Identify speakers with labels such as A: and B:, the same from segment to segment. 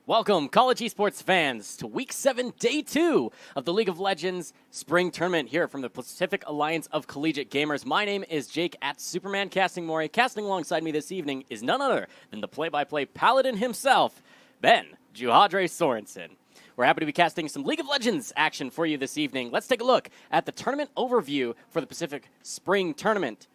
A: Welcome, college esports fans, to Week 7, Day 2 of the League of Legends Spring Tournament here from the Pacific Alliance of Collegiate Gamers. My name is Jake at SupermanCasting. Casting alongside me this evening is none other than the play-by-play paladin himself, Ben Juhadre Sorensen. We're happy to be casting some League of Legends action for you this evening. Let's take a look at the tournament overview for the Pacific Spring Tournament.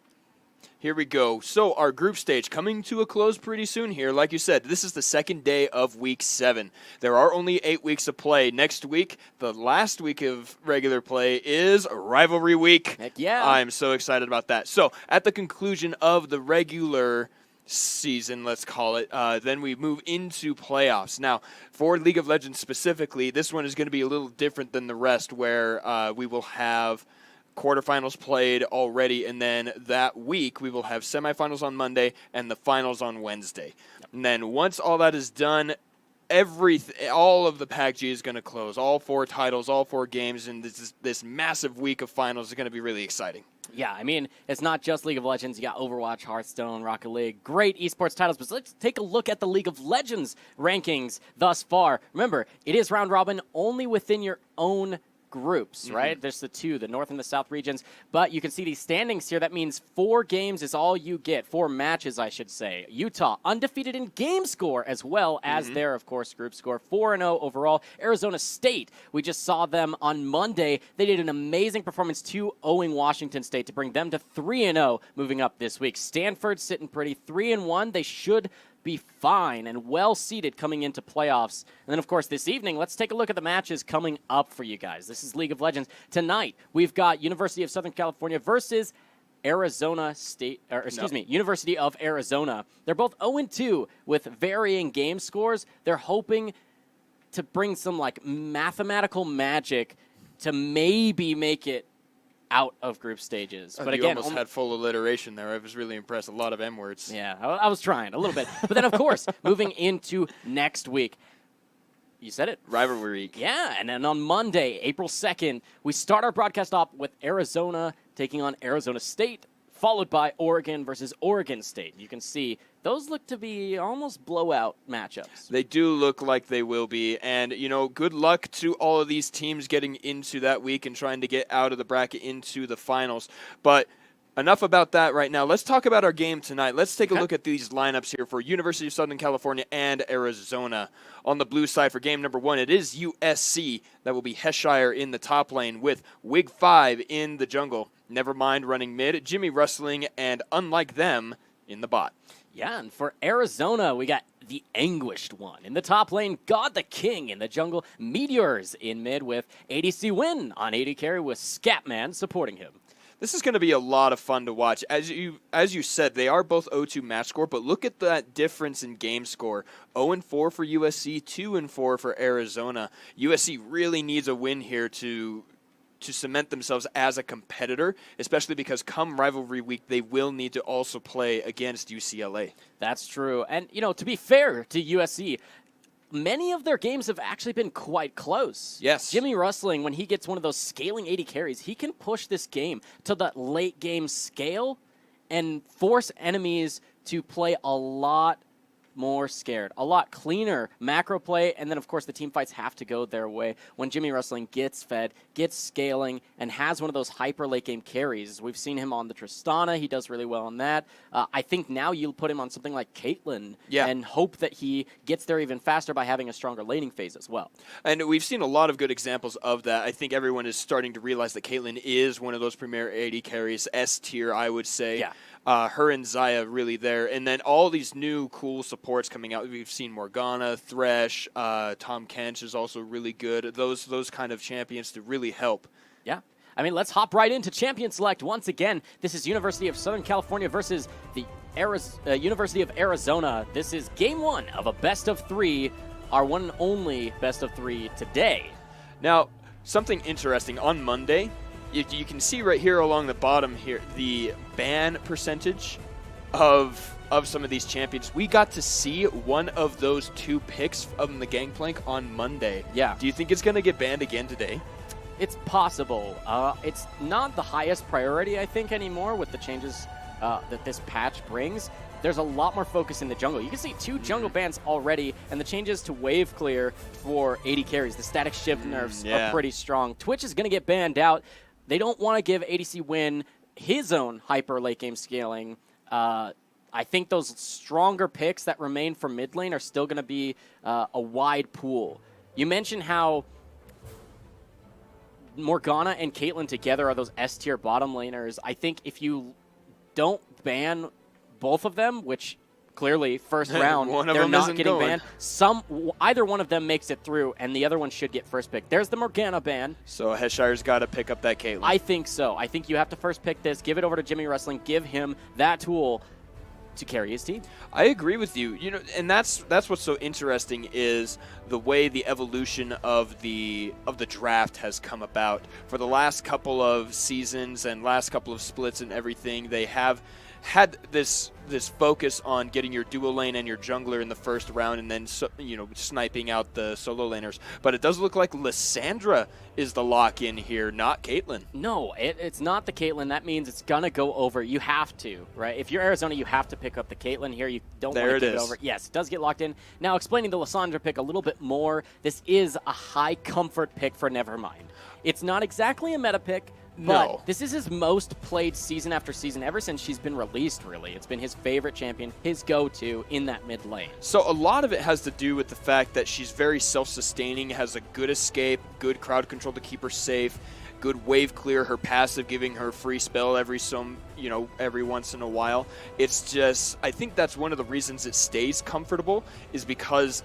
B: Here we go. So our group stage coming to a close pretty soon here. Like you said, this is the second day of Week 7. There are only 8 weeks of play. Next week, the last week of regular play, is Rivalry Week.
A: Heck yeah.
B: I'm so excited about that. So at the conclusion of the regular season, let's call it, then we move into playoffs. Now, for League of Legends specifically, this one is going to be a little different than the rest, where we will have quarterfinals played already, and then that week we will have semifinals on Monday and the finals on Wednesday. And then once all that is done, all of the PACG is going to close. All 4 titles, all 4 games, and this massive week of finals is going to be really exciting.
A: Yeah, I mean, it's not just League of Legends. You got Overwatch, Hearthstone, Rocket League, great esports titles. But let's take a look at the League of Legends rankings thus far. Remember, it is round robin only within your own groups, right? There's the 2, the North and the South regions, but you can see these standings here. That means 4 games is all you get, 4 matches, I should say. Utah, undefeated in game score as well as their, of course, group score, 4-0 overall. Arizona State, we just saw them on Monday. They did an amazing performance 2-0ing Washington State to bring them to 3-0 moving up this week. Stanford sitting pretty, 3-1. They should be fine and well-seeded coming into playoffs. And then, of course, this evening, let's take a look at the matches coming up for you guys. This is League of Legends. Tonight, we've got University of Southern California versus Arizona State, University of Arizona. They're both 0-2 with varying game scores. They're hoping to bring some, mathematical magic to maybe make it out of group stages. But
B: you
A: again,
B: almost had full alliteration there. I was really impressed. A lot of M words.
A: Yeah, I was trying a little bit. But then, of course, moving into next week, you said it.
B: Rivalry Week.
A: Yeah, and then on Monday, April 2nd, we start our broadcast off with Arizona taking on Arizona State, followed by Oregon versus Oregon State. You can see those look to be almost blowout matchups.
B: They do look like they will be. And, good luck to all of these teams getting into that week and trying to get out of the bracket into the finals. But enough about that right now. Let's talk about our game tonight. Let's take a look at these lineups here for University of Southern California and Arizona. On the blue side for game number 1, it is USC. That will be Heshire in the top lane with Wig 5 in the jungle. Nevermind running mid, Jimmy Rustling, and unlike them, in the bot.
A: Yeah, and for Arizona, we got the Anguished One. In the top lane, God the King in the jungle, Meteors in mid with ADC Win on AD carry with Scatman supporting him.
B: This is going to be a lot of fun to watch. As you said, they are both 0-2 match score, but look at that difference in game score. 0-4 for USC, 2-4 for Arizona. USC really needs a win here to cement themselves as a competitor, especially because come Rivalry Week, they will need to also play against UCLA.
A: That's true. And, to be fair to USC, many of their games have actually been quite close.
B: Yes.
A: Jimmy Rustling, when he gets one of those scaling 80 carries, he can push this game to the late game scale and force enemies to play a lot more scared, a lot cleaner macro play, and then, of course, the team fights have to go their way. When Jimmy Rustling gets fed, gets scaling, and has one of those hyper late game carries, we've seen him on the Tristana. He does really well on that. I think now you'll put him on something like Caitlyn and hope that he gets there even faster by having a stronger laning phase as well.
B: And we've seen a lot of good examples of that. I think everyone is starting to realize that Caitlyn is one of those premier AD carries, S tier, I would say.
A: Yeah.
B: Her and Zaya really there. And then all these new cool supports coming out. We've seen Morgana, Thresh, Tom Kench is also really good. Those kind of champions to really help.
A: Yeah. I mean, let's hop right into Champion Select once again. This is University of Southern California versus the University of Arizona. This is game 1 of a best of 3, our one and only best of 3 today.
B: Now, something interesting. On Monday, you can see right here along the bottom here the ban percentage of some of these champions. We got to see one of those 2 picks from the Gangplank on Monday.
A: Yeah.
B: Do you think it's going to get banned again today?
A: It's possible. It's not the highest priority, I think, anymore with the changes that this patch brings, there's a lot more focus in the jungle. You can see 2 jungle bans already, and the changes to wave clear for AD carries. The static shift nerfs are pretty strong. Twitch is going to get banned out. They don't want to give ADC Win his own hyper late game scaling. I think those stronger picks that remain for mid lane are still going to be a wide pool. You mentioned how Morgana and Caitlyn together are those S tier bottom laners. I think if you don't ban both of them, which clearly first round they're not getting banned, either one of them makes it through, and the other one should get first pick. There's the Morgana ban.
B: So Heshire's got to pick up that Caitlyn.
A: I think so. I think you have to first pick this, give it over to Jimmy Wrestling, give him that tool to carry his team.
B: I agree with you. You know, and that's what's so interesting is the way the evolution of the draft has come about. For the last couple of seasons and last couple of splits and everything, they have had this focus on getting your dual lane and your jungler in the first round, and then sniping out the solo laners. But it does look like Lissandra is the lock-in here, not Caitlyn.
A: No, it's not the Caitlyn. That means it's gonna go over. You have to, right? If you're Arizona, you have to pick up the Caitlyn here. You don't want to give it over. Yes, it does get locked in. Now, explaining the Lissandra pick a little bit more, this is a high comfort pick for Nevermind. It's not exactly a meta pick, but this is his most played season after season ever since she's been released, really. It's been his favorite champion, his go-to in that mid lane.
B: So a lot of it has to do with the fact that she's very self-sustaining, has a good escape, good crowd control to keep her safe, good wave clear, her passive giving her free spell every once in a while. It's just, I think that's one of the reasons it stays comfortable, is because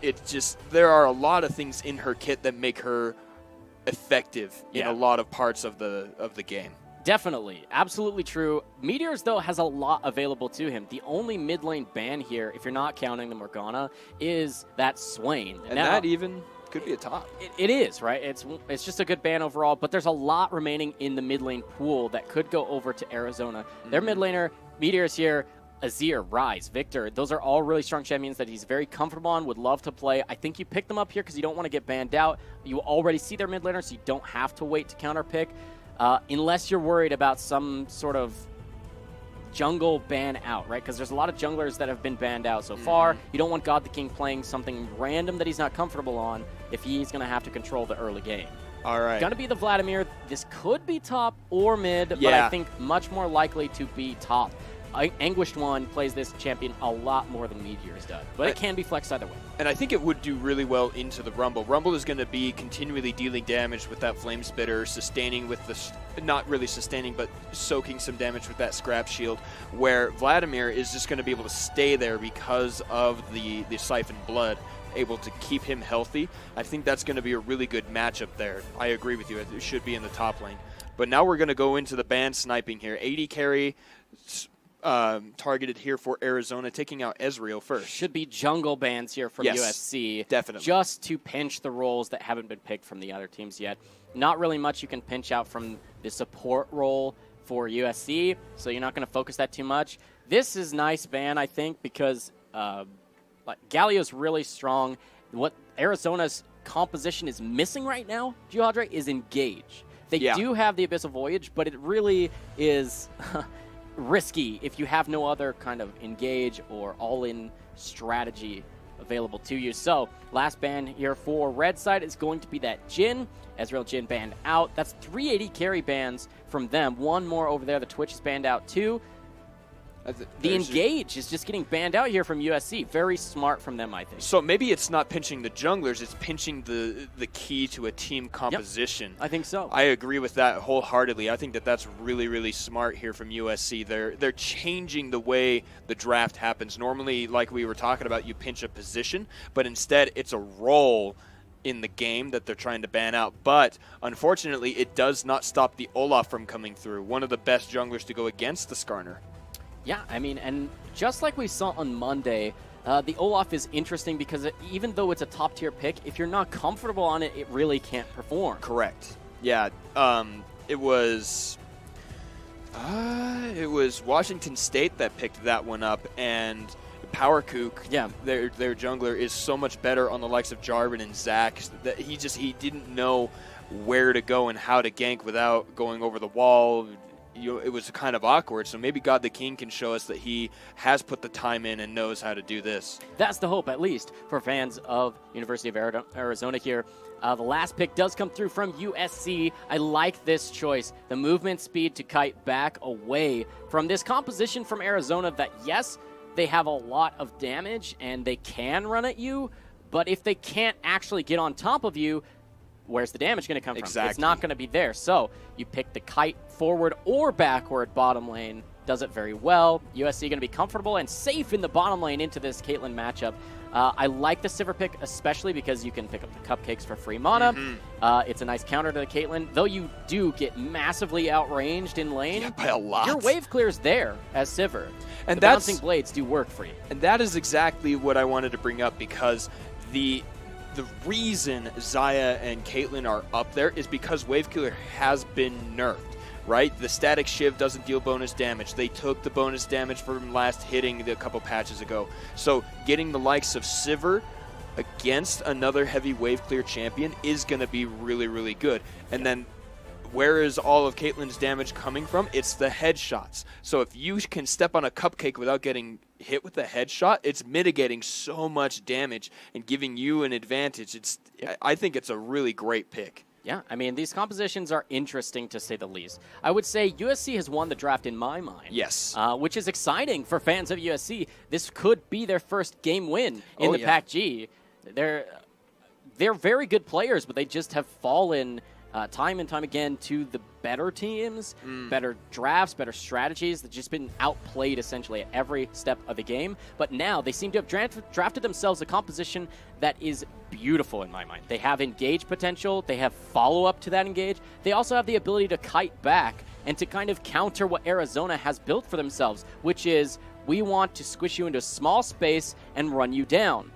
B: there are a lot of things in her kit that make her effective in a lot of parts of the game.
A: Definitely. Absolutely true. Meteors, though, has a lot available to him. The only mid lane ban here, if you're not counting the Morgana, is that Swain.
B: And now, that even could be a top.
A: It is, right? It's just a good ban overall, but there's a lot remaining in the mid lane pool that could go over to Arizona. Their mid laner, Meteors here, Azir, Rise, Victor, those are all really strong champions that he's very comfortable on, would love to play. I think you pick them up here because you don't want to get banned out. You already see their mid laner, so you don't have to wait to counter pick, unless you're worried about some sort of jungle ban out, right? Because there's a lot of junglers that have been banned out so far. You don't want God the King playing something random that he's not comfortable on if he's going to have to control the early game.
B: All right.
A: Going to be the Vladimir. This could be top or mid, but I think much more likely to be top. Anguished One plays this champion a lot more than Meteors does, but it can be flexed either way.
B: And I think it would do really well into the Rumble. Rumble is going to be continually dealing damage with that Flame Spitter, sustaining with the, not really sustaining, but soaking some damage with that Scrap Shield, where Vladimir is just going to be able to stay there because of the Siphon Blood, able to keep him healthy. I think that's going to be a really good matchup there. I agree with you. It should be in the top lane. But now we're going to go into the ban sniping here. AD carry targeted here for Arizona, taking out Ezreal first.
A: Should be jungle bans here from USC.
B: Definitely.
A: Just to pinch the roles that haven't been picked from the other teams yet. Not really much you can pinch out from the support role for USC, so you're not going to focus that too much. This is nice ban, I think, because Galio's really strong. What Arizona's composition is missing right now, Geodre, is engage. They do have the Abyssal Voyage, but it really is risky if you have no other kind of engage or all-in strategy available to you. So last ban here for red side is going to be that Jhin. Ezreal Jhin banned out. That's 380 carry bans from them. One more over there. The Twitch is banned out too. The engage is just getting banned out here from USC. Very smart from them, I think.
B: So maybe it's not pinching the junglers, it's pinching the key to a team composition.
A: I think so.
B: I agree with that wholeheartedly. I think that's really, really smart here from USC. They're changing the way the draft happens. Normally, like we were talking about, you pinch a position, but instead it's a role in the game that they're trying to ban out. But unfortunately, it does not stop the Olaf from coming through. One of the best junglers to go against the Skarner.
A: Yeah, I mean, and just like we saw on Monday, the Olaf is interesting because even though it's a top-tier pick, if you're not comfortable on it, it really can't perform.
B: Correct. Yeah, it was Washington State that picked that one up, and PowerKook, their jungler, is so much better on the likes of Jarvan and Zac that he didn't know where to go and how to gank without going over the wall. it was kind of awkward. So maybe God the King can show us that he has put the time in and knows how to do this.
A: That's the hope, at least, for fans of University of Arizona here. The last pick does come through from USC. I like this choice. The movement speed to kite back away from this composition from Arizona that, yes, they have a lot of damage and they can run at you, but if they can't actually get on top of you, where's the damage going to come from? It's not going to be there. So you pick the kite forward or backward bottom lane. Does it very well. USC going to be comfortable and safe in the bottom lane into this Caitlyn matchup. I like the Sivir pick, especially because you can pick up the cupcakes for free mana. It's a nice counter to the Caitlyn, though you do get massively outranged in lane.
B: Yeah, by a lot.
A: Your wave clear's there as Sivir.
B: And
A: the bouncing blades do work for you.
B: And that is exactly what I wanted to bring up, because the reason Xayah and Caitlyn are up there is because wave killer has been nerfed. Right? The static shiv doesn't deal bonus damage. They took the bonus damage from last hitting a couple patches ago. So getting the likes of Sivir against another heavy wave clear champion is going to be really, really good. And then where is all of Caitlyn's damage coming from? It's the headshots. So if you can step on a cupcake without getting hit with a headshot, it's mitigating so much damage and giving you an advantage. I think it's a really great pick.
A: Yeah, I mean, these compositions are interesting, to say the least. I would say USC has won the draft in my mind.
B: Yes.
A: Which is exciting for fans of USC. This could be their first game win in the PACG. They're very good players, but they just have fallen time and time again to the better teams, better drafts, better strategies. They've just been outplayed essentially at every step of the game. But now they seem to have drafted themselves a composition that is beautiful in my mind. They have engage potential. They have follow-up to that engage. They also have the ability to kite back and to kind of counter what Arizona has built for themselves, which is we want to squish you into a small space and run you down.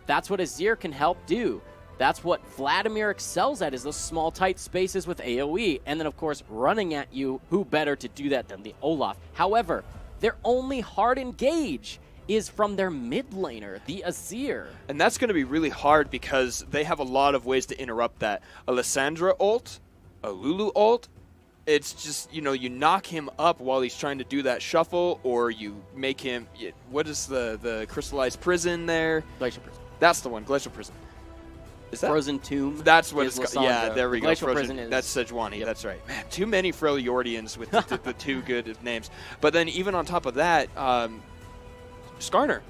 A: That's what Azir can help do. That's what Vladimir excels at, is those small, tight spaces with AoE. And then, of course, running at you. Who better to do that than the Olaf? However, their only hard engage is from their mid laner, the Azir.
B: And that's going to be really hard because they have a lot of ways to interrupt that. A Lissandra ult, a Lulu ult. It's just, you knock him up while he's trying to do that shuffle, or you make him, what is the crystallized prison there?
A: Glacial Prison.
B: That's the one, Glacial Prison. Is that?
A: Frozen Tomb.
B: That's what it's called. Yeah, there we go.
A: Glacial Prison is...
B: That's Sejuani. Yep. That's right. Man, too many Freljordians with the two good names. But then even on top of that, Skarner.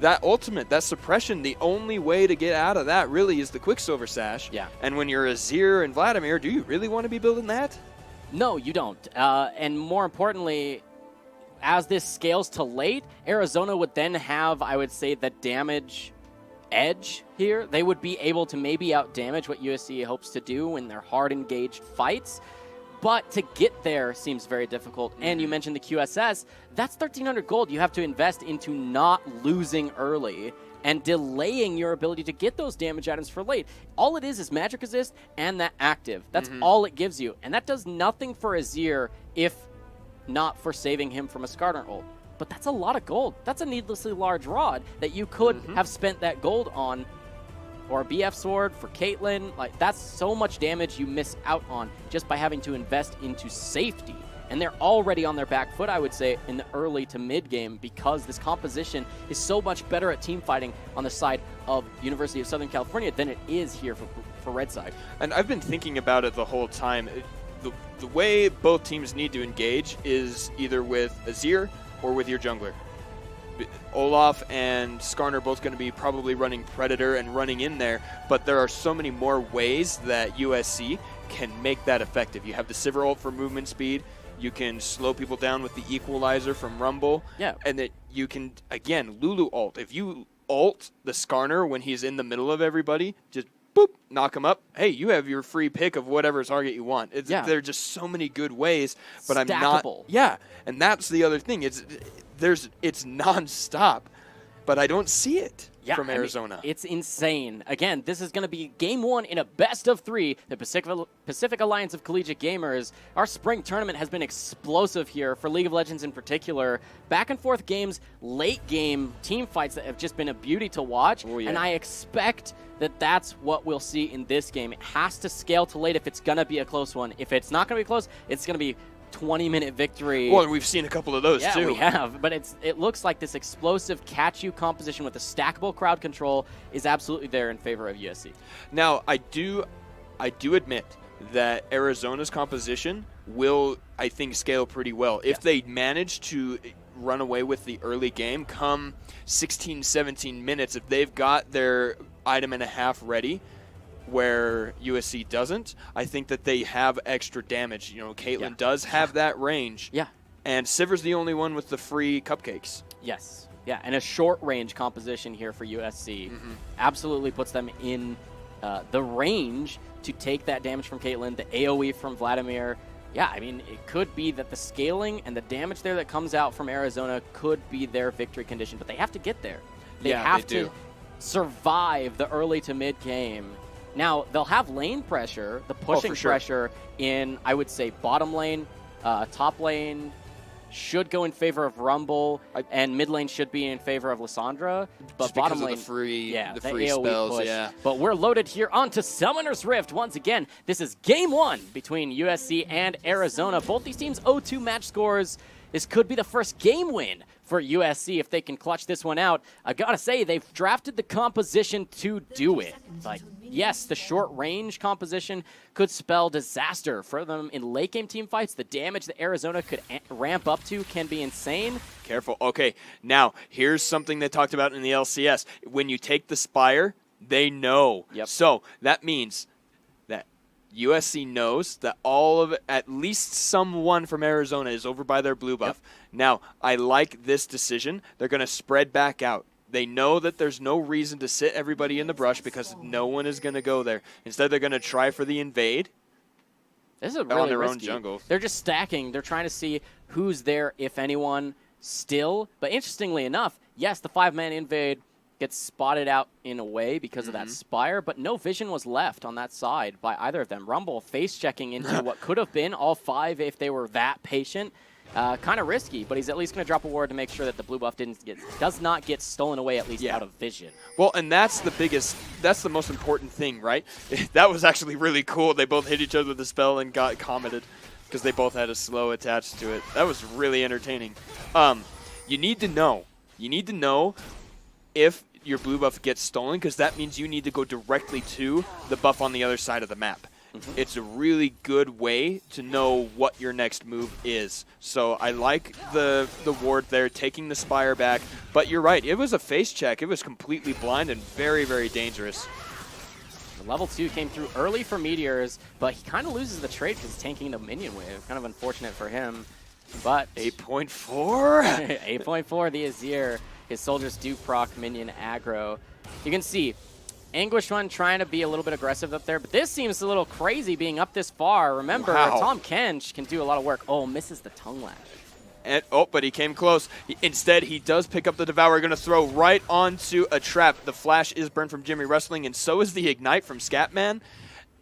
B: That ultimate, that suppression, the only way to get out of that really is the Quicksilver Sash.
A: Yeah.
B: And when you're Azir and Vladimir, do you really want to be building that?
A: No, you don't. And more importantly, as this scales to late, Arizona would then have, I would say, the damage edge here. They would be able to maybe out-damage what USC hopes to do in their hard-engaged fights. But to get there seems very difficult. And you mentioned the QSS. That's 1,300 gold you have to invest into not losing early and delaying your ability to get those damage items for late. All it is magic resist and that active. That's all it gives you. And that does nothing for Azir if not for saving him from a Skarner ult. But that's a lot of gold. That's a needlessly large rod that you could have spent that gold on, or a BF sword for Caitlyn. Like, that's so much damage you miss out on just by having to invest into safety. And they're already on their back foot, I would say, in the early to mid game, because this composition is so much better at team fighting on the side of University of Southern California than it is here for Red Side.
B: And I've been thinking about it the whole time. The way both teams need to engage is either with Azir or with your jungler. Olaf and Skarner are both going to be probably running Predator and running in there, but there are so many more ways that USC can make that effective. You have the Sivir ult for movement speed. You can slow people down with the Equalizer from Rumble.
A: Yeah.
B: And that you can, again, Lulu ult. If you ult the Skarner when he's in the middle of everybody, just boop, knock him up. Hey, you have your free pick of whatever target you want. There are just so many good ways, but
A: Stackable.
B: I'm not. Yeah, and that's the other thing. It's nonstop, but I don't see it from Arizona.
A: I mean, it's insane. Again, this is going to be game one in a best of three. The Pacific Alliance of Collegiate Gamers. Our spring tournament has been explosive here for League of Legends in particular. Back and forth games, late game team fights that have just been a beauty to watch.
B: Oh, yeah.
A: And I expect that that's what we'll see in this game. It has to scale to late if it's going to be a close one. If it's not going to be close, it's going to be 20-minute victory.
B: Well, we've seen a couple of those,
A: yeah,
B: too.
A: we have. But it looks like this explosive catch-you composition with a stackable crowd control is absolutely there in favor of USC.
B: Now, I do admit that Arizona's composition will, I think, scale pretty well. If they manage to run away with the early game, come 16, 17 minutes, if they've got their item and a half ready, where USC doesn't, I think that they have extra damage. You know, Caitlyn does have that range.
A: Yeah.
B: And Siver's the only one with the free cupcakes.
A: Yes. Yeah, and a short-range composition here for USC absolutely puts them in the range to take that damage from Caitlyn, the AoE from Vladimir. Yeah, I mean, it could be that the scaling and the damage there that comes out from Arizona could be their victory condition, but they have to get there. They have to survive the early to mid-game. Now, they'll have lane pressure, the pushing pressure in, I would say, bottom lane, top lane should go in favor of Rumble, and mid lane should be in favor of Lysandra. But
B: just
A: bottom
B: because
A: lane,
B: of the free
A: AoE
B: spells,
A: push. But we're loaded here onto Summoner's Rift once again. This is game 1 between USC and Arizona. Both these teams 0-2 match scores. This could be the first game win for USC if they can clutch this one out. I gotta say, they've drafted the composition to do it. Like, yes, the short range composition could spell disaster for them in late game team fights. The damage that Arizona could ramp up to can be insane.
B: Careful. Okay, now here's something they talked about in the LCS. When you take the Spire, they know. So that means that USC knows that all of at least someone from Arizona is over by their blue buff. Now, I like this decision. They're going to spread back out. They know that there's no reason to sit everybody in the brush because no one is going to go there. Instead, they're going to try for the invade.
A: This is really
B: on their
A: risky.
B: own jungle.
A: They're just stacking. They're trying to see who's there, if anyone, still. But interestingly enough, yes, the 5-man invade gets spotted out in a way because of that Spire, but no vision was left on that side by either of them. Rumble face-checking into what could have been all 5 if they were that patient. Kind of risky, but he's at least going to drop a ward to make sure that the blue buff does not get stolen away, at least out of vision.
B: Well, and that's the most important thing, right? That was actually really cool. They both hit each other with the spell and got commented because they both had a slow attached to it. That was really entertaining. You need to know. You need to know if your blue buff gets stolen, because that means you need to go directly to the buff on the other side of the map. It's a really good way to know what your next move is. So I like the ward there, taking the Spire back. But you're right, it was a face check. It was completely blind and very, very dangerous.
A: The level 2 came through early for Meteors, but he kind of loses the trade because he's tanking the minion wave. Kind of unfortunate for him. But
B: 8.4?
A: 8.4, the Azir. His soldiers do proc minion aggro. You can see Anguish One trying to be a little bit aggressive up there, but this seems a little crazy being up this far. Remember, Tom Kench can do a lot of work. Oh, misses the tongue lash.
B: And, but he came close. Instead, he does pick up the Devourer, going to throw right onto a trap. The flash is burned from Jimmy Wrestling, and so is the Ignite from Scatman.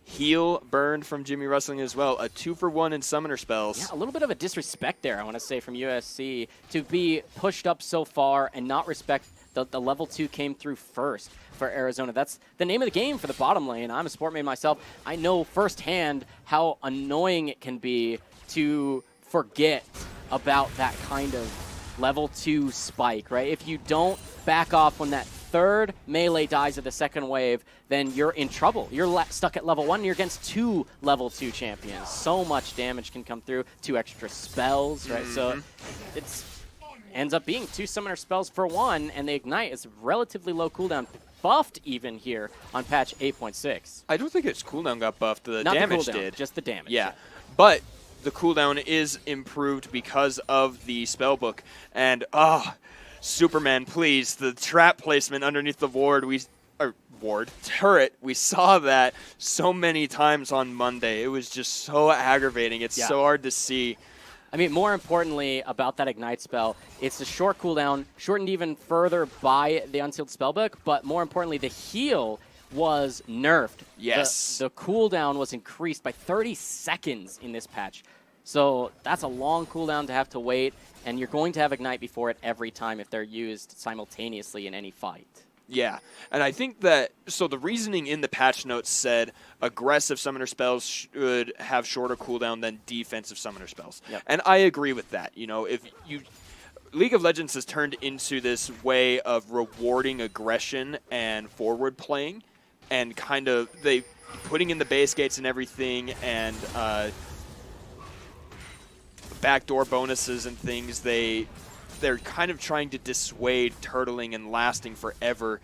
B: Heal burned from Jimmy Wrestling as well. A 2-for-1 in summoner spells.
A: Yeah, a little bit of a disrespect there, I want to say, from USC to be pushed up so far and not respect the level 2 came through first for Arizona. That's the name of the game for the bottom lane. I'm a sport main myself. I know firsthand how annoying it can be to forget about that kind of level 2 spike, right? If you don't back off when that third melee dies of the second wave, then you're in trouble. You're stuck at level 1, and you're against 2 level 2 champions. So much damage can come through, 2 extra spells, right? So it's ends up being 2 summoner spells for 1, and the Ignite is relatively low cooldown, buffed even here on patch 8.6.
B: I don't think its cooldown got buffed. The
A: Not
B: damage
A: the cooldown,
B: did.
A: just the damage.
B: Yeah. But the cooldown is improved because of the spellbook. And, Superman, please, the trap placement underneath the turret, we saw that so many times on Monday. It was just so aggravating. It's so hard to see.
A: I mean, more importantly about that Ignite spell, it's a short cooldown, shortened even further by the Unsealed Spellbook, but more importantly, the heal was nerfed.
B: Yes.
A: The cooldown was increased by 30 seconds in this patch. So that's a long cooldown to have to wait, and you're going to have Ignite before it every time if they're used simultaneously in any fight.
B: Yeah, and I think that, so the reasoning in the patch notes said aggressive summoner spells should have shorter cooldown than defensive summoner spells.
A: Yep.
B: And I agree with that. You know, if you, League of Legends has turned into this way of rewarding aggression and forward playing, and kind of they putting in the base gates and everything, and backdoor bonuses and things. They're kind of trying to dissuade turtling and lasting forever,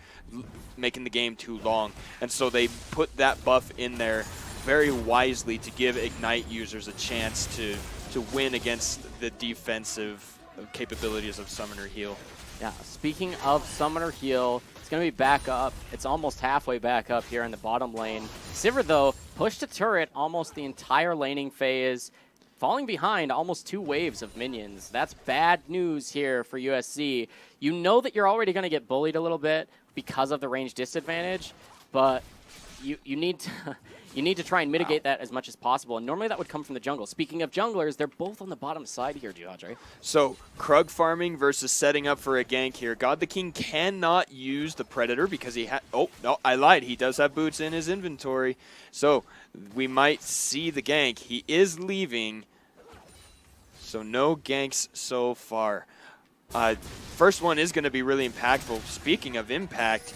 B: making the game too long. And so they put that buff in there very wisely to give Ignite users a chance to win against the defensive capabilities of Summoner Heal.
A: Yeah, speaking of Summoner Heal, it's going to be back up. It's almost halfway back up here in the bottom lane. Sivir, though, pushed a turret almost the entire laning phase, falling behind almost 2 waves of minions. That's bad news here for USC. You know that you're already going to get bullied a little bit because of the range disadvantage, but you need to try and mitigate that as much as possible. And normally that would come from the jungle. Speaking of junglers, they're both on the bottom side here, Geodre.
B: So Krug farming versus setting up for a gank here. God the King cannot use the Predator because he had... Oh, no, I lied. He does have boots in his inventory. So we might see the gank. He is leaving. So no ganks so far. First one is going to be really impactful. Speaking of impact,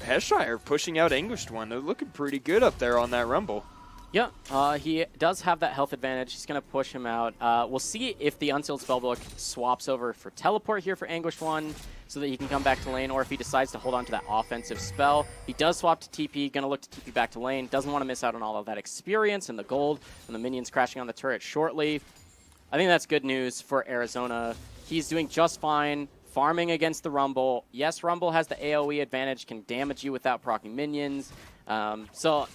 B: Heshire pushing out Anguished One. They're looking pretty good up there on that Rumble.
A: Yeah, he does have that health advantage. He's going to push him out. We'll see if the Unsealed Spellbook swaps over for Teleport here for Anguished One so that he can come back to lane, or if he decides to hold on to that offensive spell. He does swap to TP, going to look to TP back to lane. Doesn't want to miss out on all of that experience and the gold and the minions crashing on the turret shortly. I think that's good news for Arizona. He's doing just fine farming against the Rumble. Yes, Rumble has the AoE advantage, can damage you without proccing minions. So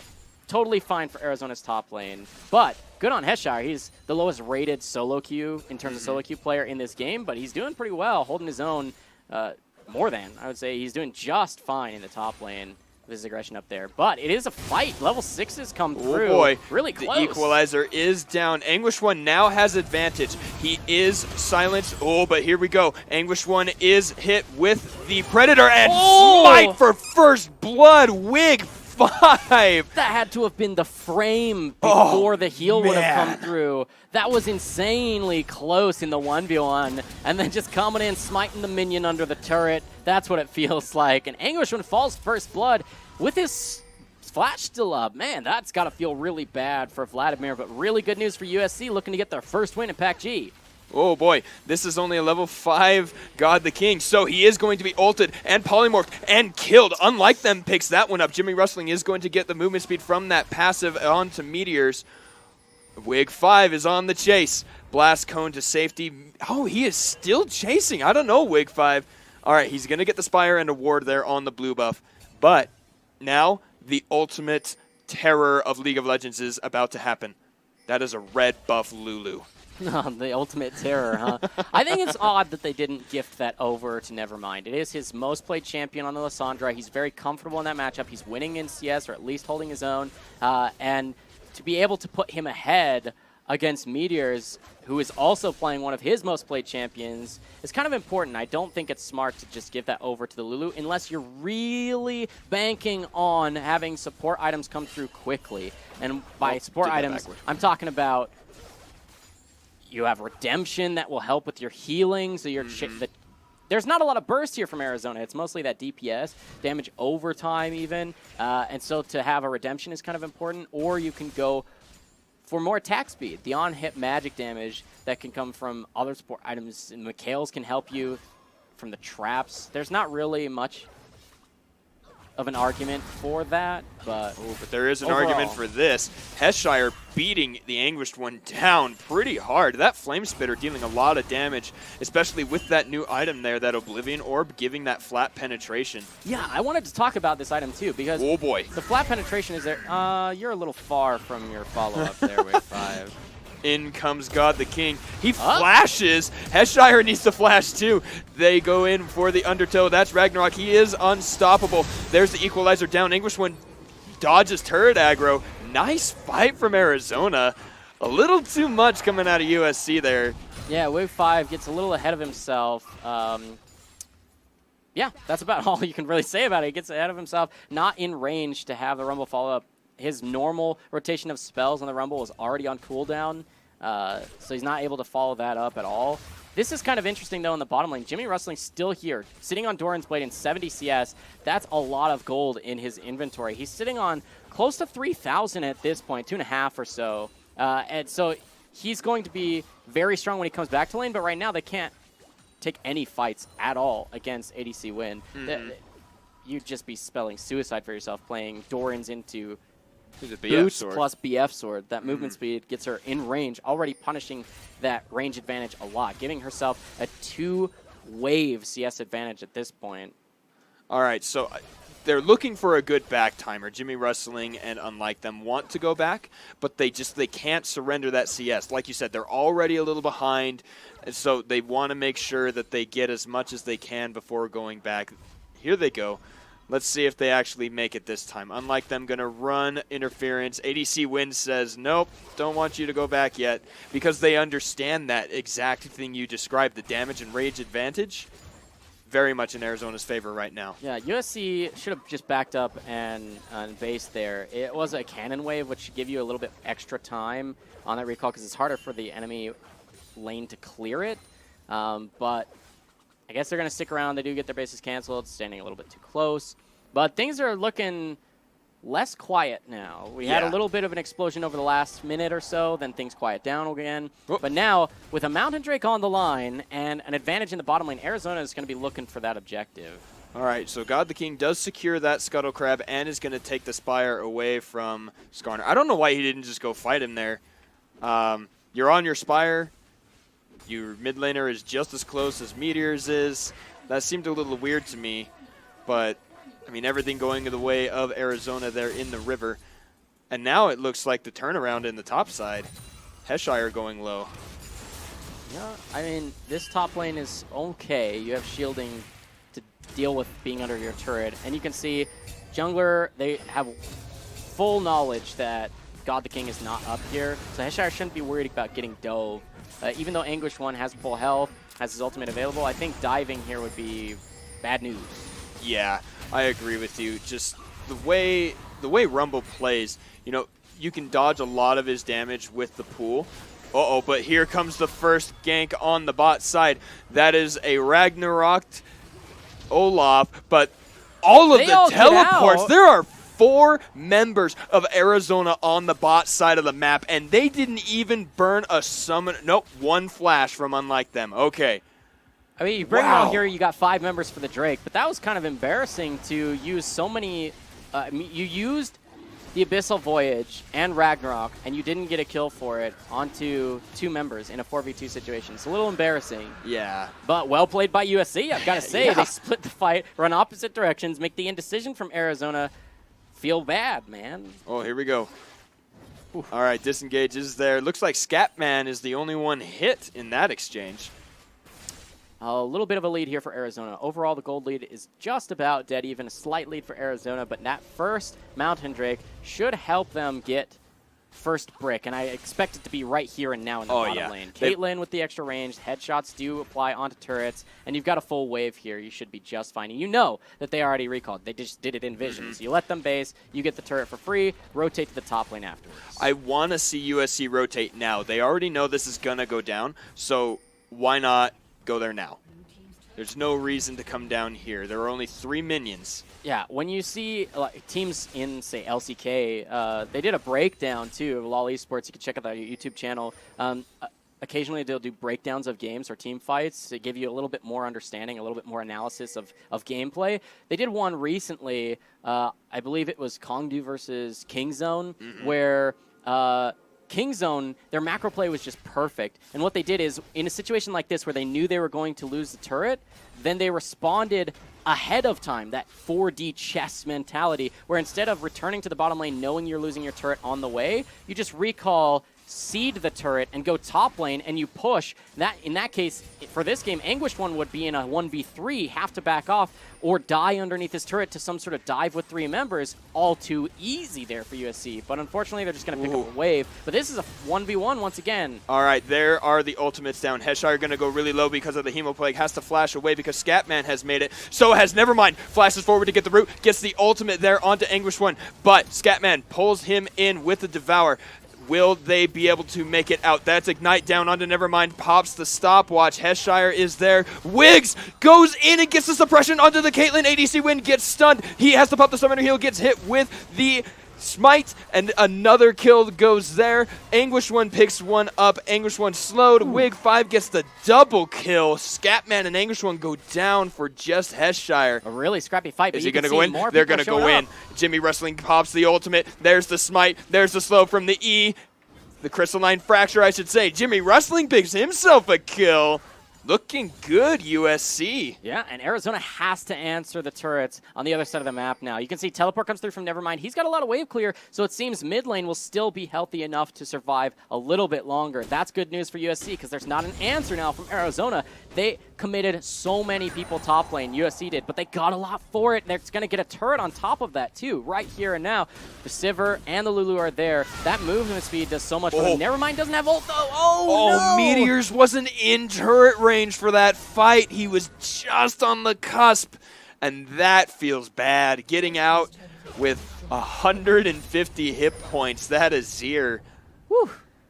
A: totally fine for Arizona's top lane. But good on Heshire. He's the lowest rated solo queue in terms of solo queue player in this game, but he's doing pretty well, holding his own more than. I would say he's doing just fine in the top lane with his aggression up there. But it is a fight. Level 6s come through.
B: Oh boy.
A: Really close.
B: The equalizer is down. Anguish One now has advantage. He is silenced. Oh, but here we go. Anguish One is hit with the Predator and smite for first blood. Wig 5.
A: That had to have been the frame before the heal would have come through. That was insanely close in the 1v1. And then just coming in, smiting the minion under the turret. That's what it feels like. And Anguish One falls first blood with his flash still up. Man, that's got to feel really bad for Vladimir. But really good news for USC, looking to get their first win in PACG.
B: Oh boy, this is only a level 5 God the King, so he is going to be ulted and polymorphed and killed. Unlike them picks that one up. Jimmy Rustling is going to get the movement speed from that passive onto Meteors. Wig 5 is on the chase. Blast Cone to safety. Oh, he is still chasing. I don't know, Wig 5. All right, he's going to get the Spire and a ward there on the blue buff. But now the ultimate terror of League of Legends is about to happen. That is a red buff Lulu.
A: The ultimate terror, huh? I think it's odd that they didn't gift that over to Nevermind. It is his most played champion on the Lissandra. He's very comfortable in that matchup. He's winning in CS, or at least holding his own. And to be able to put him ahead against Meteors, who is also playing one of his most played champions, is kind of important. I don't think it's smart to just give that over to the Lulu unless you're really banking on having support items come through quickly. And by support items, I'm talking about you have Redemption that will help with your healing, so you're there's not a lot of burst here from Arizona. It's mostly that DPS, damage over time even, and so to have a Redemption is kind of important, or you can go for more attack speed. The on-hit magic damage that can come from other support items, and Mikhail's can help you from the traps. There's not really much of an argument for that, but
B: there is an
A: overall
B: argument for this. Heshire beating the Anguished One down pretty hard. That Flame Spitter dealing a lot of damage, especially with that new item there, that Oblivion Orb, giving that flat penetration.
A: Yeah, I wanted to talk about this item too, because
B: oh boy,
A: the flat penetration is there. You're a little far from your follow-up there with 5.
B: In comes God the King. He flashes. Heshire needs to flash too. They go in for the undertow. That's Ragnarok. He is unstoppable. There's the equalizer down. Anguish One dodges turret aggro. Nice fight from Arizona. A little too much coming out of USC there.
A: Yeah, Wave 5 gets a little ahead of himself. Yeah, that's about all you can really say about it. He gets ahead of himself, not in range to have the Rumble follow up. His normal rotation of spells on the Rumble was already on cooldown, so he's not able to follow that up at all. This is kind of interesting, though, in the bottom lane. Jimmy Rustling's still here, sitting on Doran's Blade in 70 CS. That's a lot of gold in his inventory. He's sitting on close to 3,000 at this point, 2.5 or so. And so he's going to be very strong when he comes back to lane, but right now they can't take any fights at all against ADC Win. You'd just be spelling suicide for yourself playing Doran's into boots plus BF sword. That movement speed gets her in range, already punishing that range advantage a lot, giving herself a 2-wave CS advantage at this point.
B: All right, so they're looking for a good back timer. Jimmy Rustling and Unlike Them want to go back, but they can't surrender that CS. Like you said, they're already a little behind, and so they want to make sure that they get as much as they can before going back. Here they go. Let's see if they actually make it this time. Unlike Them, going to run interference. ADC Win says, nope, don't want you to go back yet, because they understand that exact thing you described, the damage and rage advantage. Very much in Arizona's favor right now.
A: Yeah, USC should have just backed up and based there. It was a cannon wave, which should give you a little bit extra time on that recall because it's harder for the enemy lane to clear it. But I guess they're going to stick around. They do get their bases canceled, standing a little bit too close. But things are looking less quiet now. We had a little bit of an explosion over the last minute or so, then things quiet down again. Whoop. But now, with a Mountain Drake on the line and an advantage in the bottom lane, Arizona is going to be looking for that objective.
B: All right, so God the King does secure that Scuttle Crab and is going to take the Spire away from Skarner. I don't know why he didn't just go fight him there. You're on your Spire. Your mid laner is just as close as Meteors is. That seemed a little weird to me, but I mean, everything going the way of Arizona there in the river. And now it looks like the turnaround in the top side. Heshire going low.
A: Yeah, I mean, this top lane is okay. You have shielding to deal with being under your turret. And you can see jungler, they have full knowledge that God the King is not up here. So Heshire shouldn't be worried about getting dove. Even though Anguish 1 has full health, has his ultimate available, I think diving here would be bad news.
B: Yeah, I agree with you. Just the way Rumble plays, you know, you can dodge a lot of his damage with the pool. Uh-oh, but here comes the first gank on the bot side. That is a Ragnarok Olaf, but all of the teleports, there are 4 members of Arizona on the bot side of the map, and they didn't even burn a summon. Nope, 1 flash from Unlike Them. Okay.
A: I mean, you bring out here, you got 5 members for the Drake, but that was kind of embarrassing to use so many. You used the Abyssal Voyage and Ragnarok, and you didn't get a kill for it onto 2 members in a 4v2 situation. It's a little embarrassing.
B: Yeah.
A: But well played by USC, I've got to say. They split the fight, run opposite directions, make the indecision from Arizona feel bad, man.
B: Oh, here we go. Oof. All right, disengage is there. Looks like Scatman is the only one hit in that exchange.
A: A little bit of a lead here for Arizona. Overall, the gold lead is just about dead even. A slight lead for Arizona, but that first Mountain Drake should help them get first brick, and I expect it to be right here and now in the bottom lane. Caitlyn with the extra range. Headshots do apply onto turrets, and you've got a full wave here. You should be just fine. You know that they already recalled. They just did it in Vision. So you let them base, you get the turret for free, rotate to the top lane afterwards.
B: I want to see USC rotate now. They already know this is going to go down, so why not go there now? There's no reason to come down here. There are only 3 minions.
A: Yeah, when you see teams in, say, LCK, they did a breakdown, too, of LoL Esports. You can check out their YouTube channel. Occasionally, they'll do breakdowns of games or team fights to give you a little bit more understanding, a little bit more analysis of gameplay. They did one recently. I believe it was Kongdu versus Kingzone, where Kingzone, their macro play was just perfect. And what they did is, in a situation like this where they knew they were going to lose the turret, then they responded ahead of time, that 4D chess mentality, where instead of returning to the bottom lane knowing you're losing your turret on the way, you just recall seed the turret and go top lane and you push, that in that case, for this game, Anguished One would be in a 1v3, have to back off or die underneath his turret to some sort of dive with 3 members. All too easy there for USC. But unfortunately, they're just going to pick up a wave. But this is a 1v1 once again.
B: All right, there are the ultimates down. Heshire going to go really low because of the Hemoplague. Has to flash away because Scatman has made it. So has Nevermind. Flashes forward to get the root. Gets the ultimate there onto Anguished One. But Scatman pulls him in with the Devour. Will they be able to make it out? That's Ignite down onto Nevermind. Pops the stopwatch. Heshire is there. Wiggs goes in and gets the suppression onto the Caitlyn. ADC Win gets stunned. He has to pop the Summoner Heal. Gets hit with the Smite. And another kill goes there. Anguished One picks one up. Anguished One slowed. Wig 5 gets the double kill. Scatman and Anguished One go down for just Heshire.
A: A really scrappy fight.
B: Is he going to go in? They're going to go in. Jimmy Wrestling pops the ultimate. There's the Smite. There's the slow from the E. The Crystalline Fracture, I should say. Jimmy Wrestling picks himself a kill. Looking good, USC.
A: Yeah, and Arizona has to answer the turrets on the other side of the map now. You can see Teleport comes through from Nevermind. He's got a lot of wave clear, so it seems mid lane will still be healthy enough to survive a little bit longer. That's good news for USC because there's not an answer now from Arizona. They committed so many people top lane, USC did, but they got a lot for it. They're going to get a turret on top of that too, right here and now. The Sivir and the Lulu are there. That movement speed does so much for them. Nevermind doesn't have ult though. Oh, no!
B: Meteors wasn't in turret range for that fight. He was just on the cusp, and that feels bad. Getting out with 150 hit points. That is Zir.
A: Whew.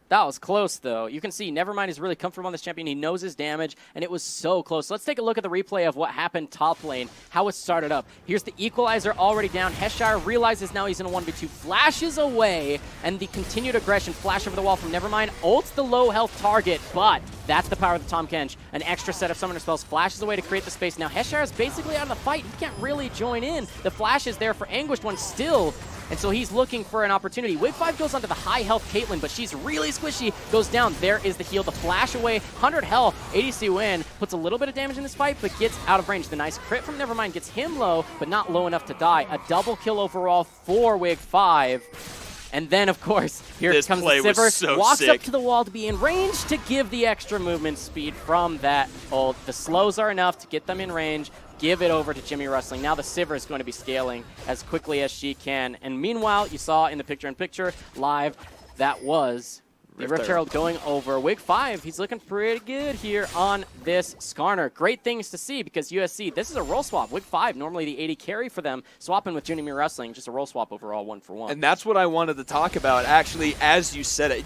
A: That was close, though. You can see Nevermind is really comfortable on this champion. He knows his damage, and it was so close. Let's take a look at the replay of what happened top lane, how it started up. Here's the equalizer already down. Heshire realizes now he's in a 1v2, flashes away, and the continued aggression, flash over the wall from Nevermind, ults the low health target, but that's the power of the Tahm Kench. An extra set of summoner spells, flashes away to create the space. Now Heshire is basically out of the fight. He can't really join in. The flash is there for Anguished One still, and so he's looking for an opportunity. Wig 5 goes onto the high health Caitlyn, but she's really squishy. Goes down. There is the heal. The flash away. 100 health. ADC Win puts a little bit of damage in this fight, but gets out of range. The nice crit from Nevermind gets him low, but not low enough to die. A double kill overall for Wig 5. And then, of course, here comes the Sivir. Walks up to the wall to be in range to give the extra movement speed from that ult. The slows are enough to get them in range. Give it over to Jimmy Wrestling. Now the Sivir is going to be scaling as quickly as she can. And meanwhile, you saw in the picture-in-picture live, that was the Rift Herald going over. Wig 5, he's looking pretty good here on this Skarner. Great things to see because USC, this is a role swap. Wig 5, normally the 80 carry for them, swapping with Jimmy Wrestling, just a role swap overall, 1-for-1.
B: And that's what I wanted to talk about, actually, as you said it.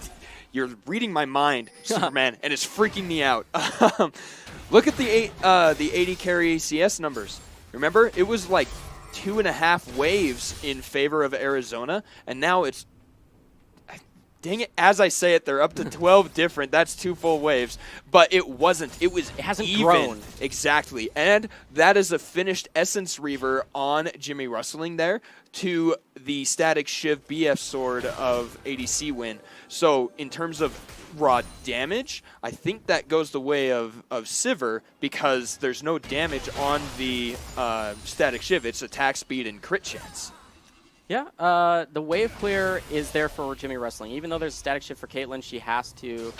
B: You're reading my mind, Superman, and it's freaking me out. Look at the 80 carry CS numbers. Remember, it was like 2.5 waves in favor of Arizona, and now it's, dang it, as I say it, they're up to 12 different. That's 2 full waves, but it wasn't. It hasn't even grown. Exactly, and that is a finished Essence Reaver on Jimmy Wrestling there to the Static Shiv BF Sword of ADC Win. So in terms of raw damage, I think that goes the way of Sivir because there's no damage on the Static Shiv. It's attack speed and crit chance.
A: Yeah, the wave clear is there for Jimmy Wrestling. Even though there's a static shift for Caitlyn, she has to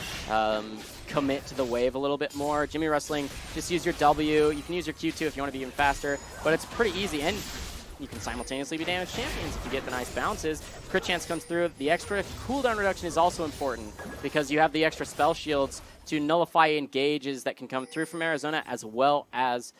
A: commit to the wave a little bit more. Jimmy Wrestling, just use your W. You can use your Q2 if you want to be even faster, but it's pretty easy. And you can simultaneously be damaged champions if you get the nice bounces. Crit chance comes through. The extra cooldown reduction is also important because you have the extra spell shields to nullify engages that can come through from Arizona, as well as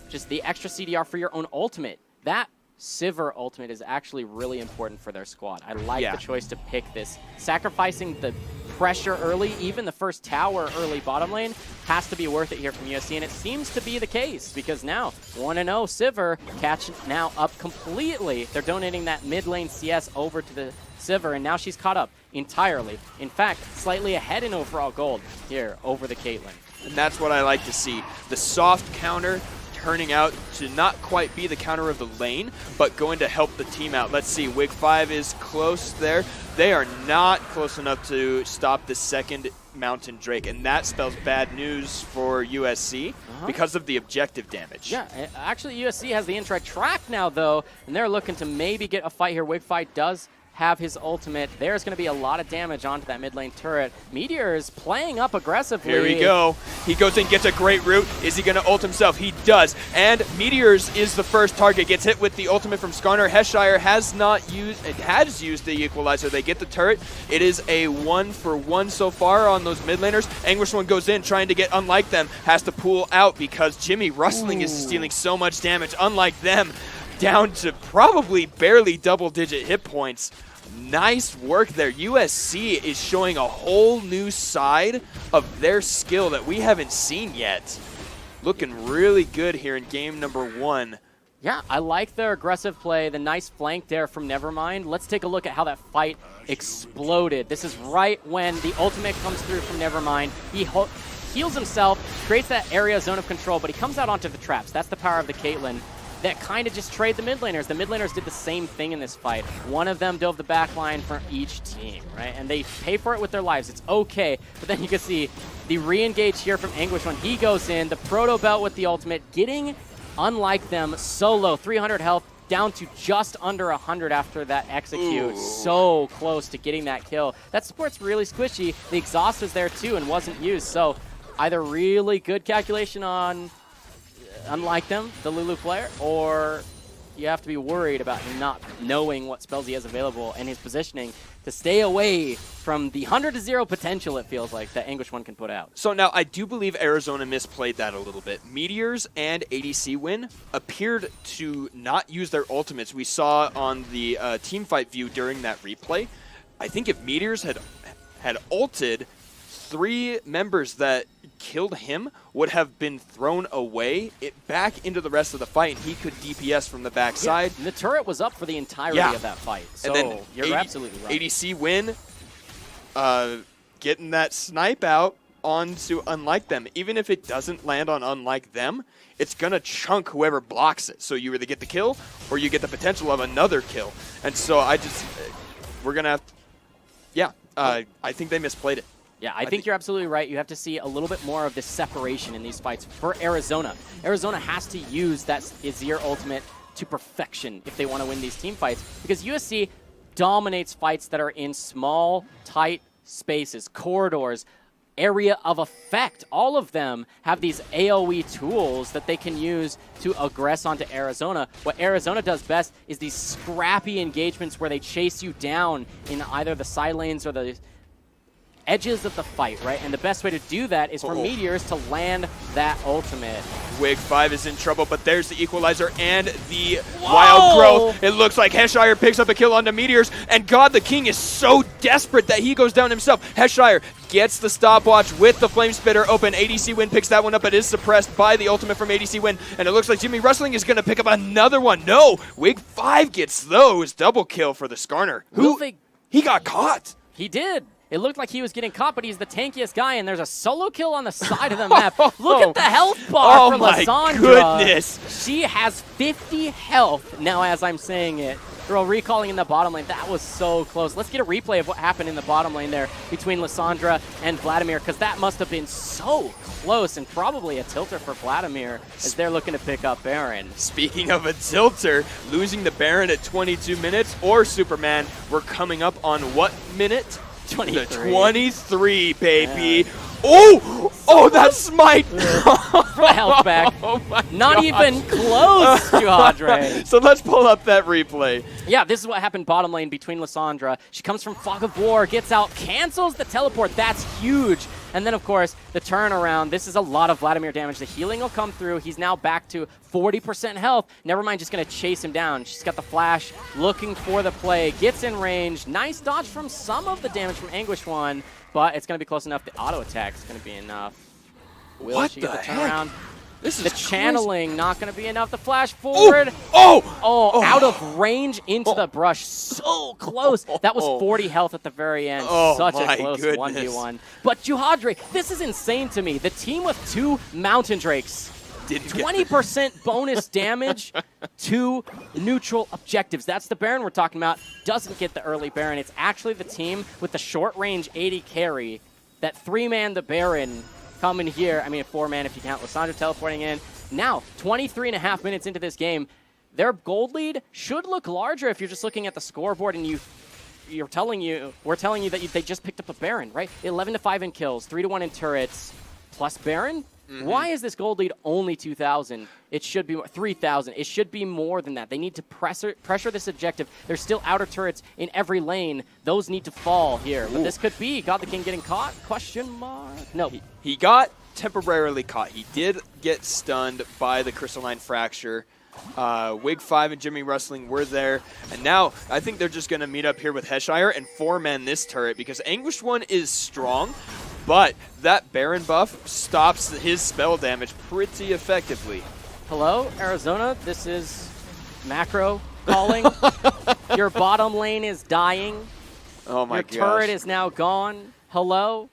A: just the extra CDR for your own ultimate. That Sivir ultimate is actually really important for their squad. I like the choice to pick this. Sacrificing the pressure early, even the first tower early bottom lane, has to be worth it here from USC, and it seems to be the case because now 1-0 Sivir catch now up completely. They're donating that mid lane CS over to the Sivir, and now she's caught up entirely. In fact, slightly ahead in overall gold here over the Caitlyn.
B: And that's what I like to see. The soft counter turning out to not quite be the counter of the lane, but going to help the team out. Let's see, Wig 5 is close there. They are not close enough to stop the second Mountain Drake, and that spells bad news for USC because of the objective damage.
A: Yeah, actually USC has the intra track now, though, and they're looking to maybe get a fight here. Wig 5 does have his ultimate, there's going to be a lot of damage onto that mid lane turret. Meteor's playing up aggressively.
B: Here we go. He goes in, gets a great root. Is he going to ult himself? He does. And Meteors is the first target. Gets hit with the ultimate from Skarner. Heshire has used the equalizer. They get the turret. It is a 1-for-1 so far on those mid laners. Anguish One goes in, trying to get unlike them. Has to pull out because Jimmy Rustling is stealing so much damage. Unlike them, down to probably barely double-digit hit points. Nice work there. USC is showing a whole new side of their skill that we haven't seen yet. Looking really good here in game number 1.
A: Yeah, I like their aggressive play, the nice flank there from Nevermind. Let's take a look at how that fight exploded. This is right when the ultimate comes through from Nevermind. He heals himself, creates that area zone of control, but he comes out onto the traps. That's the power of the Caitlyn that kind of just trade the mid laners. The mid laners did the same thing in this fight. One of them dove the back line for each team, right? And they pay for it with their lives. It's okay. But then you can see the re-engage here from Anguish when he goes in. The Proto Belt with the ultimate, getting, unlike them, so low. 300 health, down to just under 100 after that execute. Ooh. So close to getting that kill. That support's really squishy. The exhaust was there too and wasn't used. So either really good calculation on unlike them, the Lulu player, or you have to be worried about him not knowing what spells he has available and his positioning to stay away from the 100-0 potential, it feels like, that Anguish One can put out.
B: So now I do believe Arizona misplayed that a little bit. Meteors and ADC Win appeared to not use their ultimates. We saw on the team fight view during that replay. I think if Meteors had ulted, 3 members that killed him would have been thrown away back into the rest of the fight, and he could DPS from the backside.
A: Yeah, the turret was up for the entirety of that fight, so
B: and then
A: you're absolutely right.
B: ADC Win getting that snipe out onto Unlike Them. Even if it doesn't land on Unlike Them, it's going to chunk whoever blocks it. So you either get the kill or you get the potential of another kill. And so we're going to have, I think they misplayed it.
A: Yeah, I think you're absolutely right. You have to see a little bit more of this separation in these fights for Arizona. Arizona has to use that Azir ultimate to perfection if they want to win these team fights, because USC dominates fights that are in small, tight spaces, corridors, area of effect. All of them have these AoE tools that they can use to aggress onto Arizona. What Arizona does best is these scrappy engagements where they chase you down in either the side lanes or the edges of the fight, right? And the best way to do that is for Meteors to land that ultimate.
B: Wig 5 is in trouble, but there's the equalizer and the wild growth. It looks like Heshire picks up a kill onto Meteors, and God the King is so desperate that he goes down himself. Heshire gets the stopwatch with the Flame Spitter open. ADC Win picks that one up, but is suppressed by the ultimate from ADC Win, and it looks like Jimmy Rustling is going to pick up another one. No, Wig 5 gets those. Double kill for the Skarner. He got caught.
A: He did. It looked like he was getting caught, but he's the tankiest guy, and there's a solo kill on the side of the map. Look at the health bar for Lysandra.
B: Oh, my goodness.
A: She has 50 health now as I'm saying it. Girl, recalling in the bottom lane. That was so close. Let's get a replay of what happened in the bottom lane there between Lysandra and Vladimir, because that must have been so close, and probably a tilter for Vladimir as they're looking to pick up Baron.
B: Speaking of a tilter, losing the Baron at 22 minutes, or Superman, we're coming up on what minute?
A: 23.
B: The 23, baby. Yeah. Oh, that smite.
A: Health back.
B: Oh my
A: Not
B: gosh.
A: even close, Juhadre.
B: So let's pull up that replay.
A: Yeah, this is what happened bottom lane between Lysandra. She comes from Fog of War, gets out, cancels the teleport. That's huge. And then, of course, the turnaround. This is a lot of Vladimir damage. The healing will come through. He's now back to 40% health. Nevermind, just going to chase him down. She's got the flash, looking for the play. Gets in range. Nice dodge from some of the damage from Anguish One, but it's going to be close enough. The auto attack is going to be enough. Will she get the turnaround?
B: This is
A: the channeling not going to be enough. The flash forward. Out of range into the brush. So close. That was 40 health at the very end. Such a close 1v1. But Juhadre, this is insane to me. The team with 2 Mountain Drakes. 20% bonus damage to neutral objectives. That's the Baron we're talking about. Doesn't get the early Baron. It's actually the team with the short range 80 carry. That 3-man the Baron coming here. I mean, a 4-man if you count Lysandra teleporting in. Now, 23.5 minutes into this game, their gold lead should look larger if you're just looking at the scoreboard and you we're telling you that they just picked up a Baron, right? 11-5 in kills, 3-1 in turrets, plus Baron. Why is this gold lead only 2,000? It should be 3,000. It should be more than that. They need to pressure this objective. There's still outer turrets in every lane. Those need to fall here. But this could be God the King getting caught? Question mark. No.
B: He got temporarily caught. He did get stunned by the crystalline fracture. Wig 5 and Jimmy Rustling were there. And now I think they're just going to meet up here with Heshire and 4-man this turret because Anguished One is strong. But that Baron buff stops his spell damage pretty effectively.
A: Hello, Arizona. This is Macro calling. Your bottom lane is dying.
B: Oh my gosh.
A: Your turret is now gone. Hello?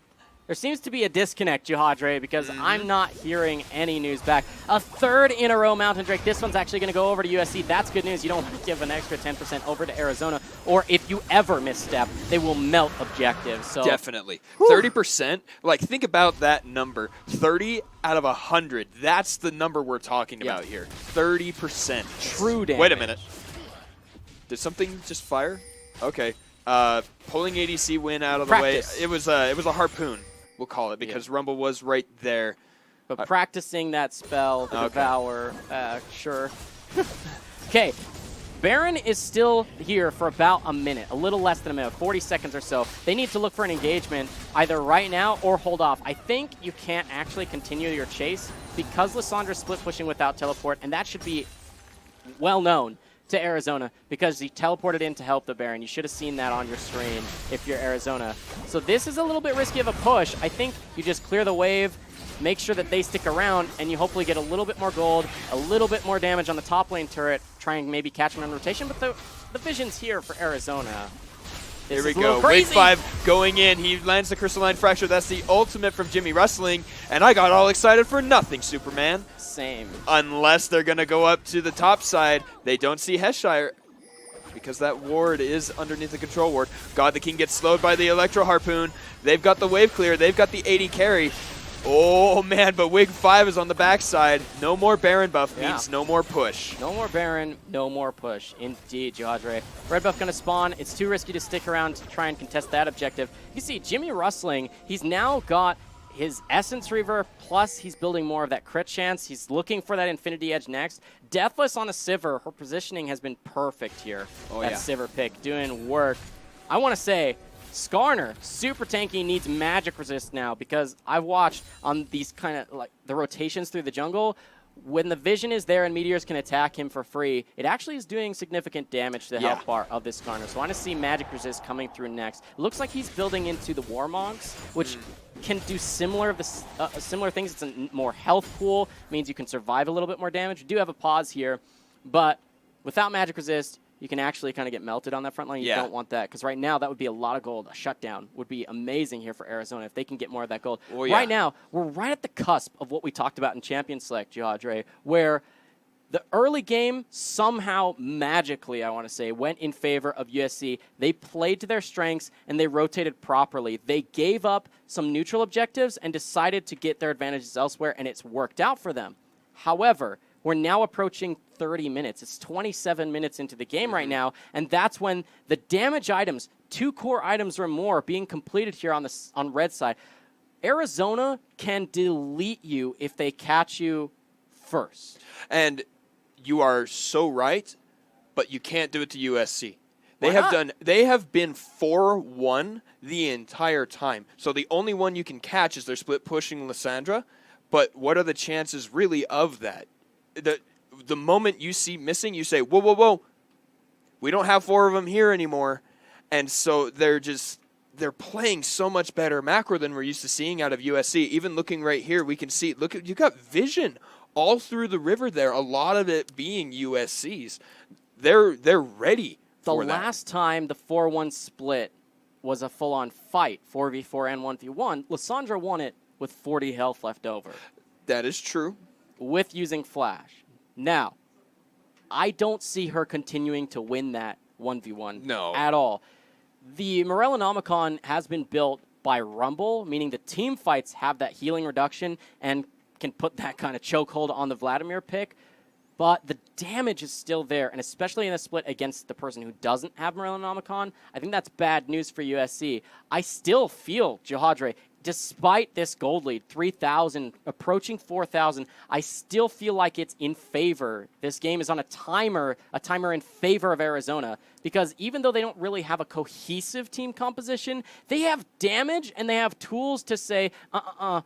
A: There seems to be a disconnect, Jihadre, because I'm not hearing any news back. A third in a row Mountain Drake. This one's actually going to go over to USC. That's good news. You don't want to give an extra 10% over to Arizona. Or if you ever misstep, they will melt objectives. So
B: definitely. 30%. Like, think about that number. 30 out of 100. That's the number we're talking about here. 30%.
A: True damage.
B: Wait a minute. Did something just fire? Okay. Pulling ADC win out of the way. It was a harpoon, we'll call it, because Rumble was right there.
A: But practicing that spell, the Devour, sure. Okay, Baron is still here for about a minute, a little less than a minute, 40 seconds or so. They need to look for an engagement either right now or hold off. I think you can't actually continue your chase because Lissandra's split pushing without teleport, and that should be well known to Arizona because he teleported in to help the Baron. You should have seen that on your screen if you're Arizona. So this is a little bit risky of a push. I think you just clear the wave, make sure that they stick around, and you hopefully get a little bit more gold, a little bit more damage on the top lane turret, try and maybe catch him on rotation, but the vision's here for Arizona.
B: Here we go. Wave 5 going in. He lands the crystalline fracture. That's the ultimate from Jimmy Rustling. And I got all excited for nothing, Superman.
A: Same.
B: Unless they're going to go up to the top side. They don't see Heshire because that ward is underneath the control ward. God the King gets slowed by the Electro Harpoon. They've got the wave clear. They've got the 80 carry. Oh, man, but Wig 5 is on the backside. No more Baron buff means no more push.
A: No more Baron, no more push. Indeed, Jihadre. Red buff going to spawn. It's too risky to stick around to try and contest that objective. You see, Jimmy Rustling, he's now got his Essence Reaver, plus he's building more of that crit chance. He's looking for that Infinity Edge next. Deathless on a Sivir. Her positioning has been perfect here. That Sivir pick, doing work. I want to say, Skarner, super tanky, needs magic resist now because I've watched on these kind of like the rotations through the jungle. When the vision is there and meteors can attack him for free, it actually is doing significant damage to the health bar of this Skarner. So I want to see magic resist coming through next. It looks like he's building into the Warmogs, which can do similar things. It's a more health pool, means you can survive a little bit more damage. We do have a pause here, but without magic resist, you can actually kind of get melted on that front line. You don't want that because right now that would be a lot of gold. A shutdown would be amazing here for Arizona if they can get more of that gold. Right now, we're right at the cusp of what we talked about in Champion Select, Jihadre, where the early game somehow magically, I want to say, went in favor of USC. They played to their strengths and they rotated properly. They gave up some neutral objectives and decided to get their advantages elsewhere, and it's worked out for them. However, we're now approaching 30 minutes. It's 27 minutes into the game right now, and that's when the damage items, 2 core items or more, being completed here on red side. Arizona can delete you if they catch you first.
B: And you are so right, but you can't do it to USC. They have been 4-1 the entire time. So the only one you can catch is they're split pushing Lissandra, but what are the chances really of that? The moment you see missing, you say, whoa, whoa, whoa, we don't have 4 of them here anymore. And so they're playing so much better macro than we're used to seeing out of USC. Even looking right here, we can see, you got vision all through the river there, a lot of it being USC's. They're ready for that.
A: The last time the 4-1 split was a full-on fight, 4v4 and 1v1, Lissandra won it with 40 health left over.
B: That is true.
A: With using Flash. Now, I don't see her continuing to win that 1v1 at all. The Morellonomicon has been built by Rumble, meaning the team fights have that healing reduction and can put that kind of chokehold on the Vladimir pick. but the damage is still there, and especially in a split against the person who doesn't have Morellonomicon, I think that's bad news for USC. I still feel Jihadre, despite this gold lead, 3,000, approaching 4,000, I still feel like it's in favor. This game is on a timer in favor of Arizona, because even though they don't really have a cohesive team composition, they have damage and they have tools to say,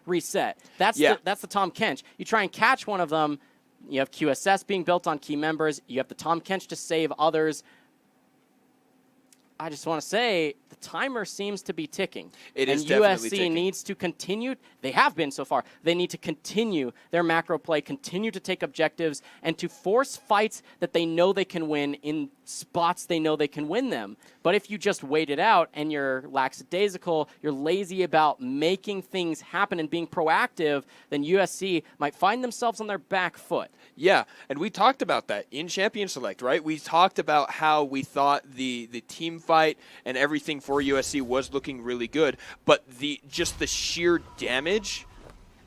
A: reset. That's the Tom Kench. You try and catch one of them, you have QSS being built on key members, you have the Tom Kench to save others. I just want to say the timer seems to be ticking.
B: It is definitely ticking.
A: USC needs to continue. They have been so far. They need to continue their macro play, continue to take objectives, and to force fights that they know they can win in spots they know they can win them. But if you just wait it out and you're lackadaisical, you're lazy about making things happen and being proactive, then USC might find themselves on their back foot.
B: Yeah, and we talked about that in Champion Select, right? We talked about how we thought the team fight and everything for USC was looking really good, but just the sheer damage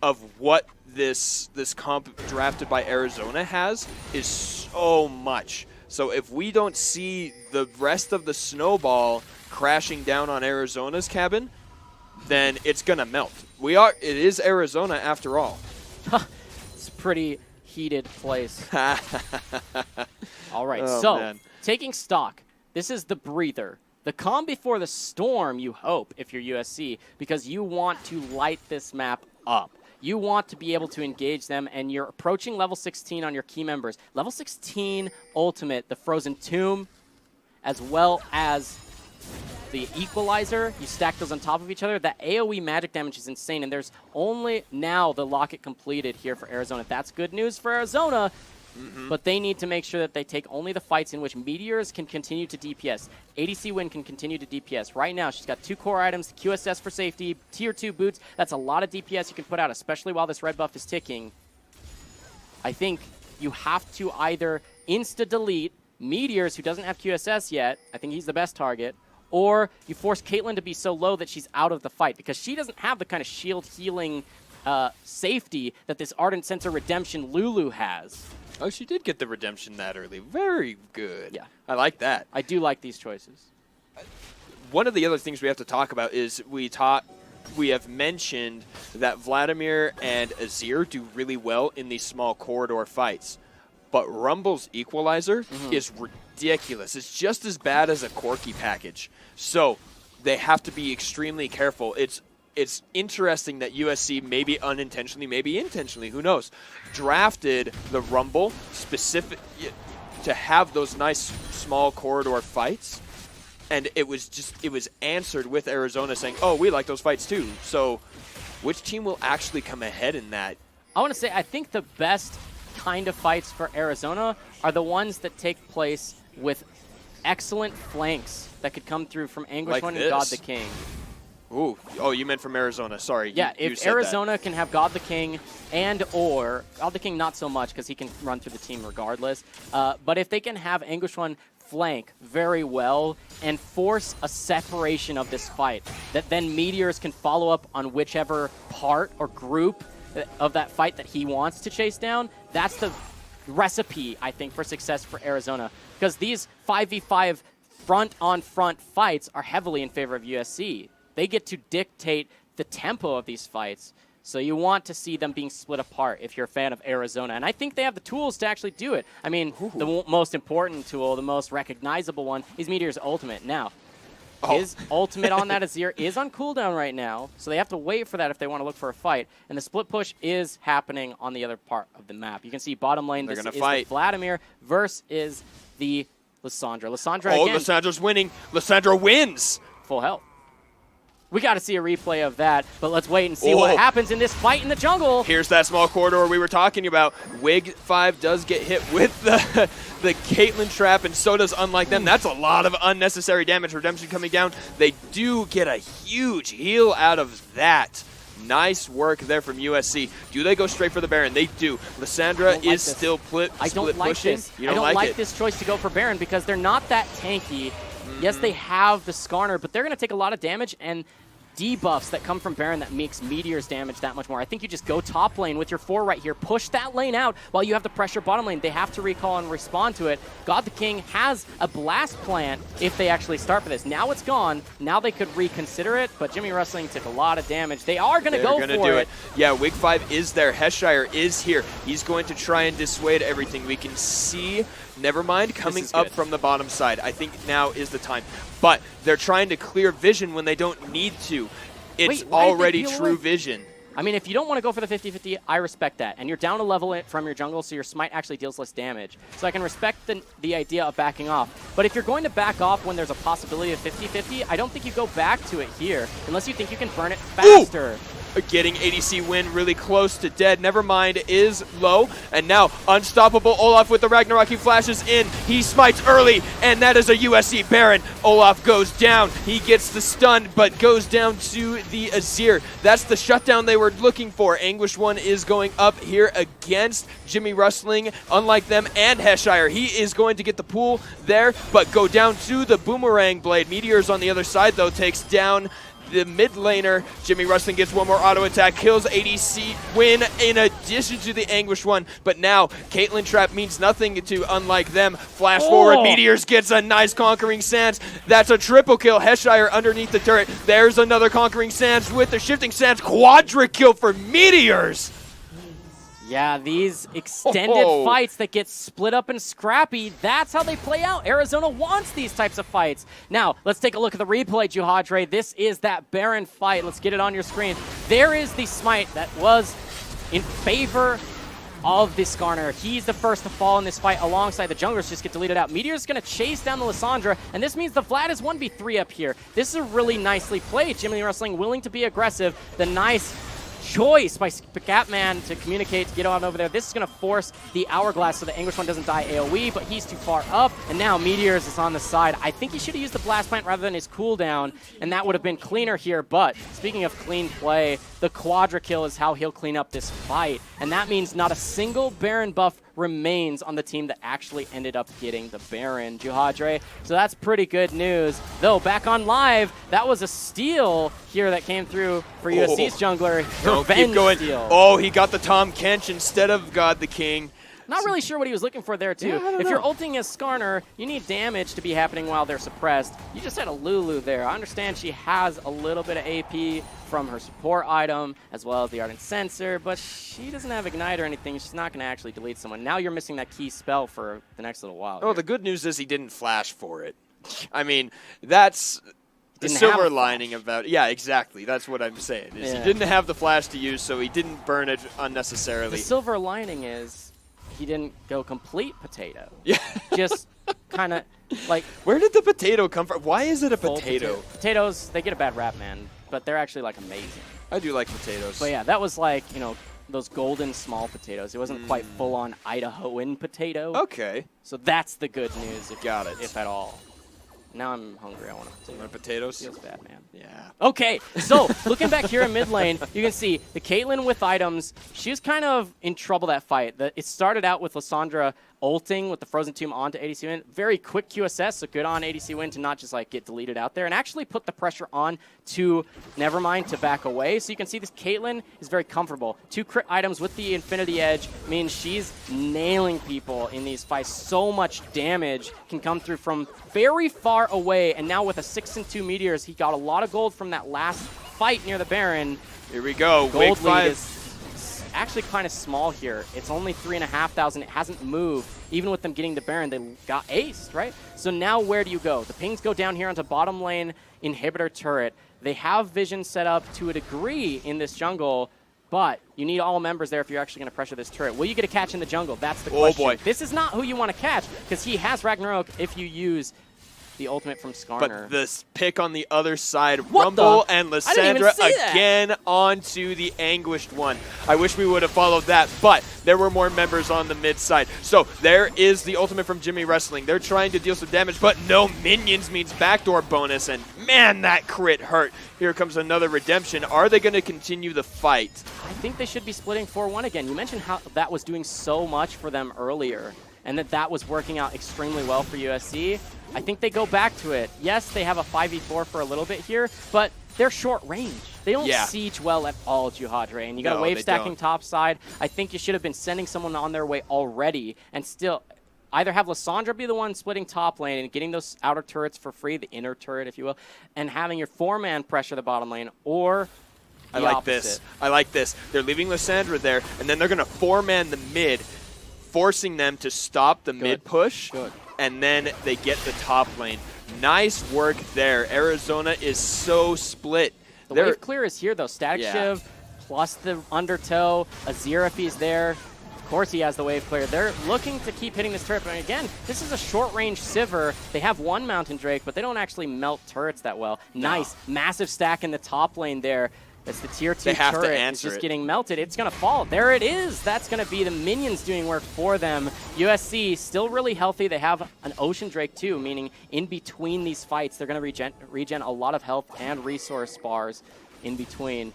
B: of what this comp drafted by Arizona has is so much. So if we don't see the rest of the snowball crashing down on Arizona's cabin, then it's gonna melt. It is Arizona after all.
A: It's a pretty heated place. All right,
B: man.
A: Taking stock, this is the breather. The calm before the storm, you hope, if you're USC, because you want to light this map up. You want to be able to engage them, and you're approaching level 16 on your key members. Level 16 Ultimate, the Frozen Tomb, as well as the Equalizer, you stack those on top of each other. That AoE magic damage is insane, and there's only now the locket completed here for Arizona. That's good news for Arizona, but they need to make sure that they take only the fights in which Meteors can continue to DPS. ADC Win can continue to DPS. Right now, she's got 2 core items, QSS for safety, tier 2 boots. That's a lot of DPS you can put out, especially while this red buff is ticking. I think you have to either insta-delete Meteors, who doesn't have QSS yet. I think he's the best target. Or you force Caitlyn to be so low that she's out of the fight, because she doesn't have the kind of shield healing safety that this Ardent Sensor Redemption Lulu has.
B: Oh, she did get the redemption that early. Very good.
A: Yeah.
B: I like that.
A: I do like these choices.
B: One of the other things we have to talk about is we have mentioned that Vladimir and Azir do really well in these small corridor fights. But Rumble's Equalizer is ridiculous. It's just as bad as a Corki package. So they have to be extremely careful. It's interesting that USC, maybe unintentionally, maybe intentionally, who knows, drafted the Rumble specific to have those nice small corridor fights, and it was answered with Arizona saying, "Oh, we like those fights too." So, which team will actually come ahead in that?
A: I want to say I think the best kind of fights for Arizona are the ones that take place with excellent flanks that could come through from Anguish One and God the King.
B: Ooh. Oh, you meant from Arizona. Sorry.
A: Yeah,
B: you
A: if
B: said
A: Arizona can have God the King or God the King not so much because he can run through the team regardless, but if they can have Anguish One flank very well and force a separation of this fight, that then Meteors can follow up on whichever part or group of that fight that he wants to chase down, that's the recipe, I think, for success for Arizona. Because these 5v5 front-on-front fights are heavily in favor of USC. They get to dictate the tempo of these fights. So you want to see them being split apart if you're a fan of Arizona. And I think they have the tools to actually do it. I mean, the most important tool, the most recognizable one, is Meteor's ultimate. Now, his ultimate on that Azir is on cooldown right now, so they have to wait for that if they want to look for a fight. And the split push is happening on the other part of the map. You can see bottom lane, this is the Vladimir versus the Lissandra. Lissandra again.
B: Lissandra's winning. Lissandra wins.
A: Full health. We got to see a replay of that, but let's wait and see what happens in this fight in the jungle.
B: Here's that small corridor we were talking about. Wig 5 does get hit with the Caitlyn trap, and so does Unlike Them. That's a lot of unnecessary damage. Redemption coming down. They do get a huge heal out of that. Nice work there from USC. Do they go straight for the Baron? They do. Lissandra is still split pushing.
A: I don't like this choice to go for Baron because they're not that tanky. Yes, they have the Skarner, but they're going to take a lot of damage, and debuffs that come from Baron that makes Meteor's damage that much more. I think you just go top lane with your 4 right here, push that lane out while you have the pressure bottom lane. They have to recall and respond to it. God the King has a blast plant if they actually start for this. Now it's gone. Now they could reconsider it, but Jimmy Wrestling took a lot of damage. They are going to go for it.
B: Yeah, Wig 5 is there. Heshire is here. He's going to try and dissuade everything. We can see Nevermind coming up from the bottom side. I think now is the time. But they're trying to clear vision when they don't need to. It's already true vision.
A: I mean, if you don't want to go for the 50-50, I respect that. And you're down a level from your jungle, so your smite actually deals less damage. So I can respect the idea of backing off. But if you're going to back off when there's a possibility of 50-50, I don't think you go back to it here, unless you think you can burn it faster.
B: Ooh! Getting ADC win really close to dead. Nevermind is low, and now Unstoppable Olaf with the Ragnarok. He flashes in, he smites early, and that is a USC Baron. Olaf goes down, he gets the stun, but goes down to the Azir. That's the shutdown they were looking for. Anguished One is going up here against Jimmy Wrestling. Unlike them and Heshire, he is going to get the pool there, but go down to the Boomerang Blade. Meteors on the other side, though, takes down the mid laner. Jimmy Wrestling gets one more auto attack, kills ADC win in addition to the Anguished One. But now Caitlyn Trap means nothing to unlike them. Flash forward, Meteors gets a nice Conquering Sands. That's a triple kill. Heshire underneath the turret. There's another Conquering Sands with the Shifting Sands. Quadra kill for Meteors.
A: Yeah, these extended fights that get split up and scrappy, that's how they play out. Arizona wants these types of fights. Now, let's take a look at the replay, Juhadre. This is that Baron fight. Let's get it on your screen. There is the smite that was in favor of the Skarner. He's the first to fall in this fight alongside the junglers just get deleted out. Meteor's going to chase down the Lissandra, and this means the Vlad is 1v3 up here. This is a really nicely played. Jimmy Wrestling willing to be aggressive. The nice choice by Scatman to communicate to get on over there. This is going to force the Hourglass so the Anguished One doesn't die AoE, but he's too far up. And now Meteors is on the side. I think he should have used the Blast Plant rather than his cooldown, and that would have been cleaner here. But speaking of clean play, the Quadra kill is how he'll clean up this fight. And that means not a single Baron buff remains on the team that actually ended up getting the Baron, Juhadre. So that's pretty good news. Though, back on live, that was a steal here that came through for USC's jungler.
B: Keep going.
A: Steal.
B: Oh, he got the Tom Kench instead of God the King.
A: Not really sure what he was looking for there, too.
B: Yeah,
A: if you're ulting as Skarner, you need damage to be happening while they're suppressed. You just had a Lulu there. I understand she has a little bit of AP from her support item, as well as the Ardent Sensor, but she doesn't have Ignite or anything. She's not going to actually delete someone. Now you're missing that key spell for the next little while.
B: Oh, the good news is he didn't flash for it. I mean, that's the silver lining about it. Yeah, exactly. That's what I'm saying. Is he didn't have the flash to use, so he didn't burn it unnecessarily.
A: The silver lining is he didn't go complete potato.
B: Yeah.
A: Just kind of like...
B: Where did the potato come from? Why is it a potato?
A: Potatoes, they get a bad rap, man, but they're actually, like, amazing.
B: I do like potatoes.
A: But yeah, that was like, you know, those golden small potatoes. It wasn't quite full-on Idahoan potato.
B: Okay.
A: So that's the good news,
B: Got it.
A: if at all. Now I'm hungry. I want a potato.
B: Want potatoes?
A: Feels bad, man.
B: Yeah.
A: Okay, so looking back here in mid lane, you can see the Caitlyn with items. She was kind of in trouble that fight. It started out with Lissandra ulting with the Frozen Tomb onto ADC Win. Very quick QSS, so good on ADC Win to not just like get deleted out there and actually put the pressure on to Nevermind to back away. So you can see this Caitlyn is very comfortable. 2 crit items with the Infinity Edge means she's nailing people in these fights. So much damage can come through from very far away, and now with a 6-2 Meteors, he got a lot of gold from that last fight near the Baron.
B: Here we go.
A: Gold lead is actually kind of small here. It's only 3,500. It hasn't moved. Even with them getting the Baron, they got aced, right? So now where do you go? The pings go down here onto bottom lane inhibitor turret. They have vision set up to a degree in this jungle, but you need all members there if you're actually going to pressure this turret. Will you get a catch in the jungle? That's the question.
B: Oh boy.
A: This is not who you want to catch, because he has Ragnarok if you use the ultimate from Skarner.
B: But this pick on the other side, Rumble and Lissandra again onto the Anguished One. I wish we would have followed that, but there were more members on the mid side. So there is the ultimate from Jimmy Wrestling. They're trying to deal some damage, but no minions means backdoor bonus, and man, that crit hurt. Here comes another redemption. Are they going to continue the fight?
A: I think they should be splitting 4-1 again. You mentioned how that was doing so much for them earlier, and that was working out extremely well for USC. I think they go back to it. Yes, they have a 5v4 for a little bit here, but they're short range. They don't
B: Yeah.
A: siege well at all, Juhadre. And you got
B: No,
A: a wave
B: they
A: stacking
B: don't.
A: top side. I think you should have been sending someone on their way already and still either have Lissandra be the one splitting top lane and getting those outer turrets for free, the inner turret, if you will, and having your 4-man pressure the bottom lane, or
B: I
A: the
B: like
A: opposite.
B: this. I like this. They're leaving Lissandra there, and then they're going to 4-man the mid, forcing them to stop the mid push,
A: Good.
B: and then they get the top lane. Nice work there. Arizona is so split.
A: The
B: They're-
A: wave clear is here, though. Static
B: Yeah.
A: Shiv plus the undertow. Azir, if he's there. Of course he has the wave clear. They're looking to keep hitting this turret. But again, this is a short-range Sivir. They have one Mountain Drake, but they don't actually melt turrets that well. Nice. Massive stack in the top lane there. It's the tier 2
B: They have to
A: turret. It's
B: answer
A: just
B: it.
A: getting melted. It's going to fall. There it is. That's going to be the minions doing work for them. USC still really healthy. They have an Ocean Drake too, meaning in between these fights, they're going to regen a lot of health and resource bars in between.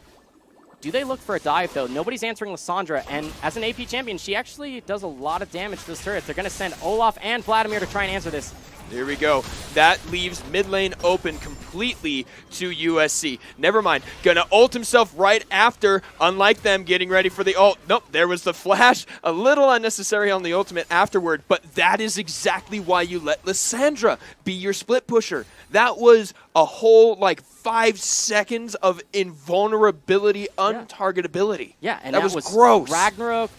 A: Do they look for a dive, though? Nobody's answering Lissandra, and as an AP champion, she actually does a lot of damage to this turret. They're going to send Olaf and Vladimir to try and answer this.
B: Here we go. That leaves mid lane open completely to USC. Never mind. Gonna ult himself right after, unlike them getting ready for the ult. Nope, there was the flash. A little unnecessary on the ultimate afterward, but that is exactly why you let Lissandra be your split pusher. That was a whole, 5 seconds of invulnerability, untargetability.
A: Yeah, and
B: that was
A: gross.
B: gross.
A: Ragnarok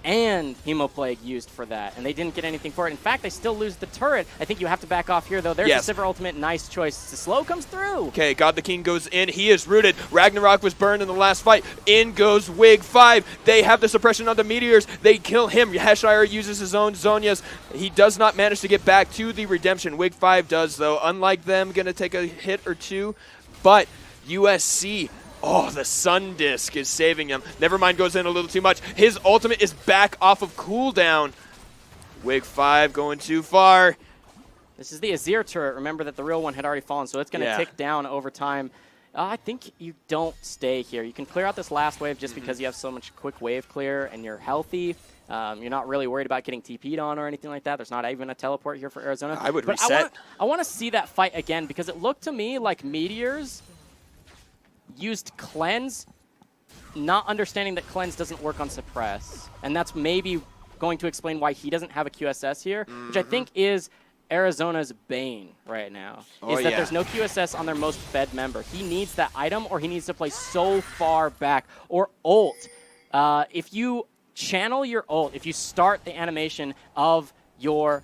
A: and Hemoplague used for that, and they didn't get anything for it. In fact, they still lose the turret. I think you have to back off here, though. There's
B: Yes.
A: the Sivir ultimate. Nice choice. The slow comes through.
B: Okay, God the King goes in. He is rooted. Ragnarok was burned in the last fight. In goes Wig 5. They have the suppression on the meteors. They kill him. Heshire uses his own Zonias. He does not manage to get back to the redemption. Wig 5 does, though. Unlike them, going to take a hit or two. But USC, the Sun Disc is saving him. Nevermind goes in a little too much. His ultimate is back off of cooldown. Wig 5 going too far.
A: This is the Azir turret. Remember that the real one had already fallen, so it's going to
B: Yeah.
A: tick down over time. I think you don't stay here. You can clear out this last wave just because you have so much quick wave clear and you're healthy. You're not really worried about getting TP'd on or anything like that. There's not even a teleport here for Arizona.
B: I would
A: But
B: reset.
A: I want to see that fight again because it looked to me like Meteors used Cleanse, not understanding that Cleanse doesn't work on Suppress. And that's maybe going to explain why he doesn't have a QSS here, which I think is Arizona's bane right now, is that there's no QSS on their most fed member. He needs that item or he needs to play so far back. Or ult. If you channel your ult, if you start the animation of your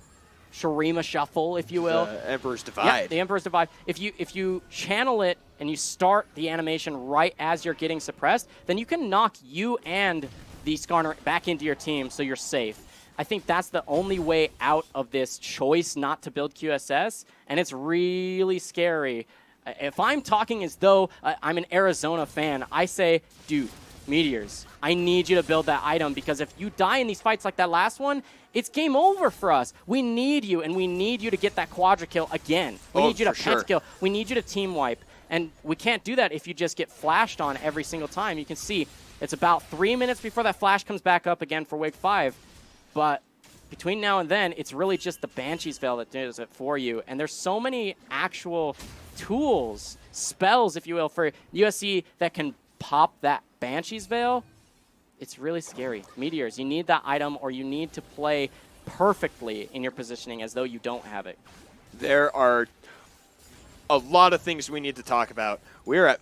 A: Shurima Shuffle, if you will.
B: The Emperor's Divide.
A: Yeah, the Emperor's Divide. If you channel it and you start the animation right as you're getting suppressed, then you can knock you and the Skarner back into your team so you're safe. I think that's the only way out of this choice not to build QSS, and it's really scary. If I'm talking as though I'm an Arizona fan, I say, dude, Meteors, I need you to build that item because if you die in these fights like that last one, it's game over for us. We need you, and we need you to get that quadra kill again. We need you to pentakill. We need you to team wipe. And we can't do that if you just get flashed on every single time. You can see it's about 3 minutes before that flash comes back up again for Wig 5. But between now and then, it's really just the Banshee's Veil that does it for you. And there's so many actual tools, spells, if you will, for USC that can pop that Banshee's Veil. It's really scary. Meteors, you need that item or you need to play perfectly in your positioning as though you don't have it.
B: There are a lot of things we need to talk about. We're at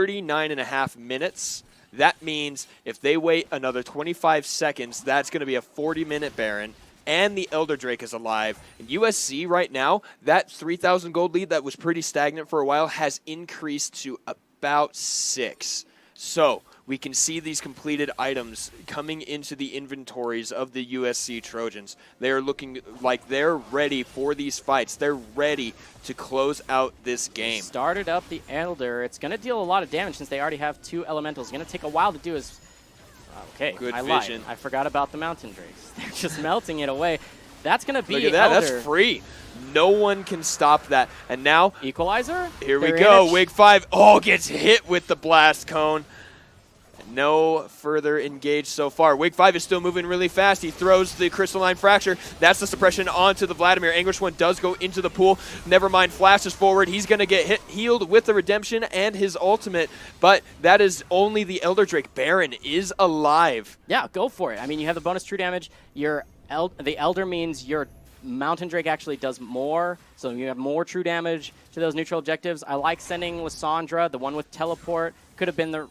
B: 39.5 minutes. That means if they wait another 25 seconds, that's going to be a 40-minute Baron, and the Elder Drake is alive. And USC right now, that 3,000 gold lead that was pretty stagnant for a while has increased to about 6. So we can see these completed items coming into the inventories of the USC Trojans. They are looking like they're ready for these fights. They're ready to close out this game.
A: Started up the Elder. It's going to deal a lot of damage since they already have 2 elementals. It's going to take a while to do as... Okay,
B: Good
A: I
B: vision.
A: lied. I forgot about the Mountain Drakes. They're just melting it away. That's going to be
B: Look at that.
A: Elder.
B: That's free. No one can stop that. And now,
A: Equalizer?
B: here we
A: They're
B: go.
A: in it.
B: Wig 5, gets hit with the blast cone. No further engaged so far. Wig 5 is still moving really fast. He throws the Crystalline Fracture. That's the suppression onto the Vladimir. Anguish 1 does go into the pool. Nevermind flashes forward. He's going to get healed with the Redemption and his ultimate, but that is only the Elder Drake. Baron is alive.
A: Yeah, go for it. I mean, you have the bonus true damage. The Elder means your Mountain Drake actually does more, so you have more true damage to those neutral objectives. I like sending Lissandra, the one with teleport. Could have been the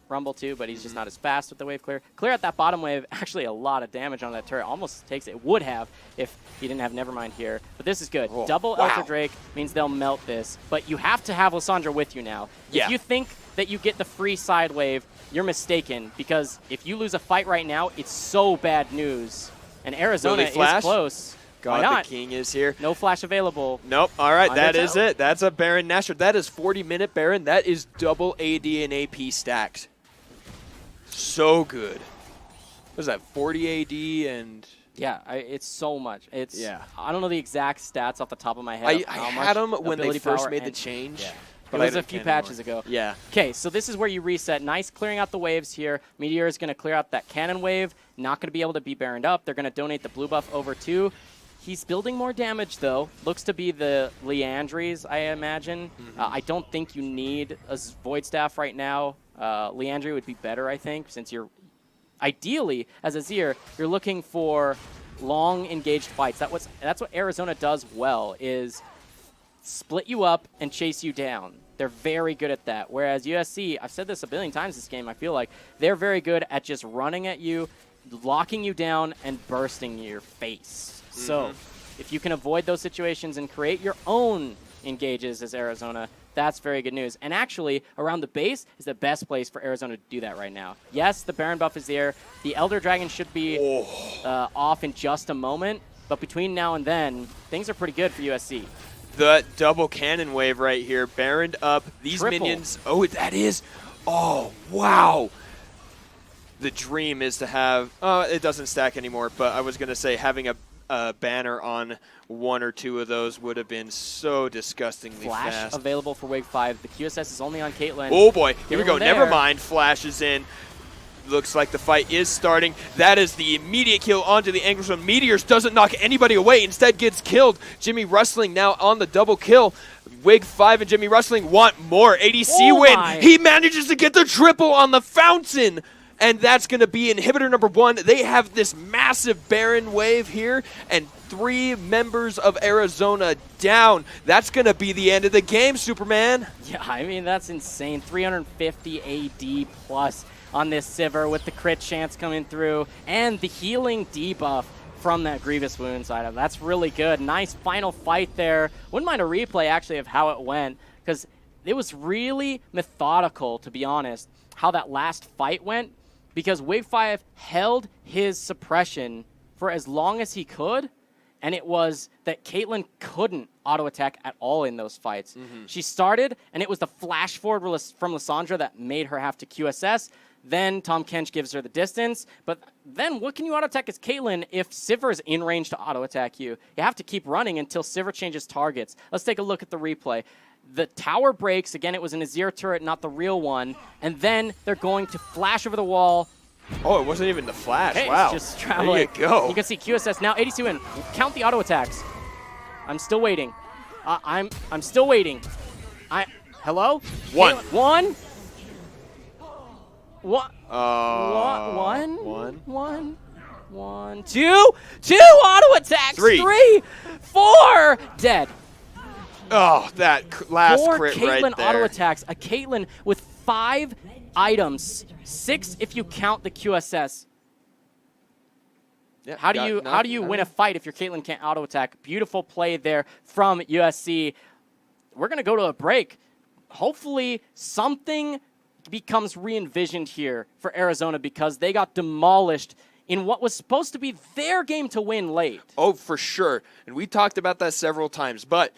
A: Rumble too, but he's just not as fast with the wave clear. Clear out that bottom wave, actually a lot of damage on that turret. Almost takes it. Would have if he didn't have Nevermind here. But this is good.
B: Oh,
A: Double
B: wow.
A: Elder Drake means they'll melt this, but you have to have Lissandra with you now.
B: Yeah.
A: If you think that you get the free side wave, you're mistaken, because if you lose a fight right now, it's so bad news. And Arizona is close. Why
B: God,
A: not?
B: the king is here.
A: No flash available.
B: Nope. All right, that is
A: Undertow.
B: it. That's a Baron Nashor. That is 40-minute Baron. That is double AD and AP stacked. So good. What is that, 40 AD and...
A: Yeah, it's so much. It's
B: Yeah.
A: I don't know the exact stats off the top of my head.
B: I
A: how
B: had
A: much
B: them when they
A: ability
B: first
A: power
B: made the
A: and-
B: change.
A: Yeah.
B: But
A: It was
B: I
A: a few
B: can't anymore.
A: patches ago.
B: Yeah.
A: Okay, so this is where you reset. Nice clearing out the waves here. Meteor is going to clear out that cannon wave. Not going to be able to be baroned up. They're going to donate the blue buff over too. He's building more damage, though. Looks to be the Leandries, I imagine. I don't think you need a Void Staff right now. Leandry would be better, I think, since you're... Ideally, as a Azir, you're looking for long engaged fights. That's what Arizona does well, is split you up and chase you down. They're very good at that. Whereas USC, I've said this a billion times this game, I feel like, they're very good at just running at you, locking you down, and bursting your face. So if you can avoid those situations and create your own engages as Arizona, that's very good news. And actually, around the base is the best place for Arizona to do that right now. Yes, the Baron buff is there. The Elder Dragon should be off in just a moment. But between now and then, things are pretty good for USC.
B: The double cannon wave right here. Baroned up. These
A: Triple.
B: minions. Oh, that is. Oh, wow. The dream is to have. It doesn't stack anymore, but I was going to say having a banner on one or two of those would have been so disgustingly
A: Flash
B: fast.
A: available for Wave 5. The QSS is only on Caitlyn.
B: Oh boy, here we go.
A: Caitlyn there.
B: Never mind. Flashes in. Looks like the fight is starting. That is the immediate kill onto the Anguish One. Meteors doesn't knock anybody away. Instead gets killed. Jimmy Rustling now on the double kill. Wig 5 and Jimmy Rustling want more. ADC win.
A: My.
B: He manages to get the triple on the fountain. And that's going to be inhibitor number 1. They have this massive Baron wave here, and 3 members of Arizona down. That's going to be the end of the game, Superman.
A: Yeah, I mean, that's insane. 350 AD plus on this Sivir with the crit chance coming through and the healing debuff from that Grievous Wounds item. That's really good. Nice final fight there. Wouldn't mind a replay, actually, of how it went, because it was really methodical, to be honest, how that last fight went, because Wig 5 held his suppression for as long as he could, and it was that Caitlyn couldn't auto-attack at all in those fights. She started, and it was the flash forward from Lissandra that made her have to QSS. Then Tom Kench gives her the distance. But then what can you auto-attack as Caitlyn if Sivir is in range to auto-attack you? You have to keep running until Sivir changes targets. Let's take a look at the replay. The tower breaks. Again, it was an Azir turret, not the real one. And then they're going to flash over the wall.
B: Oh, it wasn't even the flash.
A: Hey,
B: Wow.
A: it's just traveling.
B: There you go.
A: You can see QSS now. ADC win. Count the auto attacks. I'm still waiting. I'm still waiting. Hello?
B: One.
A: Caitlyn, one. What?
B: One.
A: One. Two auto attacks.
B: Three.
A: 4 dead.
B: Oh, that last
A: 4
B: crit
A: Caitlyn
B: right there.
A: auto attacks. A Caitlyn with 5 items, 6 if you count the QSS.
B: Yep,
A: How do
B: got
A: you
B: nothing.
A: win a fight if your Caitlyn can't auto attack? Beautiful play there from USC. We're gonna go to a break. Hopefully something becomes re-envisioned here for Arizona, because they got demolished in what was supposed to be their game to win late.
B: Oh, for sure. And we talked about that several times. But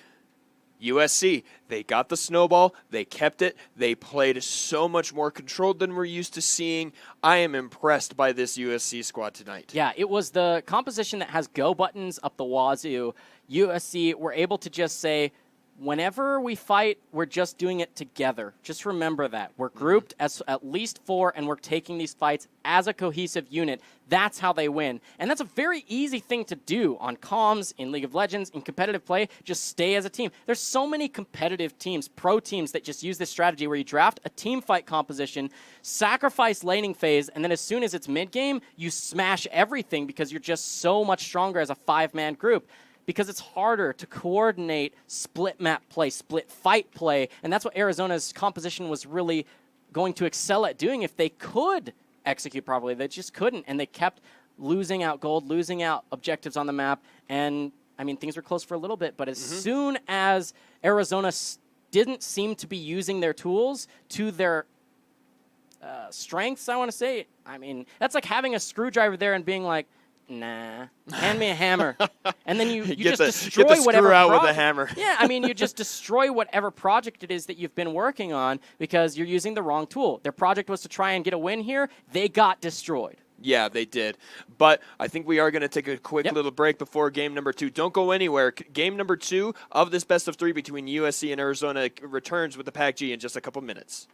B: USC, they got the snowball. They kept it. They played so much more controlled than we're used to seeing. I am impressed by this USC squad tonight.
A: Yeah, it was the composition that has go buttons up the wazoo. USC were able to just say, whenever we fight, we're just doing it together. Just remember that. We're grouped as at least 4, and we're taking these fights as a cohesive unit. That's how they win. And that's a very easy thing to do on comms, in League of Legends, in competitive play. Just stay as a team. There's so many competitive teams, pro teams, that just use this strategy where you draft a team fight composition, sacrifice laning phase, and then as soon as it's mid-game, you smash everything because you're just so much stronger as a 5-man group. Because it's harder to coordinate split map play, split fight play, and that's what Arizona's composition was really going to excel at doing if they could execute properly. They just couldn't, and they kept losing out gold, losing out objectives on the map, and, I mean, things were close for a little bit, but as soon as Arizona didn't seem to be using their tools to their strengths, I want to say, I mean, that's like having a screwdriver there and being like, nah, hand me a hammer. And then you just destroy whatever
B: out with a hammer.
A: Yeah, I mean, you just destroy whatever project it is that you've been working on because you're using the wrong tool. Their project was to try and get a win here. They got destroyed.
B: Yeah, they did. But I think we are going to take a quick little break before game number 2. Don't go anywhere. Game number 2 of this best of 3 between USC and Arizona returns with the PACG in just a couple minutes.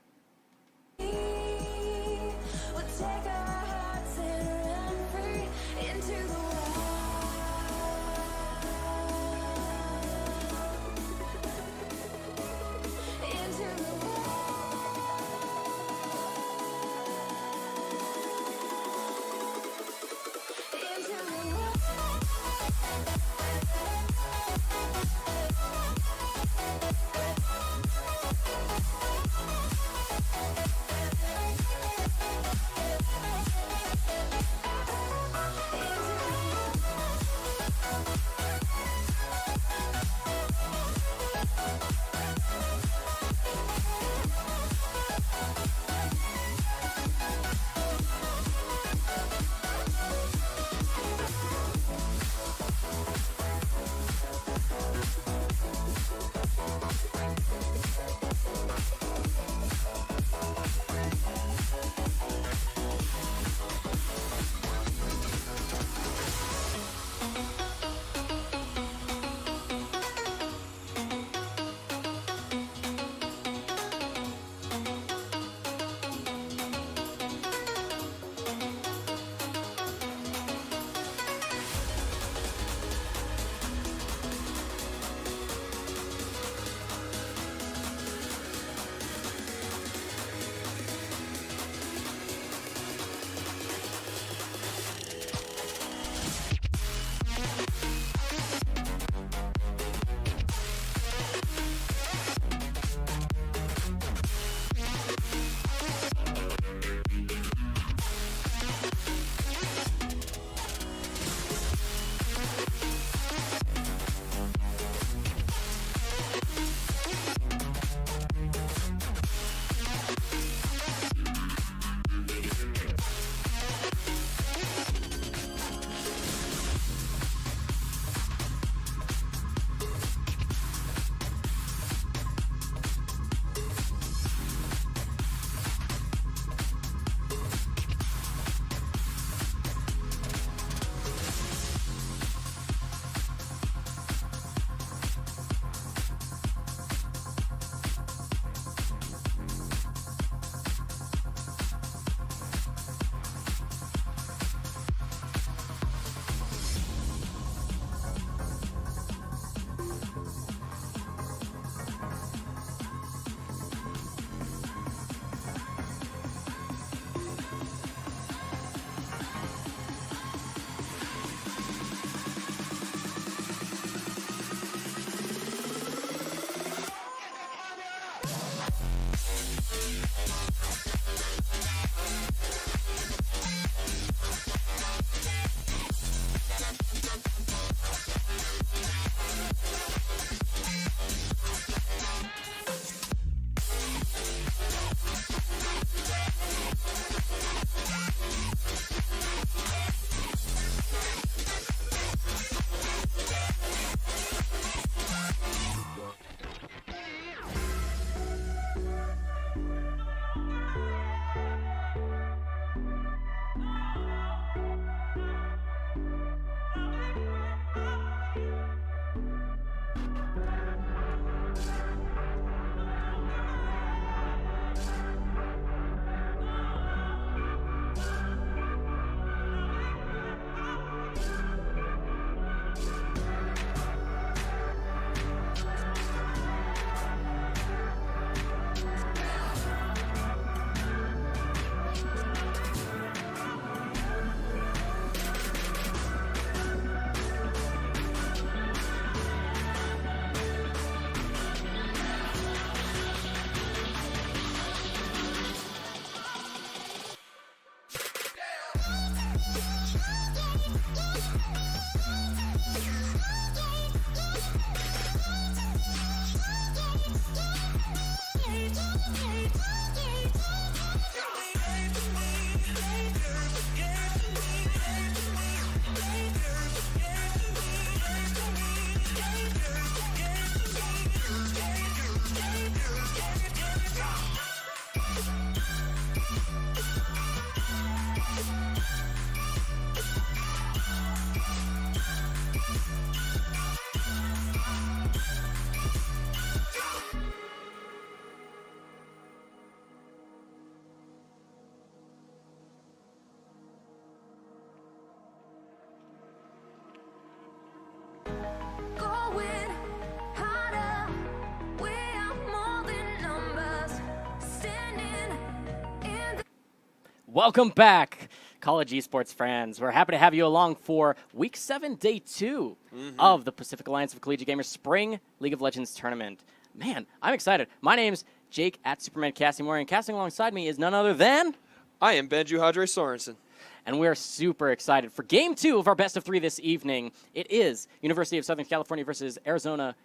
A: Welcome back, college esports fans. We're happy to have you along for Week 7, Day 2 of the Pacific Alliance of Collegiate Gamers Spring League of Legends Tournament. Man, I'm excited. My name's Jake at SupermanCasting, and casting alongside me is none other than...
B: I am Benju Hadre Sorensen.
A: And we're super excited for Game 2 of our Best of 3 this evening. It is University of Southern California versus Arizona,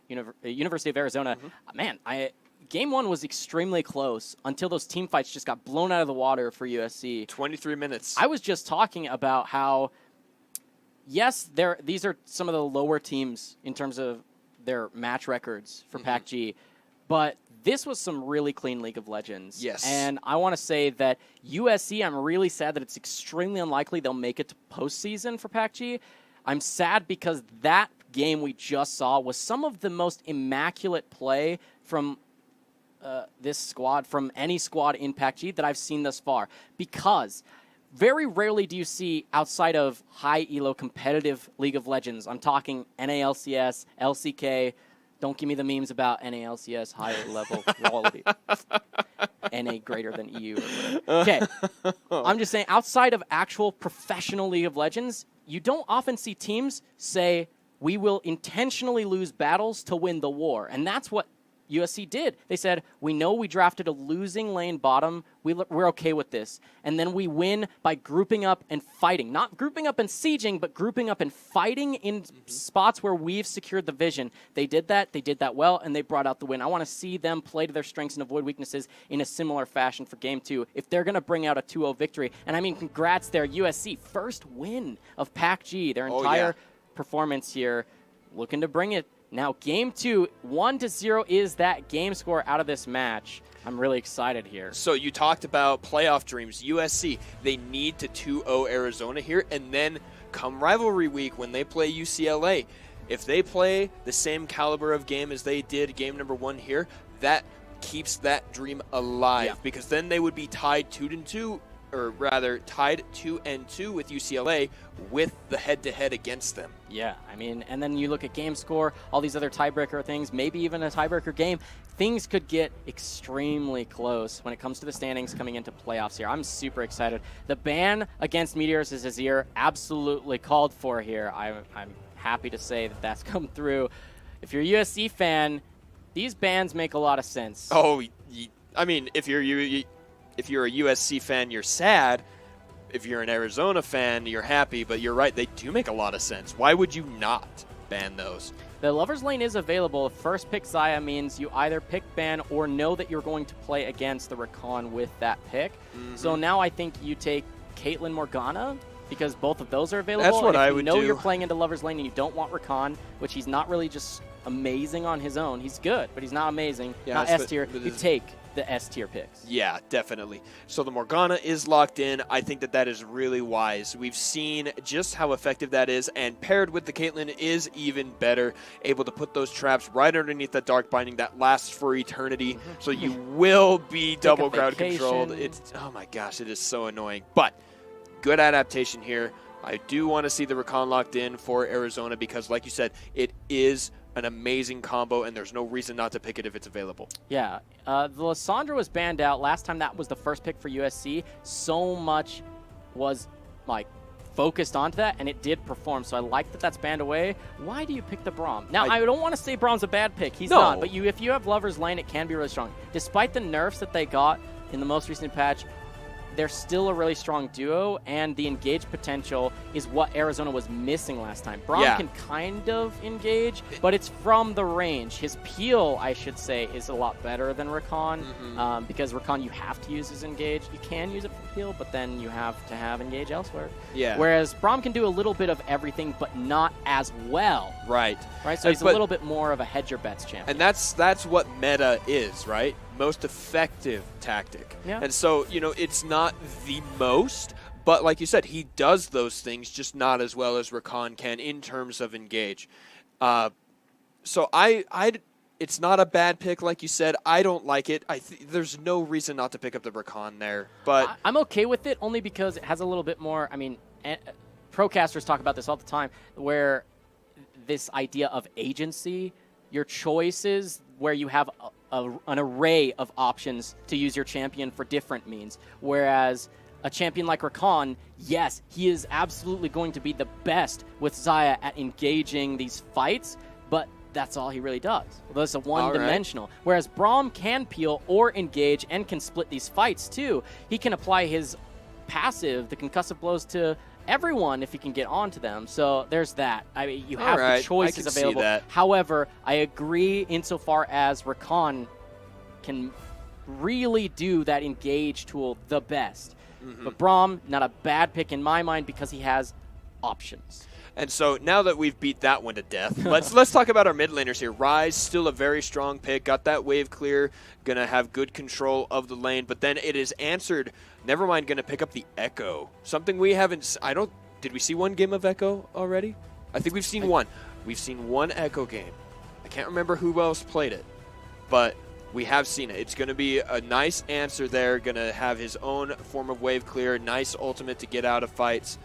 A: University of Arizona. Man, Game 1 was extremely close until those team fights just got blown out of the water for USC.
B: 23 minutes.
A: I was just talking about how, yes, these are some of the lower teams in terms of their match records for PACG, but this was some really clean League of Legends.
B: Yes.
A: And I want to say that USC, I'm really sad that it's extremely unlikely they'll make it to postseason for PACG. I'm sad because that game we just saw was some of the most immaculate play from this squad, from any squad in PACG that I've seen thus far. Because very rarely do you see, outside of high elo competitive League of Legends, I'm talking NALCS, LCK, don't give me the memes about NALCS, higher level quality. NA greater than EU or whatever. Okay, I'm just saying, outside of actual professional League of Legends, you don't often see teams say, we will intentionally lose battles to win the war. And that's what USC did. They said, we know we drafted a losing lane bottom. We're okay with this. And then we win by grouping up and fighting. Not grouping up and sieging, but grouping up and fighting in spots where we've secured the vision. They did that. They did that well, and they brought out the win. I want to see them play to their strengths and avoid weaknesses in a similar fashion for Game 2 if they're going to bring out a 2-0 victory. And I mean, congrats there, USC. First win of PACG. Their entire performance here, looking to bring it. Now, Game 2, 1-0 is that game score out of this match. I'm really excited here.
B: So you talked about playoff dreams. USC, they need to 2-0 Arizona here, and then come rivalry week when they play UCLA. If they play the same caliber of game as they did game number 1 here, that keeps that dream alive, because then they would be tied 2-2, or rather tied 2-2 with UCLA with the head-to-head against them.
A: Yeah, I mean, and then you look at game score, all these other tiebreaker things, maybe even a tiebreaker game. Things could get extremely close when it comes to the standings coming into playoffs here. I'm super excited. The ban against Meteors is Azir, absolutely called for here. I'm happy to say that that's come through. If you're a USC fan, these bans make a lot of sense.
B: Oh, I mean, if you're a USC fan, you're sad. If you're an Arizona fan, you're happy. But you're right, they do make a lot of sense. Why would you not ban those?
A: The Lover's Lane is available. First pick Xayah means you either pick ban or know that you're going to play against the Rakan with that pick. So now I think you take Caitlyn Morgana, because both of those are available.
B: That's what I would do.
A: You know you're playing into Lover's Lane and you don't want Rakan, which he's not really just amazing on his own. He's good, but he's not amazing. Not S tier. You take the S tier picks.
B: Yeah, definitely. So the Morgana is locked in. I think that is really wise. We've seen just how effective that is, and paired with the Caitlyn is even better. Able to put those traps right underneath that Dark Binding that lasts for eternity. So you will be double crowd controlled. It's, oh my gosh, it is so annoying. But good adaptation here. I do want to see the Rakan locked in for Arizona because, like you said, it is an amazing combo, and there's no reason not to pick it if it's available. Yeah.
A: The Lissandra was banned out. Last time that was the first pick for USC. So much was, like, focused onto that, and it did perform. So I like that that's banned away. Why do you pick the Braum? Now, I don't want to say Braum's a bad pick. He's not. But if you have Lover's Lane, it can be really strong. Despite the nerfs that they got in the most recent patch, they're still a really strong duo, and the engage potential is what Arizona was missing last time. Braum can kind of engage, but it's from the range. His peel, I should say, is a lot better than Rakan, because Rakan you have to use his engage. You can use it for peel, but then you have to have engage elsewhere.
B: Yeah.
A: Whereas Braum can do a little bit of everything, but not as well.
B: Right.
A: So he's a little bit more of a hedge your bets champion.
B: And that's what meta is, right? Most effective tactic.
A: Yeah.
B: And so, it's not the most, but like you said, he does those things just not as well as Rakan can in terms of engage. So it's not a bad pick, like you said. I don't like it. There's no reason not to pick up the Rakan there. But
A: I'm okay with it only because it has a little bit more. I mean, procasters talk about this all the time, where this idea of agency, your choices, where you have an array of options to use your champion for different means. Whereas a champion like Rakan, yes, he is absolutely going to be the best with Xayah at engaging these fights, but that's all he really does. That's a one-dimensional. Right. Whereas Braum can peel or engage and can split these fights too. He can apply his passive, the concussive blows, to everyone if he can get onto them. So there's that. I mean, you have the choices available. However, I agree insofar as Rakan can really do that engage tool the best. But Braum, not a bad pick in my mind because he has options.
B: And so now that we've beat that one to death, let's talk about our mid laners here. Ryze, still a very strong pick, got that wave clear, going to have good control of the lane, but then it is answered, Nevermind going to pick up the Echo. Something we haven't, did we see one game of Echo already? I think we've seen one. We've seen one Echo game. I can't remember who else played it, but we have seen it. It's going to be a nice answer there, going to have his own form of wave clear, nice ultimate to get out of fights.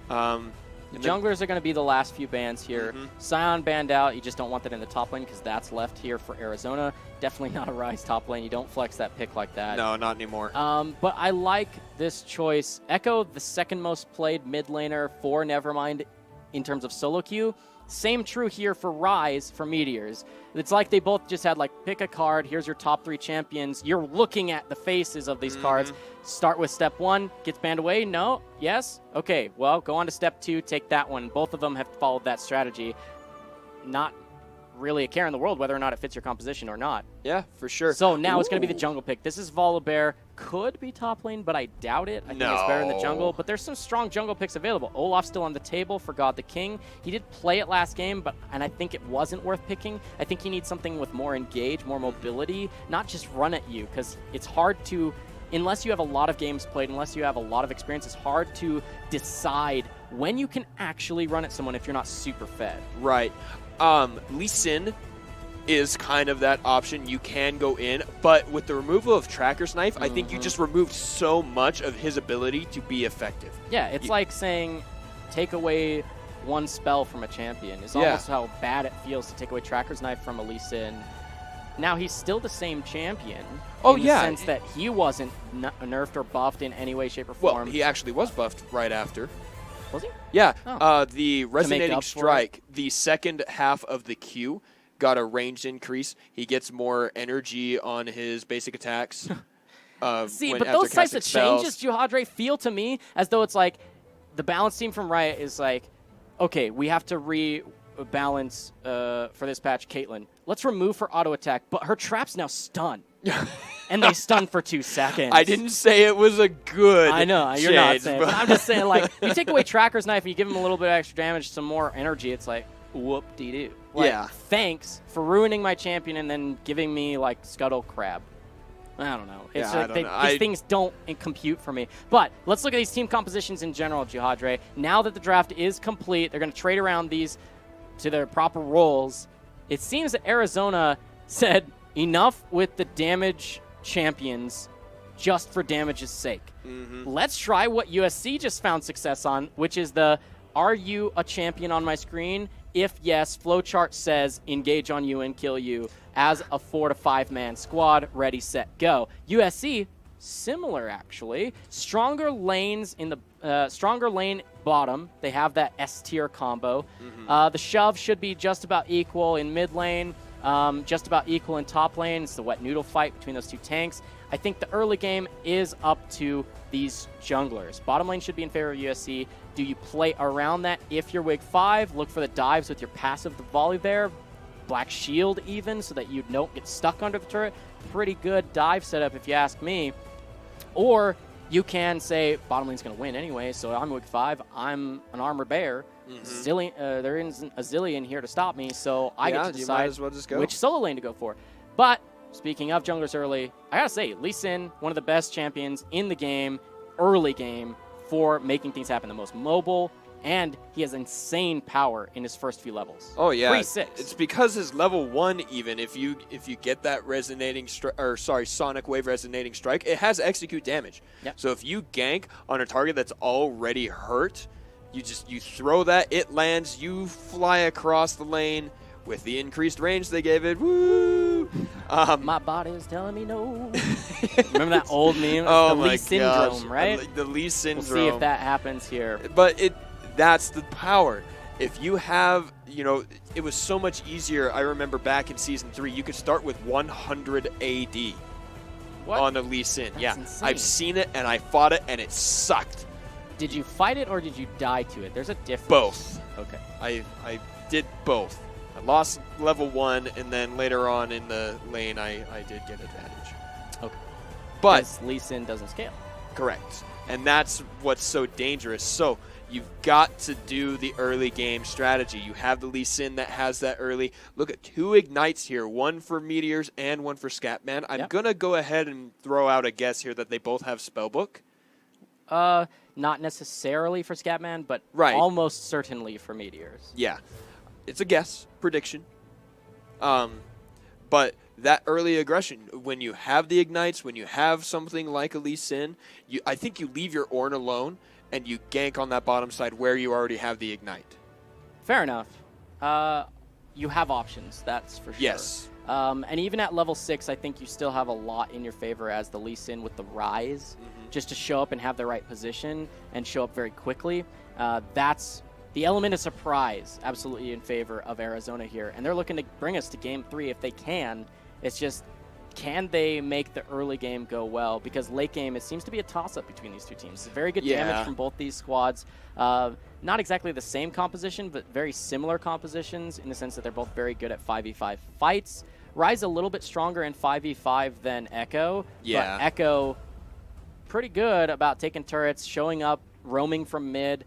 A: The junglers are going to be the last few bans here. Sion banned out. You just don't want that in the top lane because that's left here for Arizona. Definitely not a Ryze top lane. You don't flex that pick like that.
B: No, not anymore.
A: But I like this choice. Echo, the second most played mid laner for Nevermind in terms of solo queue. Same true here for Ryze for Meteors. It's like they both just had, like, pick a card, here's your top 3 champions. You're looking at the faces of these cards. Start with step 1, gets banned away, no, yes, okay, well, go on to step 2, take that one. Both of them have followed that strategy. Not really a care in the world whether or not it fits your composition or not.
B: Yeah, for sure.
A: So now it's going to be the jungle pick. This is Volibear. Could be top lane, but I doubt it. I think it's better in the jungle. But there's some strong jungle picks available. Olaf's still on the table for God the King. He did play it last game, and I think it wasn't worth picking. I think he needs something with more engage, more mobility, not just run at you, because it's hard to, unless you have a lot of games played, unless you have a lot of experience, it's hard to decide when you can actually run at someone if you're not super fed.
B: Right. Lee Sin is kind of that option. You can go in, but with the removal of Tracker's Knife, I think you just removed so much of his ability to be effective.
A: Yeah, it's like saying take away one spell from a champion. It's almost how bad it feels to take away Tracker's Knife from a Lee Sin. Now, he's still the same champion in the sense that he wasn't nerfed or buffed in any way, shape, or form.
B: Well, he actually was buffed right after.
A: Was he?
B: Yeah. Oh. The Resonating Strike, the second half of the Q, got a range increase. He gets more energy on his basic attacks.
A: See, but those types of changes, Juhadre, feel to me as though it's like the balance team from Riot is like, okay, we have to rebalance for this patch Caitlyn. Let's remove her auto attack, but her trap's now stun. And they stun for 2 seconds.
B: I didn't say it was a good
A: I know, you're not saying but I'm just saying, like, you take away Tracker's Knife and you give him a little bit of extra damage, some more energy, it's like, whoop-de-doo. Like, thanks for ruining my champion and then giving me, like, Scuttle Crab. I don't know. It's these things don't compute for me. But let's look at these team compositions in general, Juhadre. Now that the draft is complete, they're going to trade around these to their proper roles. It seems that Arizona said enough with the damage champions just for damage's sake. Let's try what USC just found success on, which is the are you a champion on my screen? If yes, flowchart says engage on you and kill you as a 4 to 5 man squad, ready, set, go. USC, similar actually. Stronger lanes in the stronger lane bottom. They have that S tier combo. The shove should be just about equal in mid lane. Just about equal in top lane. It's the wet noodle fight between those two tanks. I think the early game is up to these junglers. Bottom lane should be in favor of USC. Do you play around that if you're Wig 5? Look for the dives with your passive, the volley there. Black shield even, so that you don't get stuck under the turret. Pretty good dive setup if you ask me. Or you can say, bottom lane's going to win anyway, so I'm Wig 5. I'm an armor bear. There isn't a zillion here to stop me, so I get to decide which solo lane to go for. But speaking of junglers early, I gotta say, Lee Sin, one of the best champions in the game, early game, for making things happen. The most mobile, and he has insane power in his first few levels.
B: Oh yeah,
A: 3-6.
B: It's because his level 1, even if you get that sonic wave resonating strike, it has execute damage. So if you gank on a target that's already hurt, you throw that, it lands, you fly across the lane with the increased range they gave it. Woo!
A: My body is telling me no. Remember that old meme?
B: Oh
A: the
B: my
A: Lee syndrome,
B: gosh.
A: right?
B: The Lee syndrome.
A: We'll see if that happens here.
B: But that's the power. If you have, it was so much easier. I remember back in Season 3, you could start with 100 AD on a Lee Sin.
A: That's insane.
B: I've seen it, and I fought it, and it sucked.
A: Did you fight it, or did you die to it? There's a difference.
B: Both.
A: Okay.
B: I did both. I lost level 1, and then later on in the lane, I did get advantage.
A: Okay.
B: But
A: because Lee Sin doesn't scale.
B: Correct. And that's what's so dangerous. So you've got to do the early game strategy. You have the Lee Sin that has that early. Look at 2 ignites here, one for Meteors and one for Scatman. I'm going to go ahead and throw out a guess here that they both have Spellbook.
A: Not necessarily for Scatman, but almost certainly for Meteors.
B: Yeah. It's a guess, prediction. But that early aggression, when you have the ignites, when you have something like a Lee Sin, I think you leave your Ornn alone and you gank on that bottom side where you already have the ignite.
A: Fair enough. You have options, that's for sure.
B: Yes.
A: And even at level 6, I think you still have a lot in your favor as the Lee Sin with the Rise, just to show up and have the right position and show up very quickly. That's the element of surprise absolutely in favor of Arizona here. And they're looking to bring us to Game 3 if they can. It's just, can they make the early game go well? Because late game, it seems to be a toss-up between these two teams. Very good damage from both these squads. Not exactly the same composition, but very similar compositions in the sense that they're both very good at 5v5 fights. Rise a little bit stronger in 5v5 than Echo.
B: Yeah.
A: But Echo, pretty good about taking turrets, showing up, roaming from mid,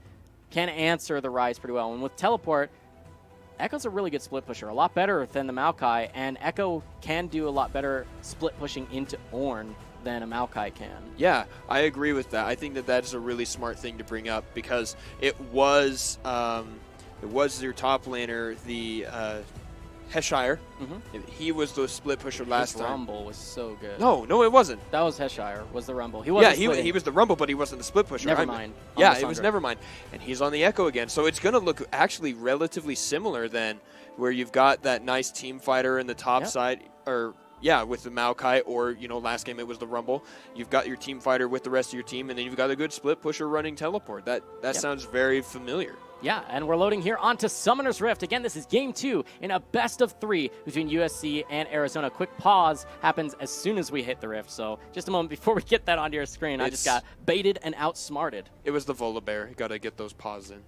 A: can answer the Rise pretty well. And with Teleport, Echo's a really good split pusher, a lot better than the Maokai, and Echo can do a lot better split pushing into Ornn than a Maokai can. Yeah,
B: I agree with that. I think that that's a really smart thing to bring up because it was their top laner, the Heshire. He was the split pusher last time.
A: His Rumble was so good.
B: No, it wasn't.
A: That was Heshire, was the Rumble. He wasn't
B: he was the Rumble, but he wasn't the split pusher.
A: Nevermind.
B: Yeah, it was Nevermind. And he's on the Echo again. So it's going to look actually relatively similar then, where you've got that nice team fighter in the top side, or with the Maokai, or, last game it was the Rumble. You've got your team fighter with the rest of your team, and then you've got a good split pusher running Teleport. That sounds very familiar.
A: Yeah, and we're loading here onto Summoner's Rift. Again, this is Game 2 in a best-of-3 between USC and Arizona. Quick pause happens as soon as we hit the Rift, so just a moment before we get that onto your screen, I just got baited and outsmarted.
B: It was the Volibear. You got to get those pauses in.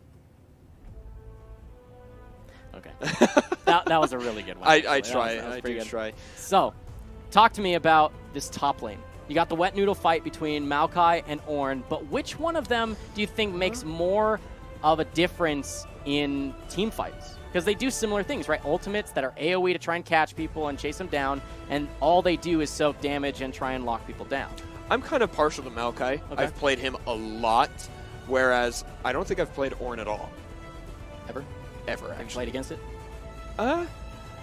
A: Okay. that was a really good one.
B: I try.
A: So, talk to me about this top lane. You got the wet noodle fight between Maokai and Ornn, but which one of them do you think makes more of a difference in team fights? Because they do similar things, right? Ultimates that are AoE to try and catch people and chase them down, and all they do is soak damage and try and lock people down.
B: I'm kind of partial to Maokai. Okay. I've played him a lot, whereas I don't think I've played Ornn at all.
A: Ever,
B: actually.
A: Have you played against it?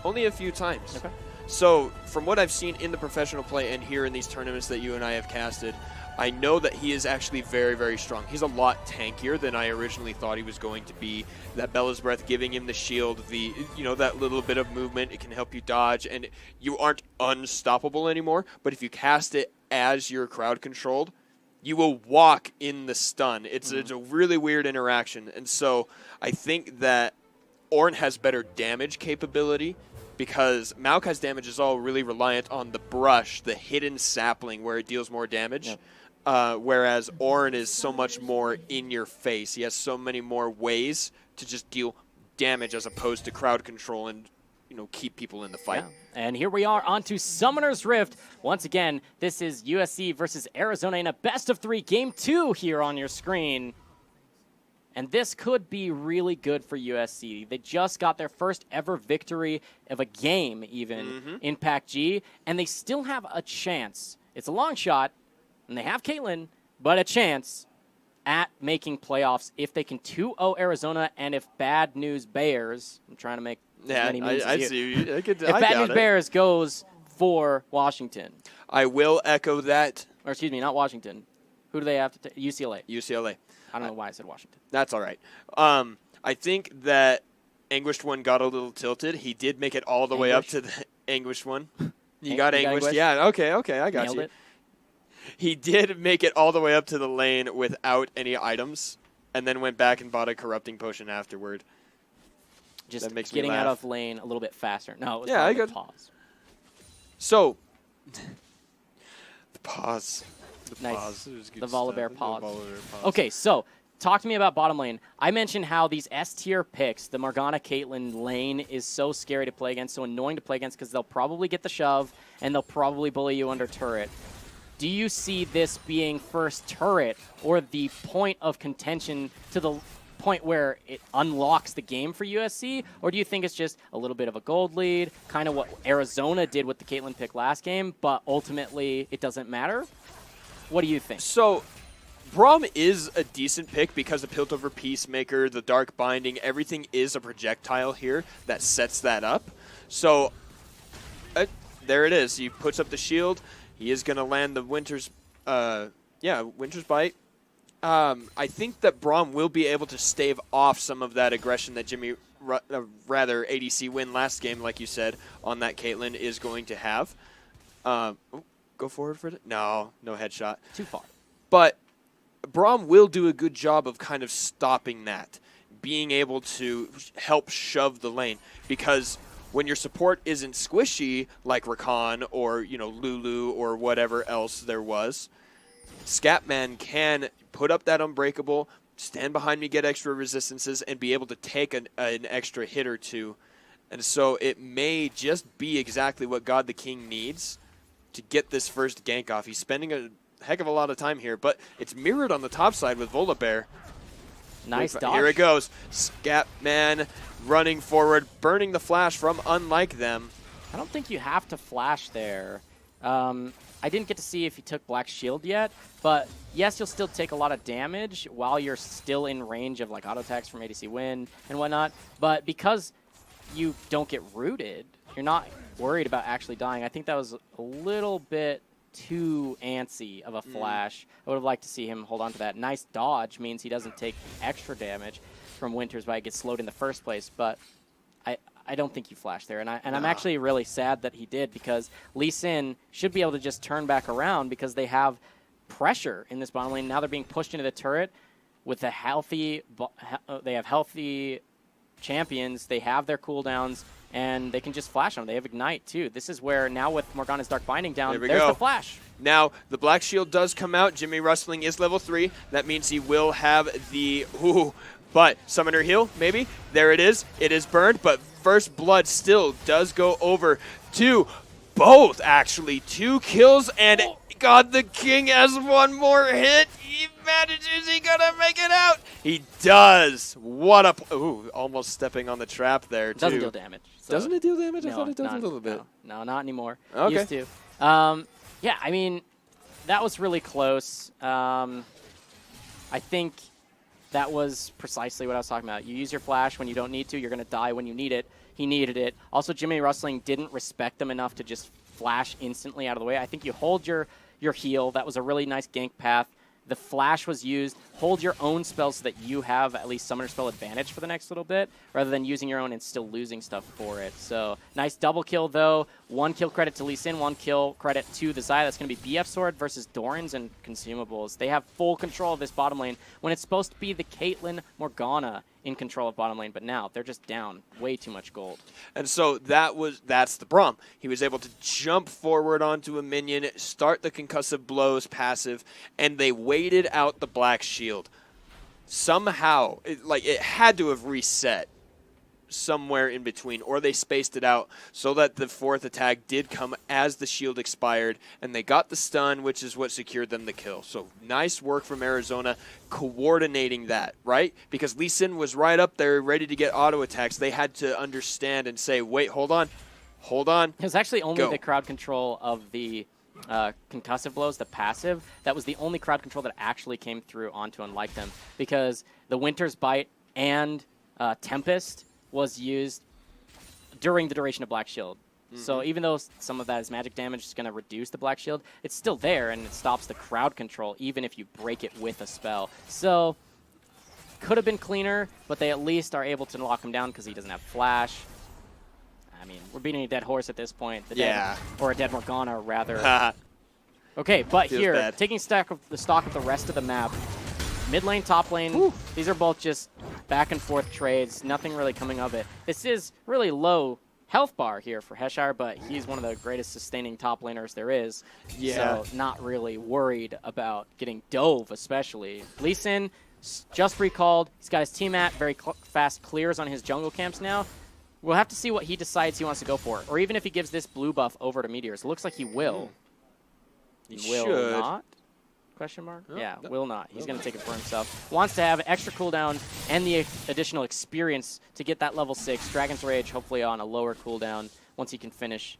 B: Only a few times.
A: Okay.
B: So, from what I've seen in the professional play and here in these tournaments that you and I have casted, I know that he is actually very, very strong. He's a lot tankier than I originally thought he was going to be. That Bella's Breath giving him the shield, that little bit of movement, it can help you dodge, and you aren't unstoppable anymore. But if you cast it as you're crowd controlled, you will walk in the stun. It's a really weird interaction. And so I think that Ornn has better damage capability, because Maokai's damage is all really reliant on the brush, the hidden sapling, where it deals more damage. Yep. Whereas Ornn is so much more in your face. He has so many more ways to just deal damage as opposed to crowd control and keep people in the fight.
A: Yeah. And here we are onto Summoner's Rift. Once again, this is USC versus Arizona in a best-of-3 Game 2 here on your screen. And this could be really good for USC. They just got their first ever victory of a game, even, in PACG, and they still have a chance. It's a long shot, and they have Caitlyn, but a chance at making playoffs if they can 2-0 Arizona, and if Bad News Bears, I'm trying to make many memes
B: I see you.
A: If Bad News Bears goes for Washington.
B: I will echo that.
A: Or excuse me, not Washington. Who do they have to take? UCLA.
B: UCLA.
A: I don't know why I said Washington.
B: That's all right. I think that Anguished One got a little tilted. He did make it all the way up to the Anguished One. You got Anguished? Yeah, okay, I got
A: Nailed
B: you.
A: It.
B: He did make it all the way up to the lane without any items, and then went back and bought a corrupting potion afterward.
A: Just
B: that makes
A: getting
B: me laugh.
A: out of lane a little bit faster. No, it was
B: Yeah, I
A: probably
B: got
A: pause.
B: So, the pause. The
A: Nice.
B: pause. It was good
A: The
B: stuff.
A: Volibear
B: The
A: pause.
B: Volibear pause.
A: Okay, so talk to me about bottom lane. I mentioned how these S-tier picks, the Morgana Caitlyn lane, is so scary to play against, so annoying to play against because they'll probably get the shove and they'll probably bully you under turret. Do you see this being first turret or the point of contention to the point where it unlocks the game for USC? Or do you think it's just a little bit of a gold lead, kind of what Arizona did with the Caitlyn pick last game, but ultimately it doesn't matter? What do you think?
B: So, Braum is a decent pick because the Piltover Peacemaker, the Dark Binding, everything is a projectile here that sets that up. So, there it is. He puts up the shield. He is going to land the Winter's Bite. I think that Braum will be able to stave off some of that aggression that ADC win last game, like you said, on that Caitlyn is going to have. Go forward for it. No headshot.
A: Too far.
B: But Braum will do a good job of kind of stopping that, being able to help shove the lane, because when your support isn't squishy like Rakan or Lulu or whatever else there was, Scatman can put up that Unbreakable, stand behind me, get extra resistances, and be able to take an extra hit or two. And so it may just be exactly what God the King needs to get this first gank off. He's spending a heck of a lot of time here, but it's mirrored on the top side with Volibear.
A: Nice dodge.
B: Here it goes. Scatman running forward, burning the flash from Unlike Them.
A: I don't think you have to flash there. I didn't get to see if he took Black Shield yet, but yes, you'll still take a lot of damage while you're still in range of like auto attacks from ADC win and whatnot. But because you don't get rooted, you're not worried about actually dying. I think that was a little bit too antsy of a flash. I would have liked to see him hold on to that. Nice dodge means he doesn't take extra damage from Winter's Bite, gets slowed in the first place, but I don't think you flash there, and I'm actually really sad that he did, because Lee Sin should be able to just turn back around because they have pressure in this bottom lane. Now they're being pushed into the turret with a healthy. They have healthy champions. They have their cooldowns, and they can just flash them. They have Ignite too. This is where now with Morgana's Dark Binding down, there's the flash.
B: Now the Black Shield does come out. Jimmy Rustling is level 3. That means he will have the but Summoner Heal, maybe. There it is. It is burned, but First Blood still does go over to both, actually. 2 kills, and God the King has one more hit. He manages. He gonna make it out. He does. What a... almost stepping on the trap there, too.
A: Doesn't deal damage. So
B: doesn't it deal damage?
A: No,
B: I thought it does a little bit.
A: No, not anymore.
B: Okay.
A: Used to. Yeah, I mean, that was really close. I think that was precisely what I was talking about. You use your flash when you don't need to. You're going to die when you need it. He needed it. Also, Jimmy Rustling didn't respect them enough to just flash instantly out of the way. I think you hold your heal. That was a really nice gank path. The flash was used. Hold your own spells so that you have at least summoner spell advantage for the next little bit, rather than using your own and still losing stuff for it. So nice double kill, though. 1 kill credit to Lee Sin, 1 kill credit to the Xayah. That's going to be BF Sword versus Doran's and Consumables. They have full control of this bottom lane when it's supposed to be the Caitlyn Morgana in control of bottom lane, but now they're just down way too much gold.
B: And so that's the Braum. He was able to jump forward onto a minion, start the concussive blows passive, and they waited out the Black Shield. Somehow, it had to have reset somewhere in between, or they spaced it out so that the 4th attack did come as the shield expired, and they got the stun, which is what secured them the kill. So nice work from Arizona coordinating that, right? Because Lee Sin was right up there ready to get auto attacks. They had to understand and say, wait, hold on. It
A: was actually only the crowd control of the concussive blows, the passive. That was the only crowd control that actually came through onto Unlike Them, because the Winter's Bite and Tempest was used during the duration of Black Shield. So even though some of that is magic damage, is going to reduce the Black Shield, it's still there, and it stops the crowd control, even if you break it with a spell. So could have been cleaner, but they at least are able to lock him down because he doesn't have flash. I mean, we're beating a dead horse at this point. Or a dead Morgana, rather. Okay, but
B: Feels
A: here,
B: bad.
A: taking stock of the rest of the map, mid lane, top lane, these are both just back and forth trades, nothing really coming of it. This is really low health bar here for Heshire, but he's one of the greatest sustaining top laners there is.
B: Yeah.
A: So not really worried about getting dove, especially. Lee Sin just recalled. He's got his team at very fast clears on his jungle camps now. We'll have to see what he decides he wants to go for, or even if he gives this blue buff over to Meteors. It looks like he will.
B: He
A: will
B: should.
A: not? Question mark?
B: No,
A: Yeah,
B: no.
A: will not. He's going to take it for himself. Wants to have extra cooldown and the additional experience to get that level 6. Dragon's Rage, hopefully on a lower cooldown once he can finish.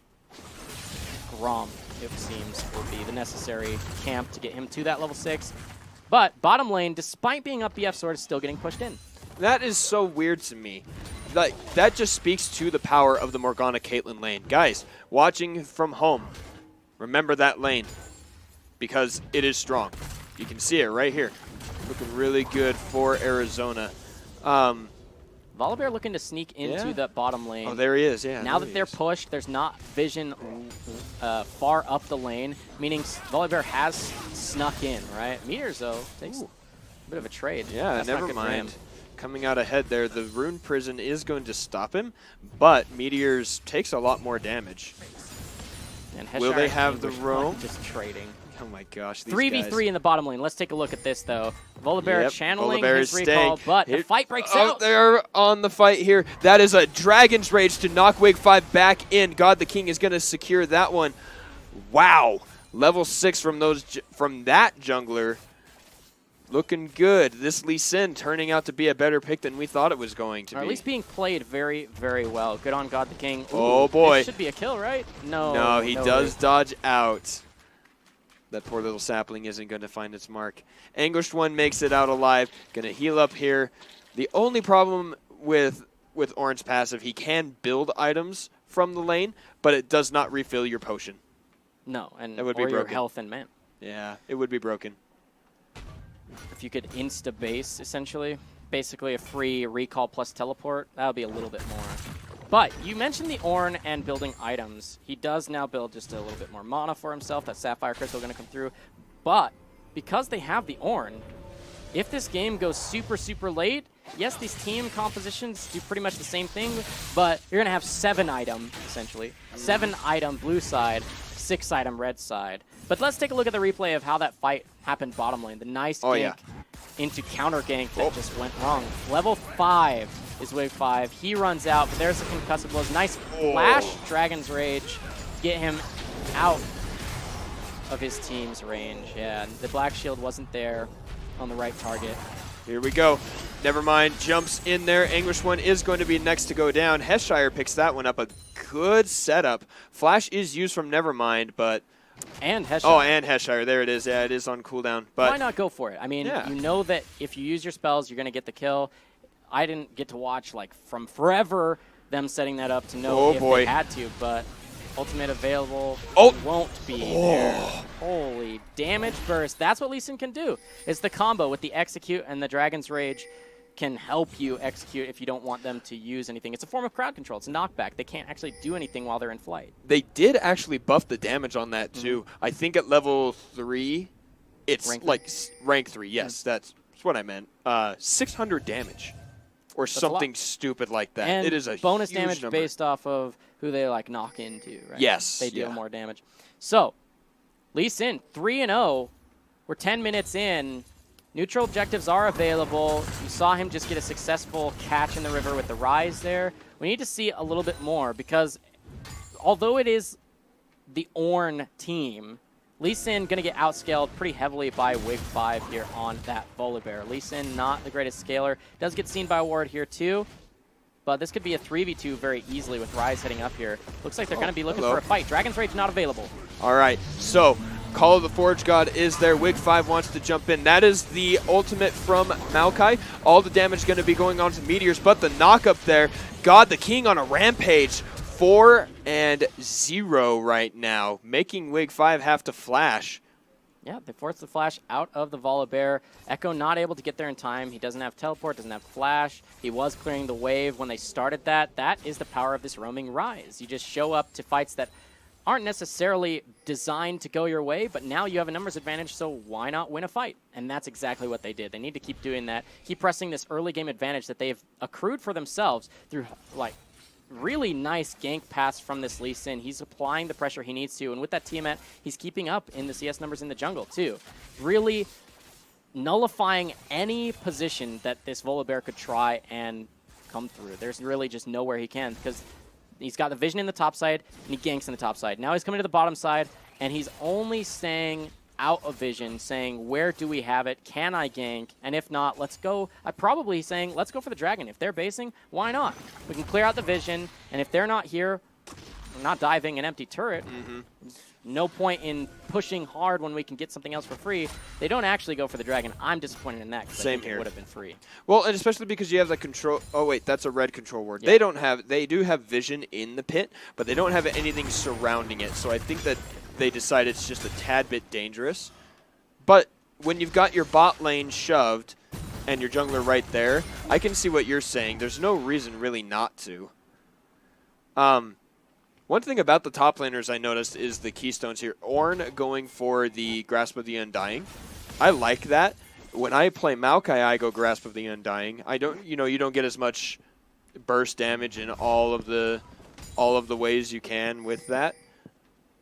A: Grom, it seems, will be the necessary camp to get him to that level 6. But bottom lane, despite being up BF Sword, is still getting pushed in.
B: That is so weird to me. Like, that just speaks to the power of the Morgana Caitlyn lane. Guys, watching from home, remember that lane because it is strong. You can see it right here. Looking really good for Arizona.
A: Volibear looking to sneak into that bottom lane.
B: Oh, there he is, yeah.
A: Now that they're pushed, there's not vision far up the lane, meaning Volibear has snuck in, right? Meteors, though, takes a bit of a trade.
B: Yeah,
A: That's
B: never
A: not good for him.
B: mind. Coming out ahead there, the Rune Prison is going to stop him, but Meteors takes a lot more damage.
A: And
B: Will they
A: Heshire
B: have the
A: Anguish
B: roam?
A: just trading.
B: Oh my gosh, these
A: 3v3
B: guys.
A: in the bottom lane. Let's take a look at this, though. Volibear
B: Yep,
A: channeling
B: Volibear
A: his
B: is
A: recall,
B: staying.
A: but
B: Here-
A: the fight breaks
B: Oh,
A: out.
B: they're on the fight here. That is a Dragon's Rage to knock Wig 5 back in. God the King is going to secure that one. Wow. Level 6 from that jungler. Looking good. This Lee Sin turning out to be a better pick than we thought it was going to
A: Or
B: be.
A: at least being played very, very well. Good on God the King. Ooh,
B: Oh, boy.
A: This should be a kill, right? No.
B: No, he
A: no
B: does
A: way.
B: dodge out. That poor little sapling isn't going to find its mark. Anguished One makes it out alive. Going to heal up here. The only problem with Orange passive, he can build items from the lane, but it does not refill your potion.
A: No, and
B: That would be
A: or your
B: broken.
A: health and man.
B: Yeah, it would be broken.
A: If you could insta-base, essentially, basically a free recall plus teleport, that would be a little bit more. But you mentioned the Ornn and building items. He does now build just a little bit more mana for himself. That Sapphire Crystal going to come through. But because they have the Ornn, if this game goes super, super late, yes, these team compositions do pretty much the same thing, but you're going to have 7 item, essentially. 7 item blue side, 6 item red side. But let's take a look at the replay of how that fight happened bottom lane. The nice gank into counter gank that just went wrong. Level 5 is Wig 5. He runs out, but there's the concussive blows. Nice flash, Dragon's Rage. Get him out of his team's range. Yeah, the Black Shield wasn't there on the right target.
B: Here we go. Nevermind jumps in there. Anguish One is going to be next to go down. Heshire picks that one up. A good setup. Flash is used from Nevermind, but...
A: And Heshire.
B: Oh, and Heshire. There it is. Yeah, it is on cooldown. But
A: why not go for it? I mean,
B: Yeah.
A: you know that if you use your spells, you're going to get the kill. I didn't get to watch, like, from forever them setting that up to know if they had to, but ultimate available won't be there. Holy damage burst. That's what Lee Sin can do. It's the combo with the execute and the Dragon's Rage can help you execute if you don't want them to use anything. It's a form of crowd control. It's a knockback. They can't actually do anything while they're in flight.
B: they did actually buff the damage on that, too. I think at level 3, it's rank 3. Yes, that's what I meant. 600 damage. Or something stupid like that.
A: And
B: it is a
A: bonus
B: huge
A: damage
B: number.
A: based off of who they like knock into, right?
B: Yes,
A: They deal
B: yeah.
A: more damage. So, Lee Sin, 3-0. We're 10 minutes in. Neutral objectives are available. You saw him just get a successful catch in the river with the Rise there. We need to see a little bit more because although it is the Ornn team, Lee Sin going to get outscaled pretty heavily by Wig 5 here on that Volibear. Lee Sin, not the greatest scaler. Does get seen by a ward here too, but this could be a 3v2 very easily with Rise heading up here. Looks like they're going to be looking for a fight. Dragon's Rage not available.
B: All right, so Call of the Forge God is there. Wig 5 wants to jump in. That is the ultimate from Maokai. All the damage going to be going on to Meteors, but the knock up there. God the King on a rampage. 4-0 right now, making Wig 5 have to flash.
A: Yeah, they forced the flash out of the Volibear. Echo not able to get there in time. He doesn't have teleport, doesn't have flash. He was clearing the wave when they started that. That is the power of this roaming Rise. You just show up to fights that aren't necessarily designed to go your way, but now you have a numbers advantage, so why not win a fight? And that's exactly what they did. They need to keep doing that, keep pressing this early game advantage that they've accrued for themselves through, like, really nice gank pass from this Lee Sin. He's applying the pressure he needs to, and with that Tiamat, he's keeping up in the CS numbers in the jungle, too. Really nullifying any position that this Volibear could try and come through. There's really just nowhere he can, because he's got the vision in the top side, and he ganks in the top side. Now he's coming to the bottom side, and he's only staying out of vision, saying, where do we have it? Can I gank? And if not, let's go. I'm probably saying, let's go for the dragon. If they're basing, why not? We can clear out the vision, and if they're not here, we're not diving an empty turret. No point in pushing hard when we can get something else for free. They don't actually go for the dragon. I'm disappointed in that, because I think it would have been free.
B: Well, and especially because you have the control. Oh wait, that's a red control ward.
A: Yeah.
B: They don't have. They do have vision in the pit, but they don't have anything surrounding it. So I think that they decide it's just a tad bit dangerous. But when you've got your bot lane shoved and your jungler right there, I can see what you're saying. There's no reason really not to. One thing about the top laners I noticed is the keystones here. Ornn going for the Grasp of the Undying. I like that. When I play Maokai, I go Grasp of the Undying. I don't, you don't get as much burst damage in all of the ways you can with that.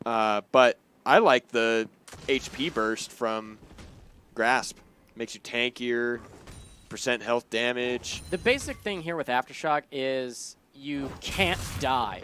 B: But I like the HP burst from Grasp. Makes you tankier, percent health damage.
A: The basic thing here with Aftershock is you can't die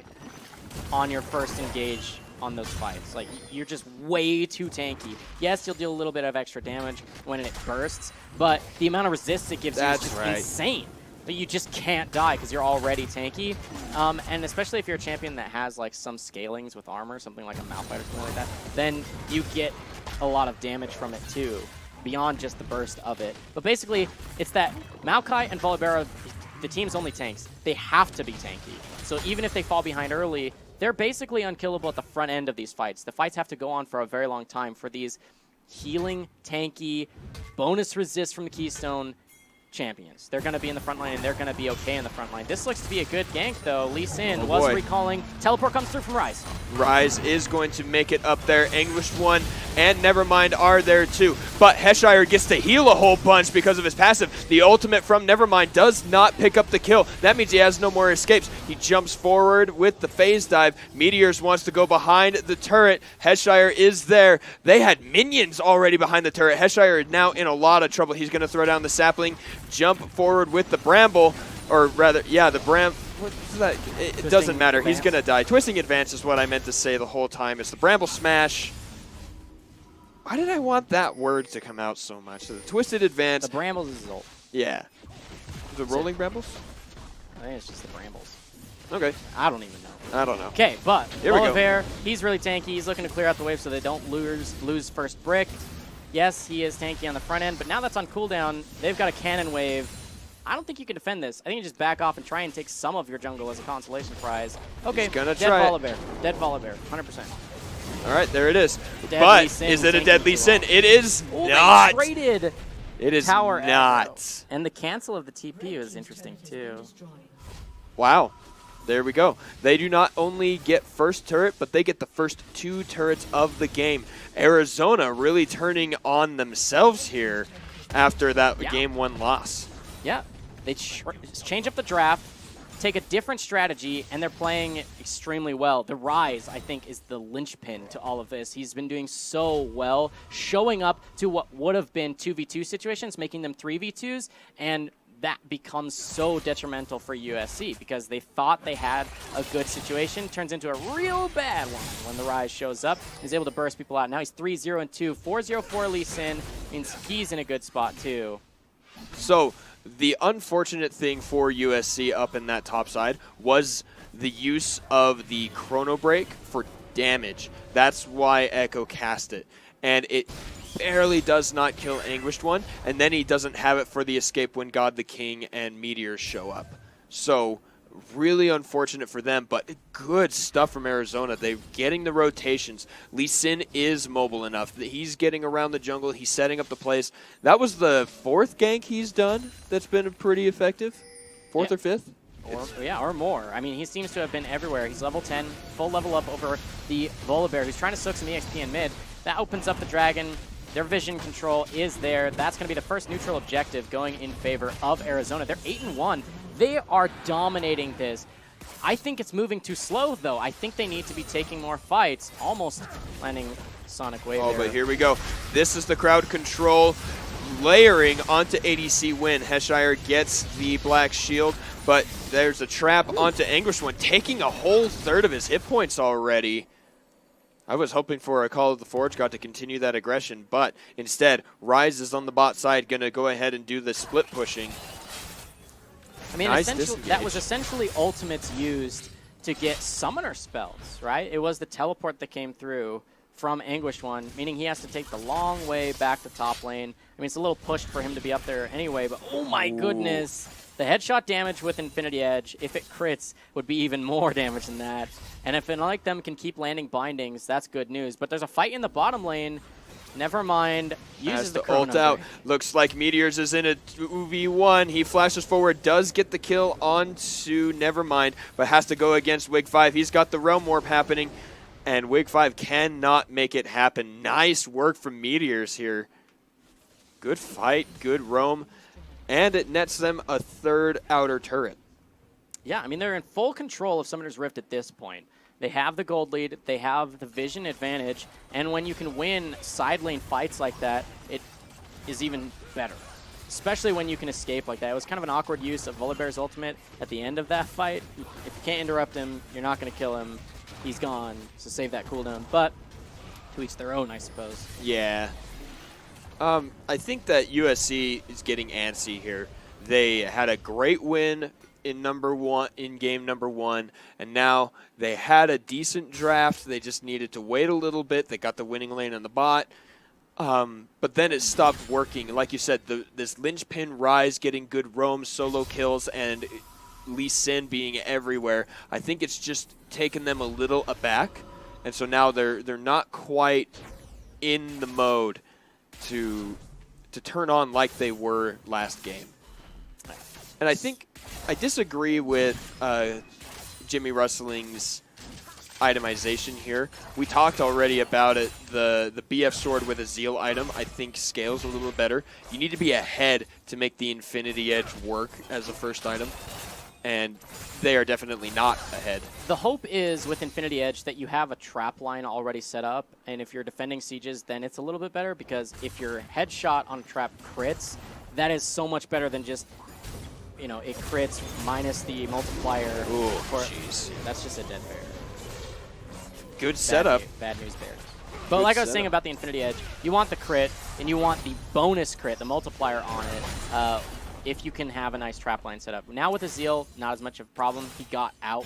A: on your first engage on those fights. Like, you're just way too tanky. Yes, you'll deal a little bit of extra damage when it bursts, but the amount of resist it gives you is just insane. But you just can't die because you're already tanky. And especially if you're a champion that has like some scalings with armor, something like a Malphite or something like that, then you get a lot of damage from it too, beyond just the burst of it. But basically, it's that Maokai and Volibear, the team's only tanks. They have to be tanky. So even if they fall behind early, they're basically unkillable at the front end of these fights. The fights have to go on for a very long time for these healing, tanky, bonus resist from the Keystone champions. They're going to be in the front line, and they're going to be okay in the front line. This looks to be a good gank, though. Lee Sin was recalling. Teleport comes through from Rise.
B: Rise is going to make it up there. Anguished One and Nevermind are there too. But Heshire gets to heal a whole bunch because of his passive. The ultimate from Nevermind does not pick up the kill. That means he has no more escapes. He jumps forward with the phase dive. Meteors wants to go behind the turret. Heshire is there. They had minions already behind the turret. Heshire is now in a lot of trouble. He's going to throw down the sapling, jump forward with the bramble, or rather, yeah, the what's that? It doesn't matter.
A: Advance.
B: He's going to die. Twisting advance is what I meant to say the whole time. It's the bramble smash. Why did I want that word to come out so much? So the twisted advance.
A: The Brambles is ult.
B: Yeah. The rolling brambles?
A: I think it's just the Brambles.
B: Okay.
A: I don't even know.
B: I don't know.
A: Okay, but
B: Here we go.
A: Volibear, he's really tanky. He's looking to clear out the wave so they don't lose first brick. Yes, he is tanky on the front end, but now that's on cooldown. They've got a cannon wave. I don't think you can defend this. I think you just back off and try and take some of your jungle as a consolation prize. Okay,
B: gonna
A: dead
B: try
A: Volibear. Dead Volibear, 100%.
B: All right, there it is.
A: Deadly
B: But
A: Sin
B: is it a
A: tanking
B: deadly
A: too
B: sin?
A: long.
B: It is
A: Ooh,
B: not.
A: They traded
B: It is
A: tower
B: not.
A: aggro. And the cancel of the TP is interesting too.
B: Wow. There we go. They do not only get first turret, but they get the first 2 turrets of the game. Arizona really turning on themselves here after that Game 1 loss.
A: Yeah, they change up the draft, take a different strategy, and they're playing extremely well. The Rise, I think, is the linchpin to all of this. He's been doing so well, showing up to what would have been 2v2 situations, making them 3v2s, and that becomes so detrimental for USC because they thought they had a good situation. Turns into a real bad one when the Rise shows up. He's able to burst people out. Now he's 3-0-2, 4-0 for Lee Sin. Means he's in a good spot too.
B: So the unfortunate thing for USC up in that top side was the use of the Chrono Break for damage. That's why Echo cast it. And it barely does not kill Anguished One, and then he doesn't have it for the escape when God the King and Meteors show up. So really unfortunate for them, but good stuff from Arizona. They're getting the rotations. Lee Sin is mobile enough that he's getting around the jungle. He's setting up the plays. That was the 4th gank he's done that's been pretty effective. 4th or 5th?
A: Or more. I mean, he seems to have been everywhere. He's level 10, full level up over the Volibear, who's trying to soak some EXP in mid. That opens up the Dragon. Their vision control is there. That's going to be the first neutral objective going in favor of Arizona. They're 8-1. They are dominating this. I think it's moving too slow, though. I think they need to be taking more fights. Almost landing Sonic Wave there.
B: But here we go. This is the crowd control layering onto ADC Win. Heshire gets the black shield, but there's a trap onto Anguish One, taking a whole third of his hit points already. I was hoping for a Call of the Forge God to continue that aggression, but instead, Rise is on the bot side, going to go ahead and do the split pushing.
A: I mean,
B: Nice
A: that was essentially ultimates used to get summoner spells, right? It was the teleport that came through from Anguish One, meaning he has to take the long way back to top lane. I mean, it's a little pushed for him to be up there anyway, but oh my goodness. The headshot damage with Infinity Edge, if it crits, would be even more damage than that. And if like them can keep landing bindings, that's good news. But there's a fight in the bottom lane. Nevermind uses the
B: ult out. Looks like Meteors is in a 2v1. He flashes forward, does get the kill onto Nevermind, but has to go against Wig 5. He's got the Realm Warp happening, and Wig 5 cannot make it happen. Nice work from Meteors here. Good fight, good roam, and it nets them a third outer turret.
A: Yeah, I mean, they're in full control of Summoner's Rift at this point. They have the gold lead, they have the vision advantage, and when you can win side lane fights like that, it is even better. Especially when you can escape like that. It was kind of an awkward use of Volibear's ultimate at the end of that fight. If you can't interrupt him, you're not going to kill him. He's gone, so save that cooldown. But to each their own, I suppose.
B: Yeah. I think that USC is getting antsy here. They had a great win in game number one, and now they had a decent draft. They just needed to wait a little bit. They got the winning lane on the bot, but then it stopped working. Like you said, this linchpin Rise getting good roam solo kills and Lee Sin being everywhere. I think it's just taken them a little aback, and so now they're not quite in the mode to turn on like they were last game. And I think I disagree with Jimmy Russling's itemization here. We talked already about it. The BF sword with a Zeal item, I think, scales a little better. You need to be ahead to make the Infinity Edge work as a first item, and they are definitely not ahead.
A: The hope is with Infinity Edge that you have a trap line already set up, and if you're defending sieges, then it's a little bit better, because if your headshot on a trap crits, that is so much better than just, you know, it crits minus the multiplier.
B: Ooh, jeez.
A: That's just a dead bear.
B: Good setup.
A: Bad news bear. But like I was saying about the Infinity Edge, you want the crit, and you want the bonus crit, the multiplier on it, if you can have a nice trap line set up. Now with the Zeal, not as much of a problem. He got out.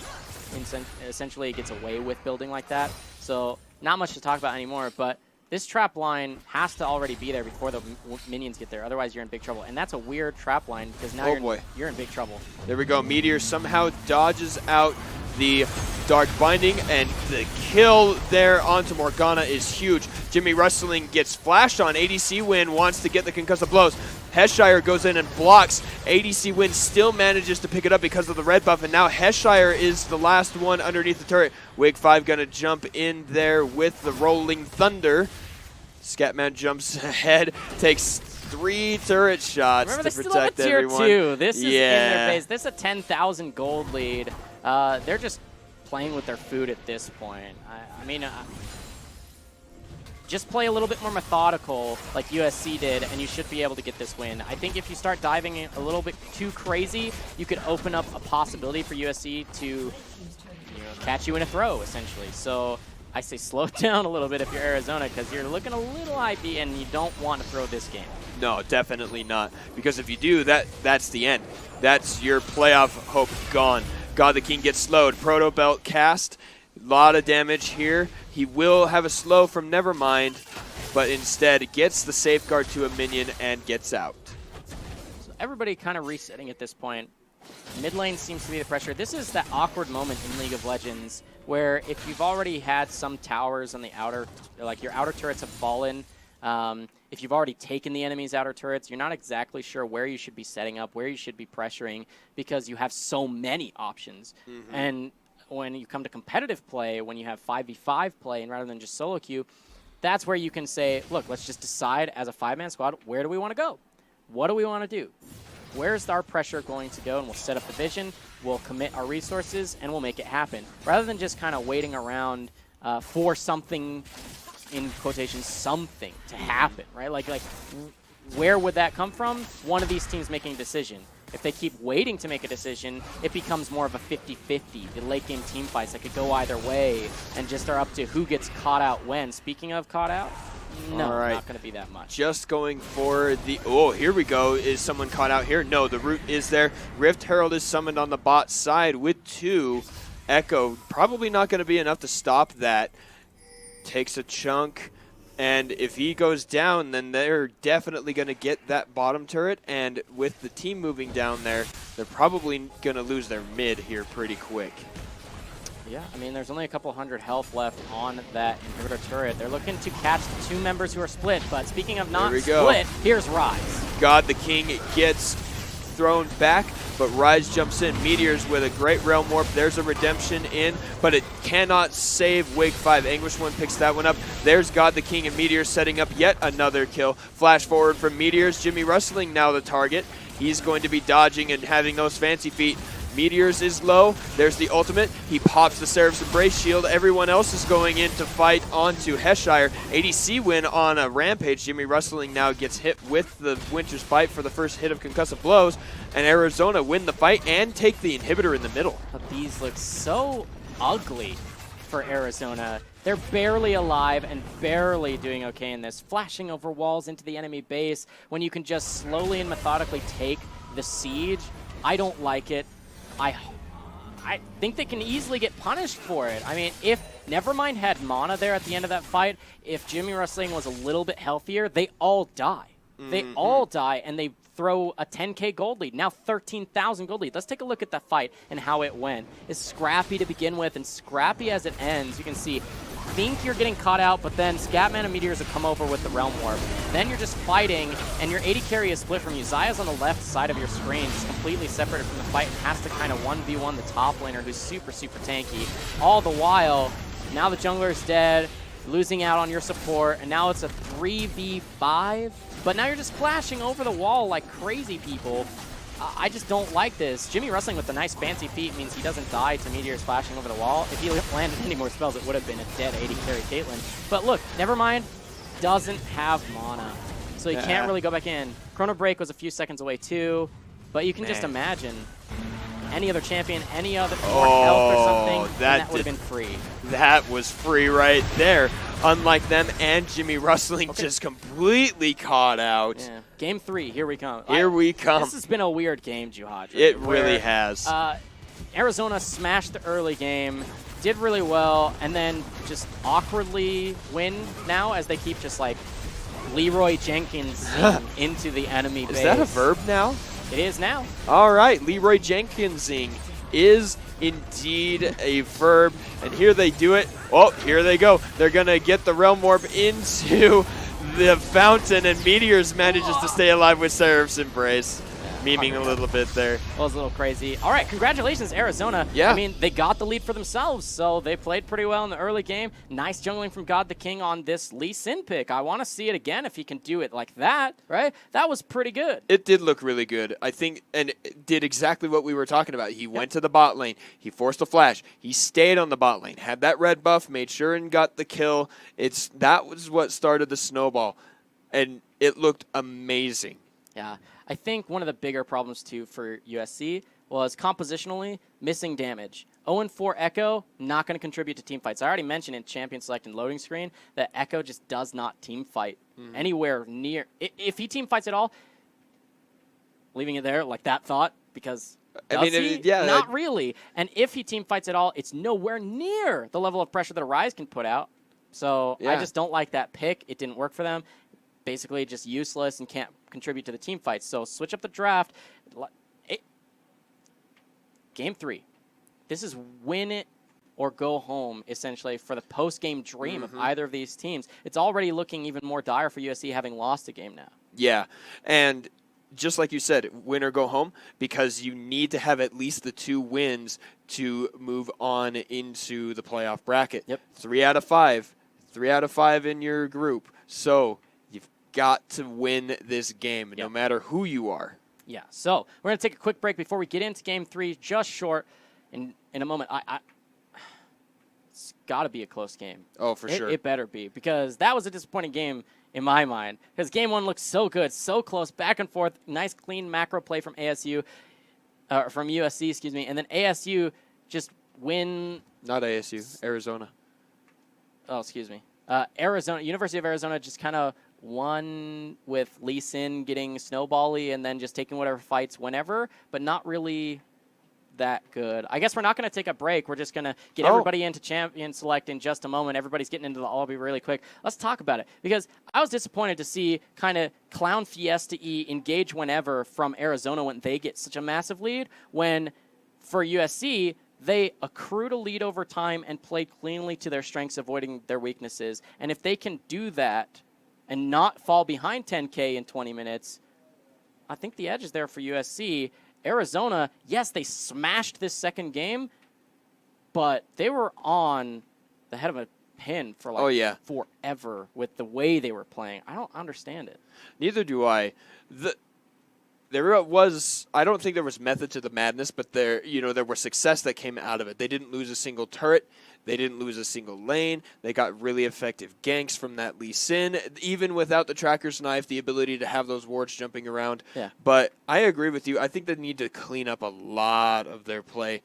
A: Essentially, he gets away with building like that. So not much to talk about anymore, but this trap line has to already be there before the minions get there. Otherwise, you're in big trouble. And that's a weird trap line, because now you're in big trouble.
B: There we go. Meteor somehow dodges out the Dark Binding, and the kill there onto Morgana is huge. Jimmy Rustling gets flashed on. ADC Win wants to get the concussive blows. Heshire goes in and blocks. ADC Win still manages to pick it up because of the red buff, and now Heshire is the last one underneath the turret. Wig 5 going to jump in there with the Rolling Thunder. Scatman jumps ahead, takes 3 turret shots to protect everyone.
A: Tier 2. This is in their face. This is a 10,000 gold lead. They're just playing with their food at this point. I mean, just play a little bit more methodical like USC did, and you should be able to get this win. I think if you start diving a little bit too crazy, you could open up a possibility for USC to catch you in a throw, essentially. So I say slow down a little bit if you're Arizona, because you're looking a little IP, and you don't want to throw this game.
B: No, definitely not. Because if you do, that's the end. That's your playoff hope gone. God the King gets slowed. Proto Belt cast. A lot of damage here. He will have a slow from Nevermind, but instead gets the safeguard to a minion and gets out.
A: So everybody kind of resetting at this point. Mid lane seems to be the pressure. This is that awkward moment in League of Legends where if you've already had some towers on the outer, like your outer turrets have fallen, If you've already taken the enemy's outer turrets, you're not exactly sure where you should be setting up, where you should be pressuring, because you have so many options. And when you come to competitive play, when you have 5v5 play, and rather than just solo queue, that's where you can say, look, let's just decide as a 5-man squad, where do we want to go? What do we want to do? Where's our pressure going to go? And we'll set up the vision, we'll commit our resources, and we'll make it happen. Rather than just kind of waiting around for something, in quotations, something to happen, right? Like, where would that come from? One of these teams making a decision. If they keep waiting to make a decision, it becomes more of a 50-50. The late game team fights that could go either way and just are up to who gets caught out when. Speaking of caught out, no, not going to be that much.
B: Just going for the... Oh, here we go. Is someone caught out here? No, the root is there. Rift Herald is summoned on the bot side with 2. Echo, probably not going to be enough to stop that. Takes a chunk. And if he goes down, then they're definitely going to get that bottom turret. And with the team moving down there, they're probably going to lose their mid here pretty quick.
A: Yeah, I mean, there's only a couple hundred health left on that inhibitor turret. They're looking to catch the 2 members who are split. But speaking of not split, here's Rise.
B: God the King gets thrown back, but Rise jumps in. Meteors with a great Realm Warp. There's a redemption in, but it cannot save Wake 5. Anguish 1 picks that one up. There's God the King and Meteors setting up yet another kill. Flash forward from Meteors. Jimmy Rustling now the target. He's going to be dodging and having those fancy feet. Meteors is low. There's the ultimate. He pops the Seraph's Embrace shield. Everyone else is going in to fight onto Heshire. ADC win on a Rampage. Jimmy Rustling now gets hit with the Winter's Bite for the first hit of concussive blows. And Arizona win the fight and take the inhibitor in the middle.
A: But these look so ugly for Arizona. They're barely alive and barely doing okay in this. Flashing over walls into the enemy base when you can just slowly and methodically take the siege. I don't like it. I think they can easily get punished for it. I mean, if Nevermind had mana there at the end of that fight, if Jimmy Rustling was a little bit healthier, they all die. They all die, and they throw a 10k gold lead. Now 13,000 gold lead. Let's take a look at that fight and how it went. It's scrappy to begin with, and scrappy as it ends. You can see, think you're getting caught out, but then Scatman and Meteors have come over with the Realm Warp. Then you're just fighting, and your AD carry is split from you. Zaya's on the left side of your screen, just completely separated from the fight, and has to kind of 1v1 the top laner, who's super, super tanky. All the while, now the jungler's dead, losing out on your support, and now it's a 3v5. But now you're just flashing over the wall like crazy people. I just don't like this. Jimmy Rustling with the nice fancy feet means he doesn't die to Meteors flashing over the wall. If he landed any more spells, it would have been a dead AD carry Caitlyn. But look, Nevermind doesn't have mana, so he can't really go back in. Chrono Break was a few seconds away too, but you can just imagine any other champion, any other more health or something, that would have been free.
B: That was free right there. Unlike them and Jimmy Rustling just completely caught out.
A: Yeah. Game 3, here we come.
B: Here we come.
A: This has been a weird game, Juhad.
B: It really has.
A: Arizona smashed the early game, did really well, and then just awkwardly win now as they keep just like Leroy Jenkins into the enemy base.
B: Is that a verb now?
A: It is now.
B: All right, Leroy Jenkinsing is indeed a verb, and here they do it. Oh, here they go. They're going to get the Realm Warp into the fountain, and Meteors manages to stay alive with Seraph's Embrace. Memeing a little bit there.
A: Well, it's a little crazy. All right, congratulations, Arizona.
B: Yeah.
A: I mean, they got the lead for themselves, so they played pretty well in the early game. Nice jungling from God the King on this Lee Sin pick. I want to see it again if he can do it like that, right? That was pretty good.
B: It did look really good, I think, and it did exactly what we were talking about. He went to the bot lane. He forced a flash. He stayed on the bot lane, had that red buff, made sure and got the kill. That was what started the snowball, and it looked amazing.
A: Yeah. I think one of the bigger problems, too, for USC was compositionally missing damage. 0-4 Echo, not going to contribute to team fights. I already mentioned in Champion Select and Loading Screen that Echo just does not team fight anywhere near. If he team fights at all, leaving it there like that thought, because not really. And if he team fights at all, it's nowhere near the level of pressure that Arise can put out. So I just don't like that pick. It didn't work for them. Basically just useless and can't contribute to the team fights. So switch up the draft. Game 3. This is win it or go home, essentially, for the post-game dream of either of these teams. It's already looking even more dire for USC having lost a game now.
B: Yeah, and just like you said, win or go home, because you need to have at least the 2 wins to move on into the playoff bracket.
A: Yep.
B: 3 out of 5. 3 out of 5 in your group. So you've got to win this game, no matter who you are.
A: Yeah, so we're going to take a quick break before we get into Game 3, just short. In a moment, it's got to be a close game.
B: Oh, for sure.
A: It better be, because that was a disappointing game in my mind, because Game 1 looked so good, so close, back and forth, nice, clean macro play from USC, excuse me, and then ASU just win.
B: Not ASU, Arizona.
A: Oh, excuse me. University of Arizona just kind of won with Lee Sin getting snowbally and then just taking whatever fights whenever, but not really that good. I guess we're not going to take a break. We're just going to get everybody into Champion Select in just a moment. Everybody's getting into the lobby really quick. Let's talk about it, because I was disappointed to see kind of Clown Fiesta-y engage whenever from Arizona when they get such a massive lead, when for USC, they accrued a lead over time and played cleanly to their strengths, avoiding their weaknesses. And if they can do that and not fall behind 10K in 20 minutes, I think the edge is there for USC. Arizona, yes, they smashed this second game, but they were on the head of a pin for forever with the way they were playing. I don't understand it.
B: Neither do I. I don't think there was method to the madness, but there was success that came out of it. They didn't lose a single turret. They didn't lose a single lane. They got really effective ganks from that Lee Sin. Even without the tracker's knife, the ability to have those wards jumping around.
A: Yeah.
B: But I agree with you. I think they need to clean up a lot of their play,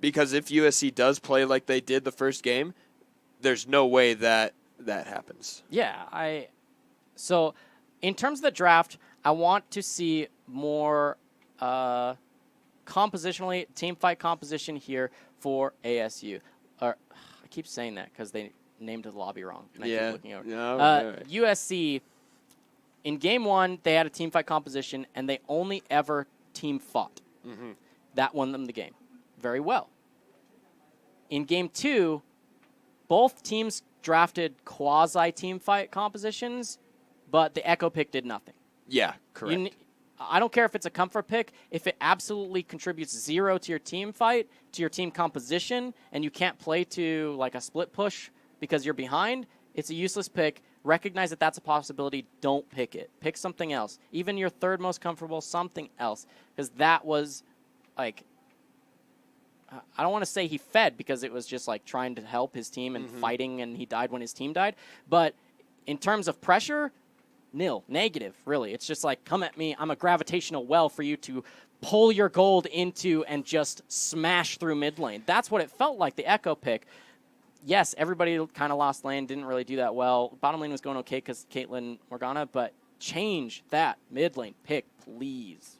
B: because if USC does play like they did the first game, there's no way that happens.
A: Yeah. So in terms of the draft, I want to see more compositionally, team fight composition here for ASU. I keep saying that because they named the lobby wrong. And I keep looking over.
B: No,
A: USC, in Game 1, they had a team fight composition, and they only ever team fought.
B: Mm-hmm.
A: That won them the game very well. In Game 2, both teams drafted quasi-team fight compositions, but the Echo pick did nothing.
B: Yeah, correct.
A: I don't care if it's a comfort pick. If it absolutely contributes 0 to your team fight, to your team composition, and you can't play to like a split push because you're behind, it's a useless pick. Recognize that that's a possibility. Don't pick it. Pick something else. Even your third most comfortable, something else. Because that was like, I don't want to say he fed, because it was just like trying to help his team and fighting, and he died when his team died. But in terms of pressure, nil, negative, really. It's just like, come at me. I'm a gravitational well for you to pull your gold into and just smash through mid lane. That's what it felt like, the Echo pick. Yes, everybody kind of lost lane, didn't really do that well. Bottom lane was going okay because Caitlyn Morgana, but change that mid lane pick, please.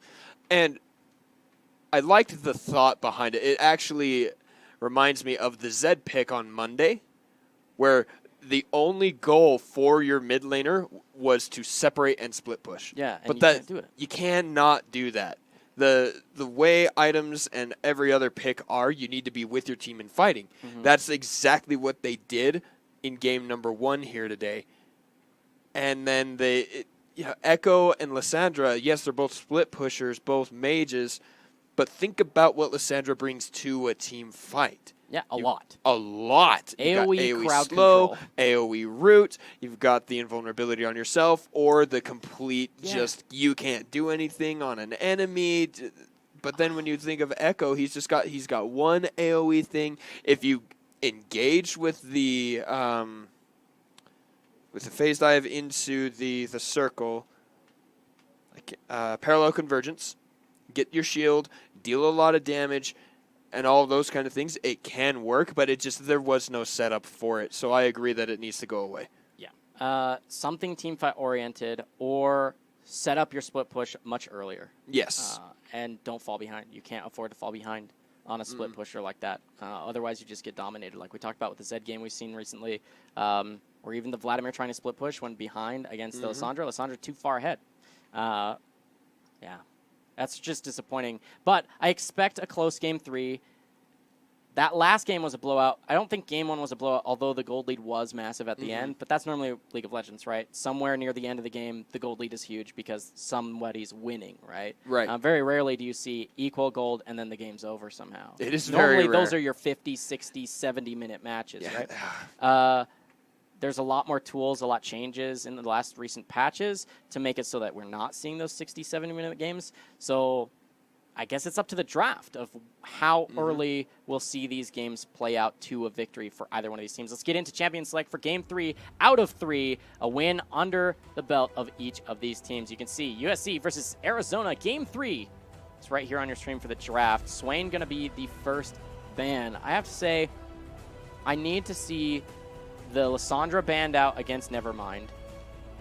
B: And I liked the thought behind it. It actually reminds me of the Zed pick on Monday, where the only goal for your mid laner was to separate and split push.
A: Yeah,
B: but
A: you can't do it.
B: You cannot do that. The way items and every other pick are, you need to be with your team and fighting. Mm-hmm. That's exactly what they did in game number 1 here today. And then Echo and Lissandra, yes, they're both split pushers, both mages, but think about what Lissandra brings to a team fight.
A: Yeah, a lot.
B: A lot.
A: AoE crowd
B: slow,
A: control.
B: AoE root. You've got the invulnerability on yourself, or the complete just you can't do anything on an enemy. But then when you think of Echo, he's got one AoE thing. If you engage with the phase dive into the circle, like parallel convergence, get your shield, deal a lot of damage, and all those kind of things, it can work, but there was no setup for it. So I agree that it needs to go away.
A: Yeah. Something team fight oriented, or set up your split push much earlier.
B: Yes.
A: And don't fall behind. You can't afford to fall behind on a split pusher like that. Otherwise, you just get dominated, like we talked about with the Zed game we've seen recently, or even the Vladimir trying to split push when behind against the Lissandra. Lissandra too far ahead. Yeah. That's just disappointing. But I expect a close game 3. That last game was a blowout. I don't think game 1 was a blowout, although the gold lead was massive at the end. But that's normally League of Legends, right? Somewhere near the end of the game, the gold lead is huge because somebody's winning, right?
B: Right.
A: Very rarely do you see equal gold and then the game's over somehow.
B: It is
A: normally
B: very rare.
A: Those are your 50, 60, 70-minute matches, right? There's a lot more tools, a lot changes in the last recent patches to make it so that we're not seeing those 60, 70-minute games. So I guess it's up to the draft of how early we'll see these games play out to a victory for either one of these teams. Let's get into Champion Select for Game 3 out of 3, a win under the belt of each of these teams. You can see USC versus Arizona, Game 3. It's right here on your stream for the draft. Swain going to be the first ban. I have to say, I need to see the Lissandra banned out against Nevermind.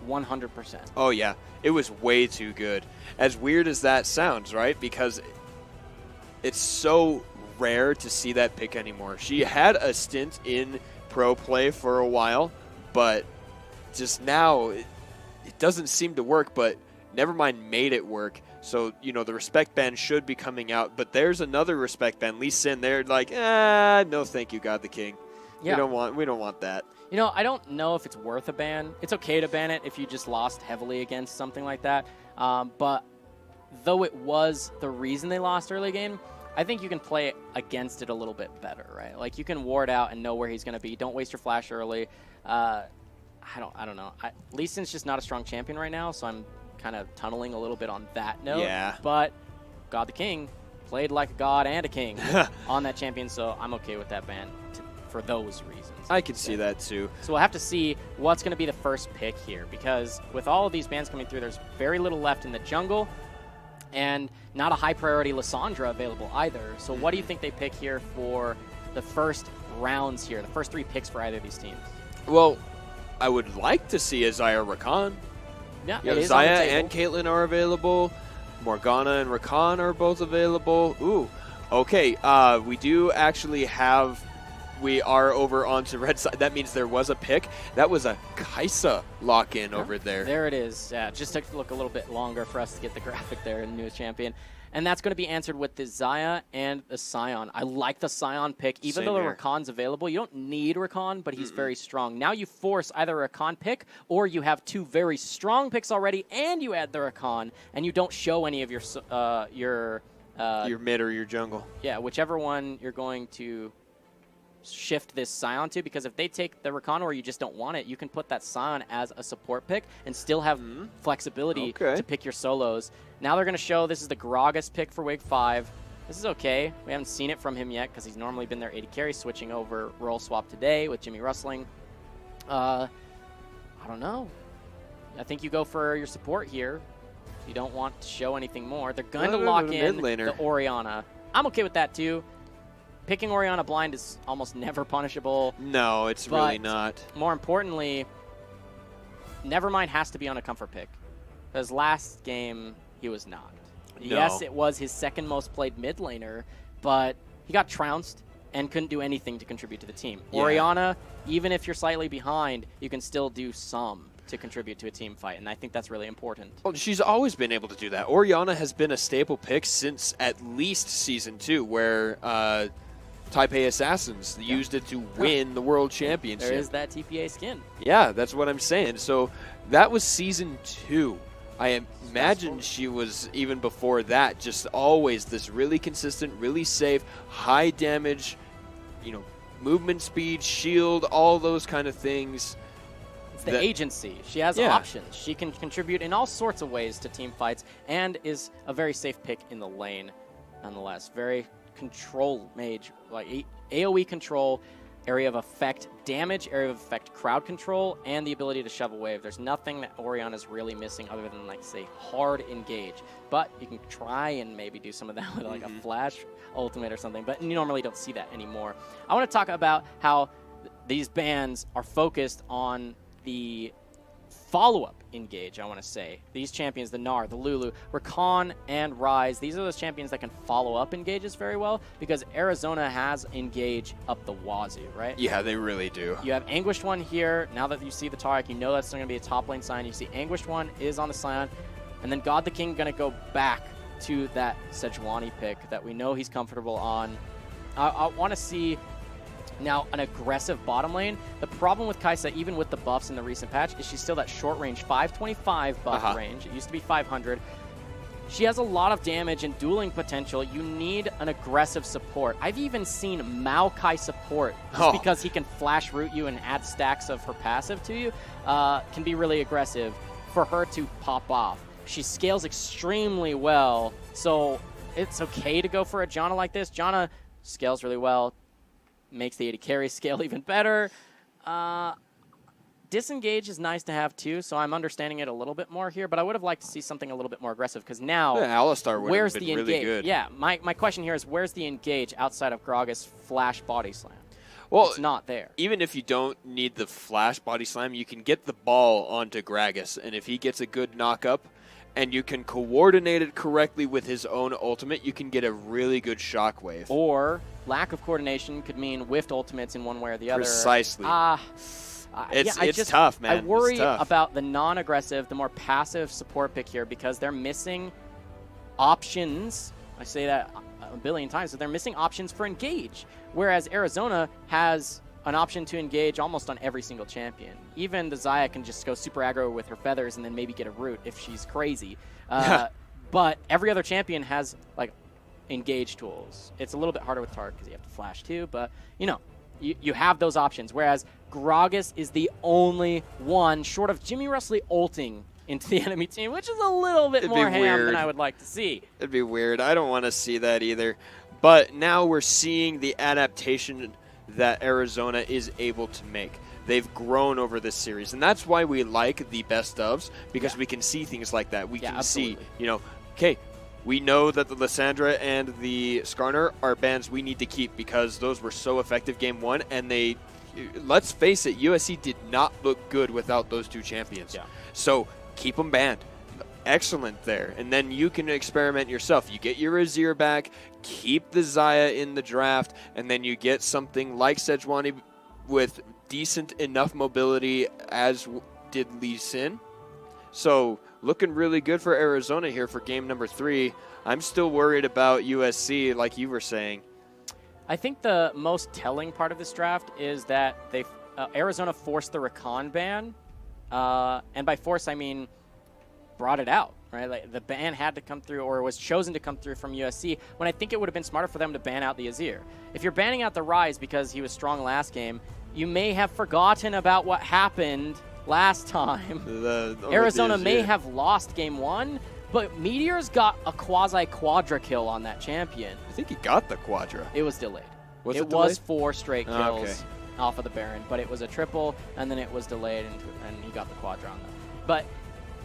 A: 100%.
B: Oh, yeah. It was way too good. As weird as that sounds, right? Because it's so rare to see that pick anymore. She had a stint in pro play for a while, but just now it doesn't seem to work, but Nevermind made it work. So, you know, the respect ban should be coming out, but there's another respect ban. Lee Sin, they're like, no thank you, God the King. Yeah. We don't want that.
A: You know, I don't know if it's worth a ban. It's okay to ban it if you just lost heavily against something like that. But though it was the reason they lost early game, I think you can play against it a little bit better, right? Like, you can ward out and know where he's going to be. Don't waste your flash early. I don't know. Lee Sin's just not a strong champion right now, so I'm kind of tunneling a little bit on that note.
B: Yeah.
A: But God the King played like a god and a king on that champion, so I'm okay with that ban for those reasons.
B: I can see that too.
A: So we'll have to see what's going to be the first pick here, because with all of these bans coming through, there's very little left in the jungle, and not a high priority Lissandra available either. So what do you think they pick here for the first rounds here, the first 3 picks for either of these teams?
B: Well, I would like to see Azaya Rakan.
A: Yeah,
B: You know, Zaya and Caitlyn are available. Morgana and Rakan are both available. Ooh, okay. We do actually have. We are over onto red side. That means there was a pick. That was a Kaisa lock-in over there.
A: There it is. Yeah, just took to look a little bit longer for us to get the graphic there in the newest champion. And that's going to be answered with the Xayah and the Sion. I like the Sion pick. Even though the Rakan's available, you don't need Rakan, but he's very strong. Now you force either a Rakan pick, or you have 2 very strong picks already, and you add the Rakan, and you don't show any of your
B: mid or your jungle.
A: Yeah, whichever one you're going to shift this Sion to, because if they take the Rakan or you just don't want it, you can put that Sion as a support pick and still have flexibility to pick your solos. Now they're going to show this is the Gragas pick for Wig 5. This is okay. We haven't seen it from him yet because he's normally been their AD carry, switching over role swap today with Jimmy Rustling. I don't know. I think you go for your support here. You don't want to show anything more. They're going to lock in the Orianna. I'm okay with that too. Picking Orianna blind is almost never punishable.
B: No, it's really not.
A: More importantly, Nevermind has to be on a comfort pick. Because last game, he was not. No. Yes, it was his second most played mid laner, but he got trounced and couldn't do anything to contribute to the team. Yeah. Orianna, even if you're slightly behind, you can still do some to contribute to a team fight, and I think that's really important.
B: Well, she's always been able to do that. Orianna has been a staple pick since at least Season 2, where Taipei Assassins used it to win the World Championship.
A: There is that TPA skin.
B: Yeah, that's what I'm saying. So that was Season 2. I imagine she was, even before that, just always this really consistent, really safe, high damage, movement speed, shield, all those kind of things.
A: It's the agency. She has options. She can contribute in all sorts of ways to team fights and is a very safe pick in the lane, nonetheless. Very control mage, like AoE control, area of effect damage, area of effect crowd control, and the ability to shove a wave. There's nothing that Orianna's really missing other than, like, say, hard engage. But you can try and maybe do some of that with, like, a flash ultimate or something, but you normally don't see that anymore. I want to talk about how these bans are focused on the follow-up engage, I want to say. These champions, the Gnar, the Lulu, Rakan, and Ryze, these are those champions that can follow up engages very well, because Arizona has engage up the wazoo, right?
B: Yeah, they really do.
A: You have Anguished One here. Now that you see the Taric, you know that's going to be a top lane Sion. You see Anguished One is on the Sion, and then God the King going to go back to that Sejuani pick that we know he's comfortable on. I want to see now an aggressive bottom lane. The problem with Kai'Sa, even with the buffs in the recent patch, is she's still that short range 525 buff range. It used to be 500. She has a lot of damage and dueling potential. You need an aggressive support. I've even seen Maokai support, just because he can flash root you and add stacks of her passive to you, can be really aggressive for her to pop off. She scales extremely well, so it's okay to go for a Janna like this. Janna scales really well, makes the AD carry scale even better. Disengage is nice to have too, so I'm understanding it a little bit more here, but I would have liked to see something a little bit more aggressive, because now,
B: Alistar would
A: where's
B: have been
A: the
B: really
A: engage?
B: good.
A: Yeah, my question here is, where's the engage outside of Gragas flash body slam?
B: Well,
A: it's not there.
B: Even if you don't need the flash body slam, you can get the ball onto Gragas, and if he gets a good knock up, and you can coordinate it correctly with his own ultimate, you can get a really good shockwave.
A: Or lack of coordination could mean whiffed ultimates in one way or the other.
B: Precisely.
A: It's
B: tough, man.
A: I worry about the non-aggressive, the more passive support pick here, because they're missing options. I say that a billion times, but they're missing options for engage. Whereas Arizona has an option to engage almost on every single champion. Even the Xayah can just go super aggro with her feathers and then maybe get a root if she's crazy. But every other champion has like engage tools. It's a little bit harder with Tart because you have to flash too, but you have those options. Whereas Gragas is the only one, short of Jimmy Rusley ulting into the enemy team, which is a little bit more ham than I would like to see.
B: It'd be weird. I don't want to see that either. But now we're seeing the adaptation that Arizona is able to make. They've grown over this series, and that's why we like the best ofs, because we can see things like that. We can see, okay, we know that the Lissandra and the Skarner are bans we need to keep because those were so effective game one, and they, let's face it, USC did not look good without those two champions.
A: Yeah.
B: So keep them banned. Excellent there. And then you can experiment yourself. You get your Azir back, keep the Xayah in the draft, and then you get something like Sejuani with decent enough mobility as did Lee Sin. So looking really good for Arizona here for game number 3. I'm still worried about USC, like you were saying.
A: I think the most telling part of this draft is that Arizona forced the Rakan ban. And by force, I mean brought it out, right? Like the ban had to come through, or was chosen to come through from USC, when I think it would have been smarter for them to ban out the Azir. If you're banning out the Ryze because he was strong last game, you may have forgotten about what happened last time. Arizona may have lost game 1, but Meteor's got a quasi-quadra kill on that champion.
B: I think he got the quadra.
A: It was delayed.
B: It
A: was 4 straight kills
B: okay.
A: off of the Baron, but it was a triple, and then it was delayed, and he got the quadra on them. But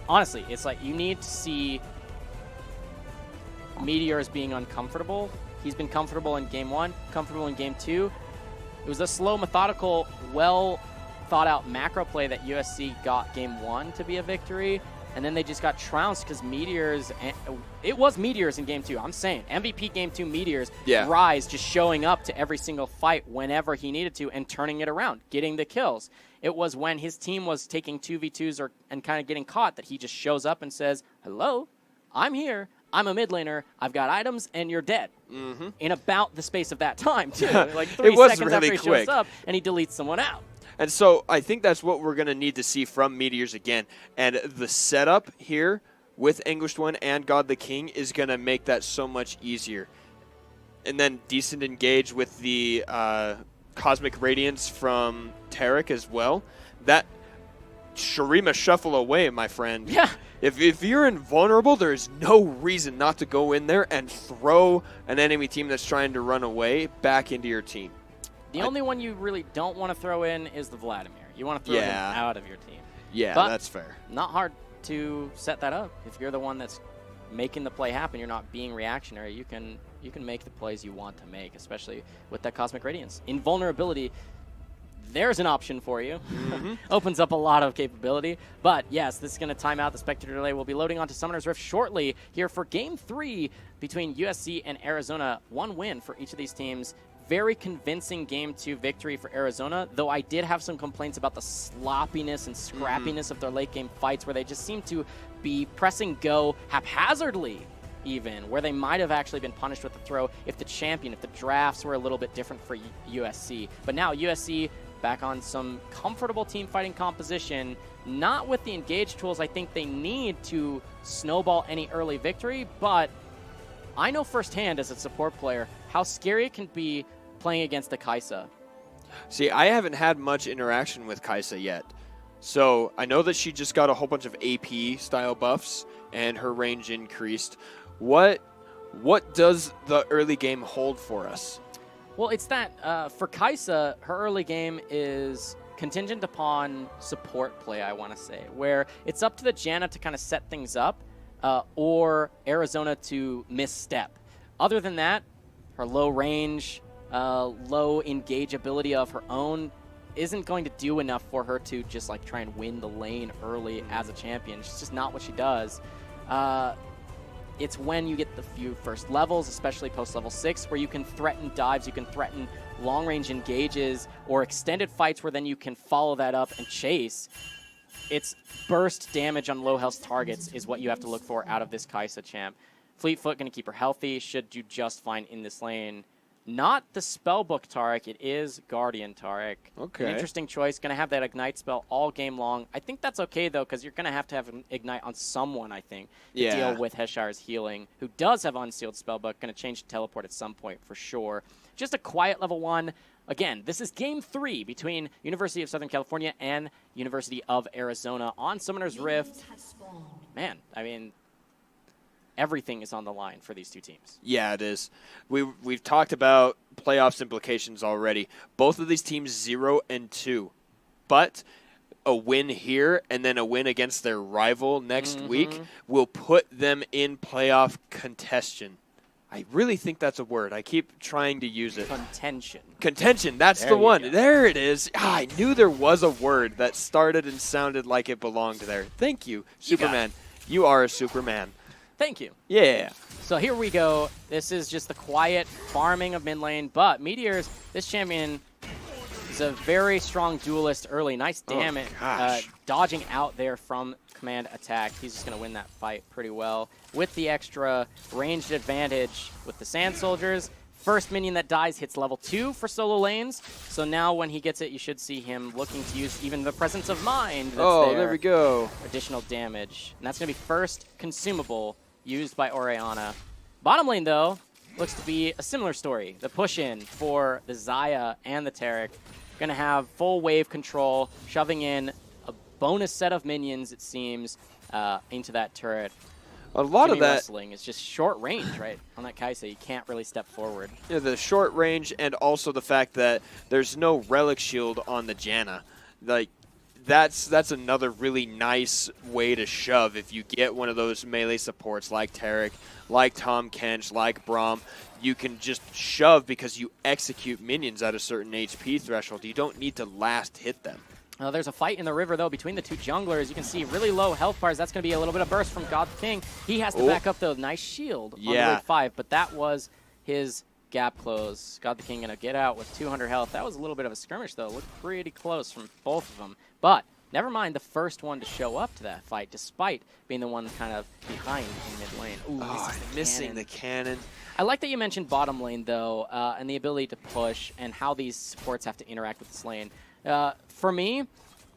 A: honestly, it's like you need to see Meteor as being uncomfortable. He's been comfortable in game 1, comfortable in game 2. It was a slow, methodical, well-thought-out macro play that USC got game 1 to be a victory, and then they just got trounced because Meteors... It was Meteors in game 2. I'm saying MVP game 2 Meteors.
B: Yeah.
A: Ryze just showing up to every single fight whenever he needed to and turning it around, getting the kills. It was when his team was taking 2v2s and kind of getting caught that he just shows up and says, hello, I'm here. I'm a mid laner. I've got items, and you're dead. Mm-hmm. In about the space of that time, too. Like 3 seconds
B: really
A: after he
B: quick.
A: shows up, and he deletes someone out.
B: And so I think that's what we're going to need to see from Meteors again. And the setup here with Anguished One and God the King is going to make that so much easier. And then decent engage with the Cosmic Radiance from Taric as well. That Shurima shuffle away, my friend.
A: Yeah.
B: If you're invulnerable, there's no reason not to go in there and throw an enemy team that's trying to run away back into your team.
A: The only one you really don't want to throw in is the Vladimir. You want to throw him out of your team.
B: Yeah,
A: but
B: that's fair.
A: Not hard to set that up. If you're the one that's making the play happen, you're not being reactionary, you can make the plays you want to make, especially with that Cosmic Radiance. Invulnerability, there's an option for you. Mm-hmm. Opens up a lot of capability. But yes, this is going to time out the Spectator delay. We'll be loading onto Summoner's Rift shortly here for Game 3 between USC and Arizona. 1 win for each of these teams. Very convincing Game 2 victory for Arizona, though I did have some complaints about the sloppiness and scrappiness of their late game fights, where they just seem to be pressing go haphazardly even, where they might have actually been punished with the throw if the drafts were a little bit different for USC. But now USC back on some comfortable team fighting composition, not with the engage tools I think they need to snowball any early victory, but I know firsthand as a support player how scary it can be playing against the Kaisa.
B: See, I haven't had much interaction with Kaisa yet. So I know that she just got a whole bunch of AP style buffs and her range increased. What does the early game hold for us?
A: Well, it's that for Kaisa, her early game is contingent upon support play, I want to say, where it's up to the Janna to kind of set things up or Arizona to misstep. Other than that, her low range, low engageability of her own isn't going to do enough for her to just like try and win the lane early as a champion. It's just not what she does. It's when you get the few first levels, especially post level 6, where you can threaten dives, you can threaten long range engages or extended fights where then you can follow that up and chase. It's burst damage on low health targets is what you have to look for out of this Kaisa champ. Fleetfoot going to keep her healthy, should do just fine in this lane. Not the Spellbook Taric, it is Guardian Taric.
B: Okay.
A: An interesting choice. Going to have that Ignite spell all game long. I think that's okay, though, because you're going to have an Ignite on someone, I think, to deal with Heshire's healing, who does have Unsealed Spellbook. Going to change to Teleport at some point for sure. Just a quiet level 1. Again, this is Game 3 between University of Southern California and University of Arizona on Summoner's Rift. Man, I mean, everything is on the line for these two teams.
B: Yeah, it is. We've talked about playoffs implications already. Both of these teams 0-2, but a win here and then a win against their rival next week will put them in playoff contention. I really think that's a word. I keep trying to use it. Contention. That's the one. There it is. I knew there was a word that started and sounded like it belonged there. Thank you, Superman. You are a Superman.
A: Thank you.
B: Yeah.
A: So here we go. This is just the quiet farming of mid lane, but Meteors, this champion is a very strong duelist early. Nice damage. Dodging out there from command attack. He's just going to win that fight pretty well with the extra ranged advantage with the Sand Soldiers. First minion that dies hits level 2 for solo lanes. So now when he gets it, you should see him looking to use even the Presence of Mind. That's
B: there we go.
A: Additional damage. And that's going to be first consumable used by Orianna. Bottom lane, though, looks to be a similar story. The push-in for the Xayah and the Taric. Going to have full wave control, shoving in a bonus set of minions, it seems, into that turret.
B: A lot
A: Jimmy
B: of that
A: wrestling is just short range, right? On that Kaisa, you can't really step forward.
B: Yeah, the short range and also the fact that there's no relic shield on the Janna. Like, that's another really nice way to shove if you get one of those melee supports like Taric, like Tom Kench, like Braum. You can just shove because you execute minions at a certain HP threshold. You don't need to last hit them.
A: There's a fight in the river, though, between the two junglers. You can see really low health bars. That's going to be a little bit of burst from God the King. He has to back up, though. Nice shield on the wave 5, but that was his gap close. God the King going to get out with 200 health. That was a little bit of a skirmish, though. Looked pretty close from both of them. But never mind the first one to show up to that fight, despite being the one kind of behind in mid lane. Ooh,
B: missing the cannon.
A: I like that you mentioned bottom lane, though, and the ability to push and how these supports have to interact with this lane. For me,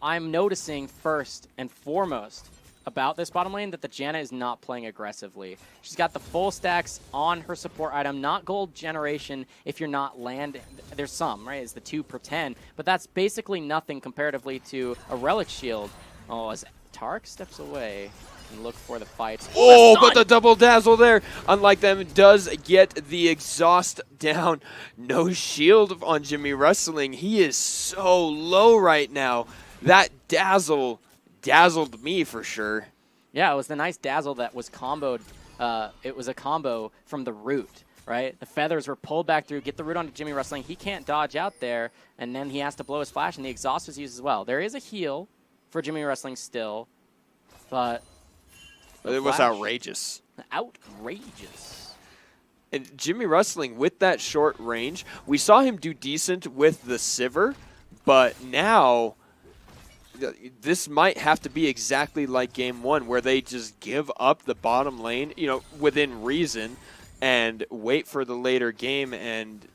A: I'm noticing first and foremost about this bottom lane that the Janna is not playing aggressively. She's got the full stacks on her support item, not gold generation if you're not landing. There's some, right? It's the 2 per 10, but that's basically nothing comparatively to a relic shield. Oh, as Taric steps away and look for the fight.
B: Oh, but the double dazzle there, unlike them, does get the exhaust down. No shield on Jimmy Wrestling. He is so low right now. That dazzle dazzled me for sure.
A: Yeah, it was the nice dazzle that was comboed. It was a combo from the root, right? The feathers were pulled back through, get the root onto Jimmy Wrestling. He can't dodge out there, and then he has to blow his flash, and the exhaust was used as well. There is a heal for Jimmy Wrestling still, but
B: it was outrageous.
A: Outrageous.
B: And Jimmy Wrestling, with that short range, we saw him do decent with the Sivir, but now this might have to be exactly like game 1, where they just give up the bottom lane, within reason, and wait for the later game and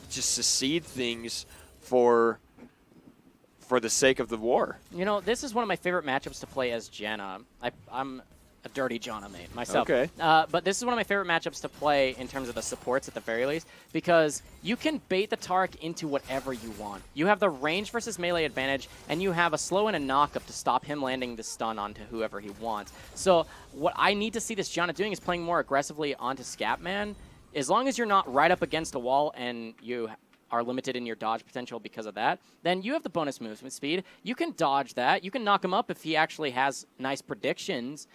B: just secede things for the sake of the war.
A: This is one of my favorite matchups to play as Janna. I'm a dirty Janna mate myself.
B: Okay.
A: But this is one of my favorite matchups to play in terms of the supports at the very least, because you can bait the Taric into whatever you want. You have the range versus melee advantage, and you have a slow and a knock-up to stop him landing the stun onto whoever he wants. So what I need to see this Janna doing is playing more aggressively onto Scatman. As long as you're not right up against a wall and you are limited in your dodge potential because of that, then you have the bonus movement speed. You can dodge that. You can knock him up if he actually has nice predictions,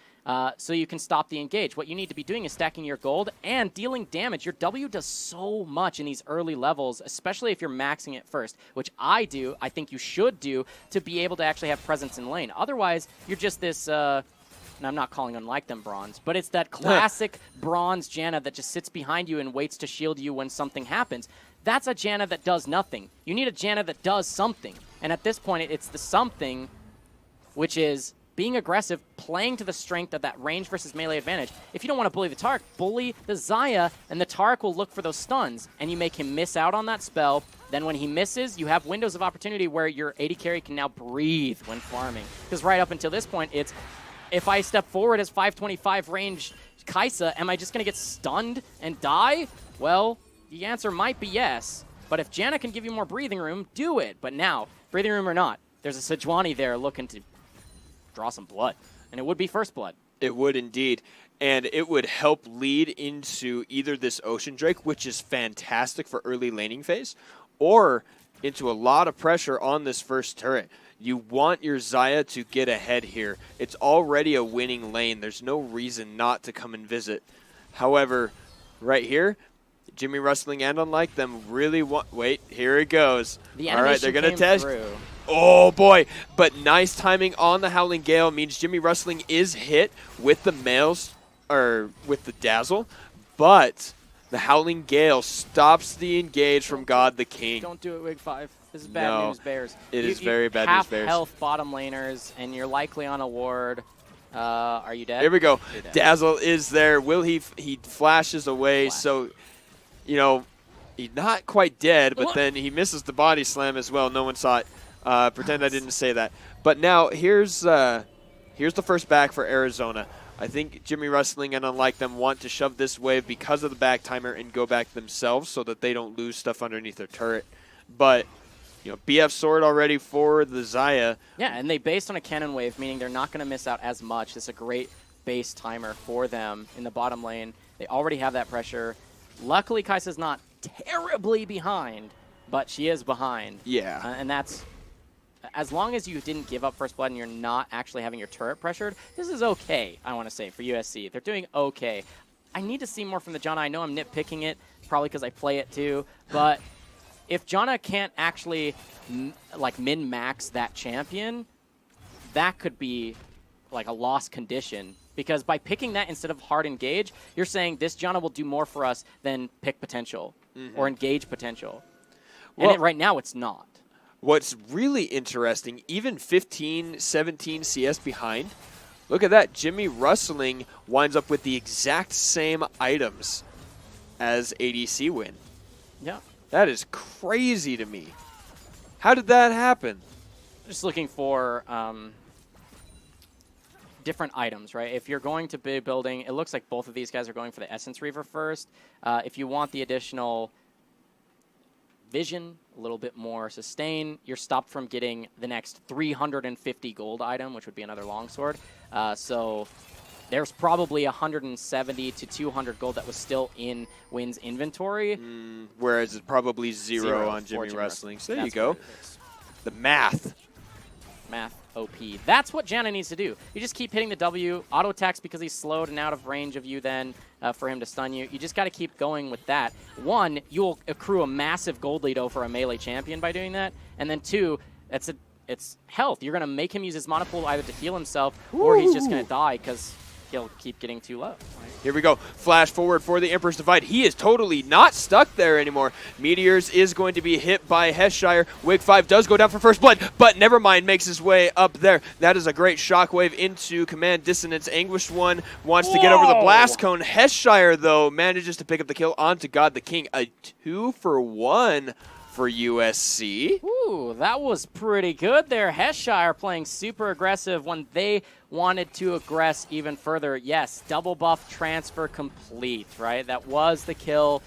A: so you can stop the engage. What you need to be doing is stacking your gold and dealing damage. Your W does so much in these early levels, especially if you're maxing it first, which I do, I think you should do, to be able to actually have presence in lane. Otherwise, you're just this... and I'm not calling unlike them bronze, but it's that classic bronze Janna that just sits behind you and waits to shield you when something happens. That's a Janna that does nothing. You need a Janna that does something. And at this point, it's the something, which is being aggressive, playing to the strength of that range versus melee advantage. If you don't want to bully the Taric, bully the Xayah, and the Taric will look for those stuns, and you make him miss out on that spell. Then when he misses, you have windows of opportunity where your AD carry can now breathe when farming. Because right up until this point, it's, if I step forward as 525 range Kai'Sa, am I just going to get stunned and die? Well, the answer might be yes. But if Janna can give you more breathing room, do it. But now, breathing room or not, there's a Sejuani there looking to draw some blood. And it would be first blood.
B: It would indeed. And it would help lead into either this Ocean Drake, which is fantastic for early laning phase, or into a lot of pressure on this first turret. You want your Xayah to get ahead here. It's already a winning lane. There's no reason not to come and visit. However, right here, Jimmy Rustling and Unlike Them really want... Wait, here it goes. All right, they're going to test.
A: Through.
B: Oh, boy. But nice timing on the Howling Gale means Jimmy Rustling is hit with the mails, or with the Dazzle, but the Howling Gale stops the engage from God the King.
A: Don't do it, Wig 5. This is bad news, Bears.
B: It is very bad news, Bears.
A: Half health bottom laners, and you're likely on a ward. Are you dead?
B: Here we go. Dazzle is there. Will he flashes away, so, he's not quite dead, but then he misses the body slam as well. No one saw it. Pretend I didn't say that. But now, here's the first back for Arizona. I think Jimmy Rustling and Unlike Them want to shove this wave because of the back timer and go back themselves so that they don't lose stuff underneath their turret. But, BF Sword already for the Xayah.
A: Yeah, and they based on a cannon wave, meaning they're not going to miss out as much. It's a great base timer for them in the bottom lane. They already have that pressure. Luckily, Kai'Sa's not terribly behind, but she is behind.
B: Yeah.
A: And that's... As long as you didn't give up first blood and you're not actually having your turret pressured, this is okay, I want to say, for USC. They're doing okay. I need to see more from the Janna. I know I'm nitpicking it, probably because I play it too, but if Janna can't actually min-max that champion, that could be like a lost condition. Because by picking that instead of hard engage, you're saying this Janna will do more for us than pick potential or engage potential. And right now it's not.
B: What's really interesting, even 15, 17 CS behind, look at that. Jimmy Rustling winds up with the exact same items as ADC win.
A: Yeah.
B: That is crazy to me. How did that happen?
A: Just looking for different items, right? If you're going to be building, it looks like both of these guys are going for the Essence Reaver first. If you want the additional vision, a little bit more sustain, you're stopped from getting the next 350 gold item, which would be another longsword. So there's probably 170 to 200 gold that was still in Wynn's inventory.
B: Whereas it's probably zero on Jimmy Rustling. So there you go. The math.
A: Math OP. That's what Janna needs to do. You just keep hitting the W, auto attacks because he's slowed and out of range of you then for him to stun you. You just got to keep going with that. One, you'll accrue a massive gold lead over a melee champion by doing that. And then two, it's health. You're going to make him use his mana pool either to heal himself or he's just going to die because he'll keep getting too low.
B: Here we go. Flash forward for the Emperor's Divide. He is totally not stuck there anymore. Meteors is going to be hit by Heshire. Wig 5 does go down for first blood, but Nevermind makes his way up there. That is a great shockwave into Command Dissonance. Anguished One wants to get over the Blast Cone. Heshire, though, manages to pick up the kill onto God the King. A 2-for-1 for USC.
A: Ooh, that was pretty good there. Heshire playing super aggressive when they wanted to aggress even further. Yes, double buff transfer complete, right? That was the kill.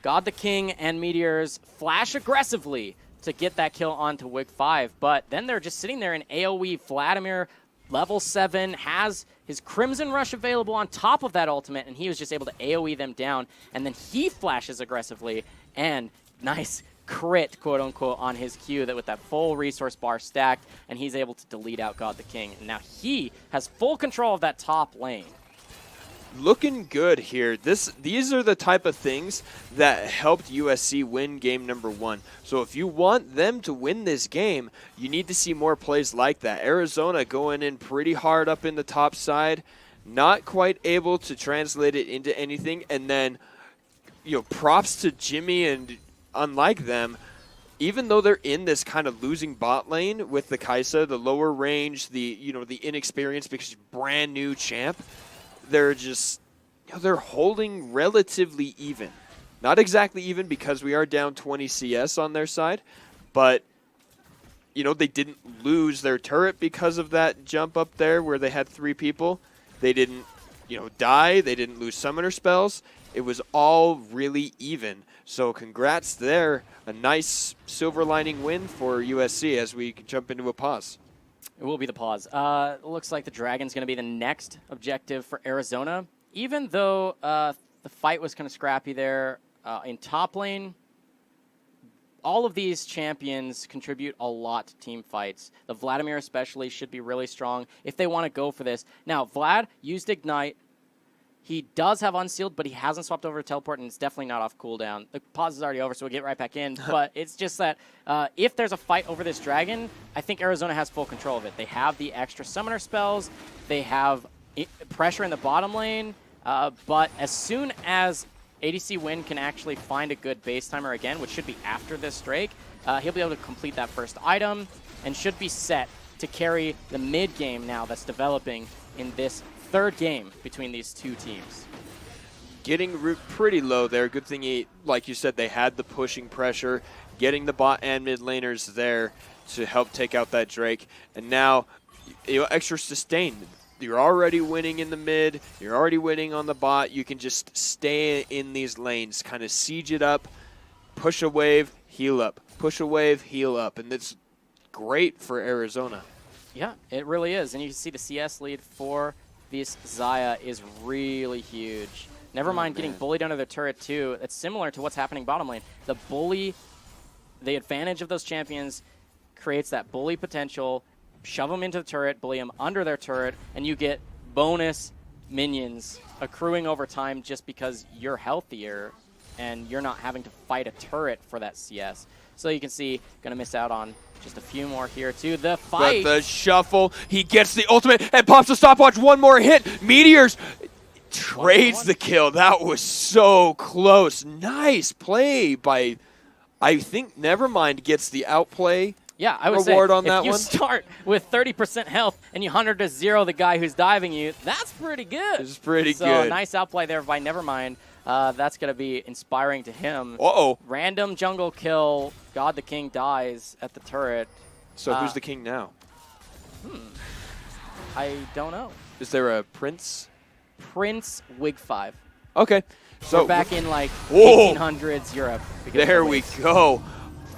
A: God the King and Meteors flash aggressively to get that kill onto Wig 5, but then they're just sitting there in AoE. Vladimir, level 7, has his Crimson Rush available on top of that ultimate, and he was just able to AoE them down, and then he flashes aggressively, and nice crit, quote-unquote, on his Q that with that full resource bar stacked, and he's able to delete out God the King. And now he has full control of that top lane.
B: Looking good here. These are the type of things that helped USC win game number 1. So if you want them to win this game, you need to see more plays like that. Arizona going in pretty hard up in the top side, not quite able to translate it into anything, and then, you know, props to Jimmy, and unlike them, even though they're in this kind of losing bot lane with the Kaisa, the lower range, the inexperience because she's brand new champ, they're just, they're holding relatively even. Not exactly even because we are down 20 CS on their side, but they didn't lose their turret because of that jump up there where they had 3 people. They didn't, die. They didn't lose summoner spells. It was all really even. So congrats there. A nice silver lining win for USC as we can jump into a pause.
A: It will be the pause. Looks like the Dragon's going to be the next objective for Arizona. Even though the fight was kind of scrappy there in top lane, all of these champions contribute a lot to team fights. The Vladimir especially should be really strong if they want to go for this. Now, Vlad used Ignite. He does have Unsealed, but he hasn't swapped over to Teleport, and it's definitely not off cooldown. The pause is already over, so we'll get right back in. But it's just that if there's a fight over this Dragon, I think Arizona has full control of it. They have the extra summoner spells. They have pressure in the bottom lane. But as soon as ADC Win can actually find a good base timer again, which should be after this Drake, he'll be able to complete that first item and should be set to carry the mid game now that's developing in this third game between these two teams.
B: Getting root pretty low there. Good thing, like you said, they had the pushing pressure, getting the bot and mid laners there to help take out that Drake. And now, extra sustain. You're already winning in the mid. You're already winning on the bot. You can just stay in these lanes, kind of siege it up, push a wave, heal up. Push a wave, heal up. And it's great for Arizona.
A: Yeah, it really is. And you can see the CS lead for this Xayah is really huge. Never mind getting bullied under their turret too. It's similar to what's happening bottom lane. The advantage of those champions creates that bully potential. Shove them into the turret, bully them under their turret, and you get bonus minions accruing over time just because you're healthier and you're not having to fight a turret for that CS. So you can see, going to miss out on just a few more here too. The fight.
B: But the shuffle, he gets the ultimate and pops the stopwatch. One more hit. Meteors trades the kill. That was so close. Nice play by, I think Nevermind gets the outplay.
A: Yeah, I would
B: reward
A: say
B: on that
A: if you start with 30% health and you 100 to 0 the guy who's diving you, that's pretty good.
B: It's pretty good.
A: So nice outplay there by Nevermind. That's going to be inspiring to him.
B: Uh-oh.
A: Random jungle kill. God the King dies at the turret.
B: So who's the king now?
A: I don't know.
B: Is there a prince?
A: Prince Wig 5.
B: Okay. So
A: we're back in like 1800s Europe.
B: There we go.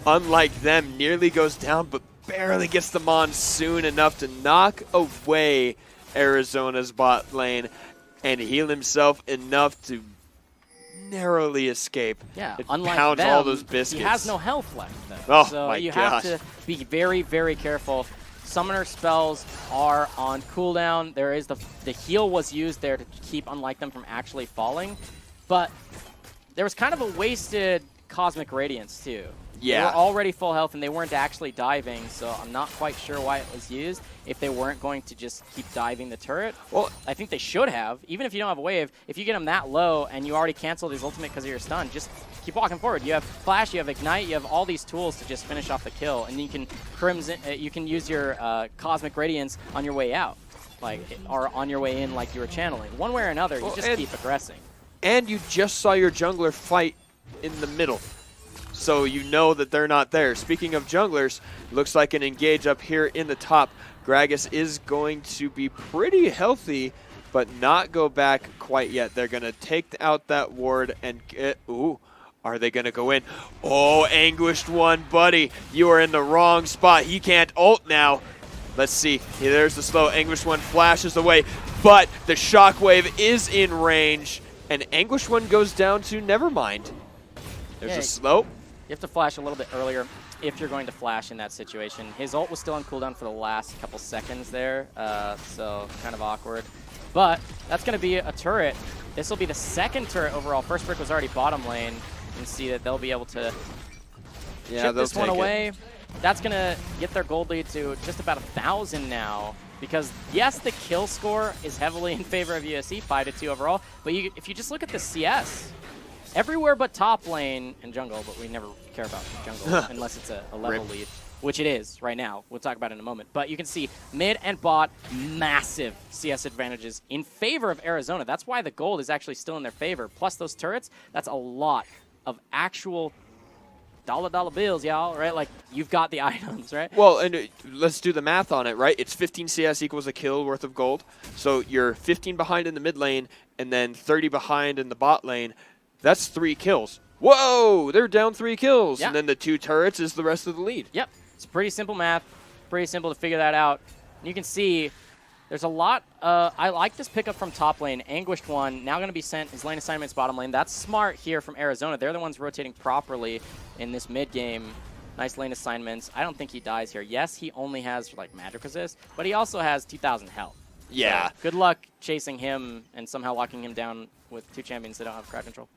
B: Unlike them, nearly goes down, but barely gets the monsoon enough to knock away Arizona's bot lane and heal himself enough to narrowly escape.
A: Yeah,
B: it
A: unlike
B: pounds
A: them,
B: all those biscuits.
A: he has no health left, though.
B: Oh,
A: so
B: my
A: you
B: gosh.
A: have to be very, very careful. Summoner spells are on cooldown. There is the heal was used there to keep unlike them from actually falling, but there was kind of a wasted Cosmic Radiance too.
B: Yeah.
A: They were already full health, and they weren't actually diving, so I'm not quite sure why it was used. If they weren't going to just keep diving the turret,
B: Well,
A: I think they should have. Even if you don't have a wave, if you get him that low and you already canceled his ultimate because of your stun, just keep walking forward. You have Flash, you have Ignite, you have all these tools to just finish off the kill, and you can Crimson, you can use your Cosmic Radiance on your way out, or on your way in like you were channeling. One way or another, you just keep aggressing.
B: And you just saw your jungler fight in the middle. So you know that they're not there. Speaking of junglers, looks like an engage up here in the top. Gragas is going to be pretty healthy, but not go back quite yet. They're going to take out that ward and get... Ooh, are they going to go in? Oh, Anguished One, buddy. You are in the wrong spot. He can't ult now. Let's see. Here, there's the slow. Anguished One flashes away, but the shockwave is in range, and Anguished One goes down to Nevermind. There's a slow.
A: You have to flash a little bit earlier if you're going to flash in that situation. His ult was still on cooldown for the last couple seconds there, so kind of awkward. But that's going to be a turret. This will be the second turret overall. First brick was already bottom lane. You can see that they'll be able to chip this one away. That's going to get their gold lead to just about 1,000 now. Because, yes, the kill score is heavily in favor of USC, 5-2 overall. But if you just look at the CS, everywhere but top lane and jungle, but we never care about jungle unless it's a level lead, which it is right now. We'll talk about it in a moment. But you can see mid and bot, massive CS advantages in favor of Arizona. That's why the gold is actually still in their favor. Plus those turrets, that's a lot of actual dollar bills, y'all, right? Like, you've got the items, right?
B: Well, and let's do the math on it, right? It's 15 CS equals a kill worth of gold. So you're 15 behind in the mid lane and then 30 behind in the bot lane. That's 3 kills. Whoa, they're down 3 kills.
A: Yeah.
B: And then the 2 turrets is the rest of the lead.
A: Yep, it's pretty simple math. Pretty simple to figure that out. And you can see there's a lot. I like this pickup from top lane. Anguished One, now going to be sent his lane assignments bottom lane. That's smart here from Arizona. They're the ones rotating properly in this mid game. Nice lane assignments. I don't think he dies here. Yes, he only has like magic resist, but he also has 2,000 health.
B: Yeah.
A: So good luck chasing him and somehow locking him down with 2 champions that don't have crowd control.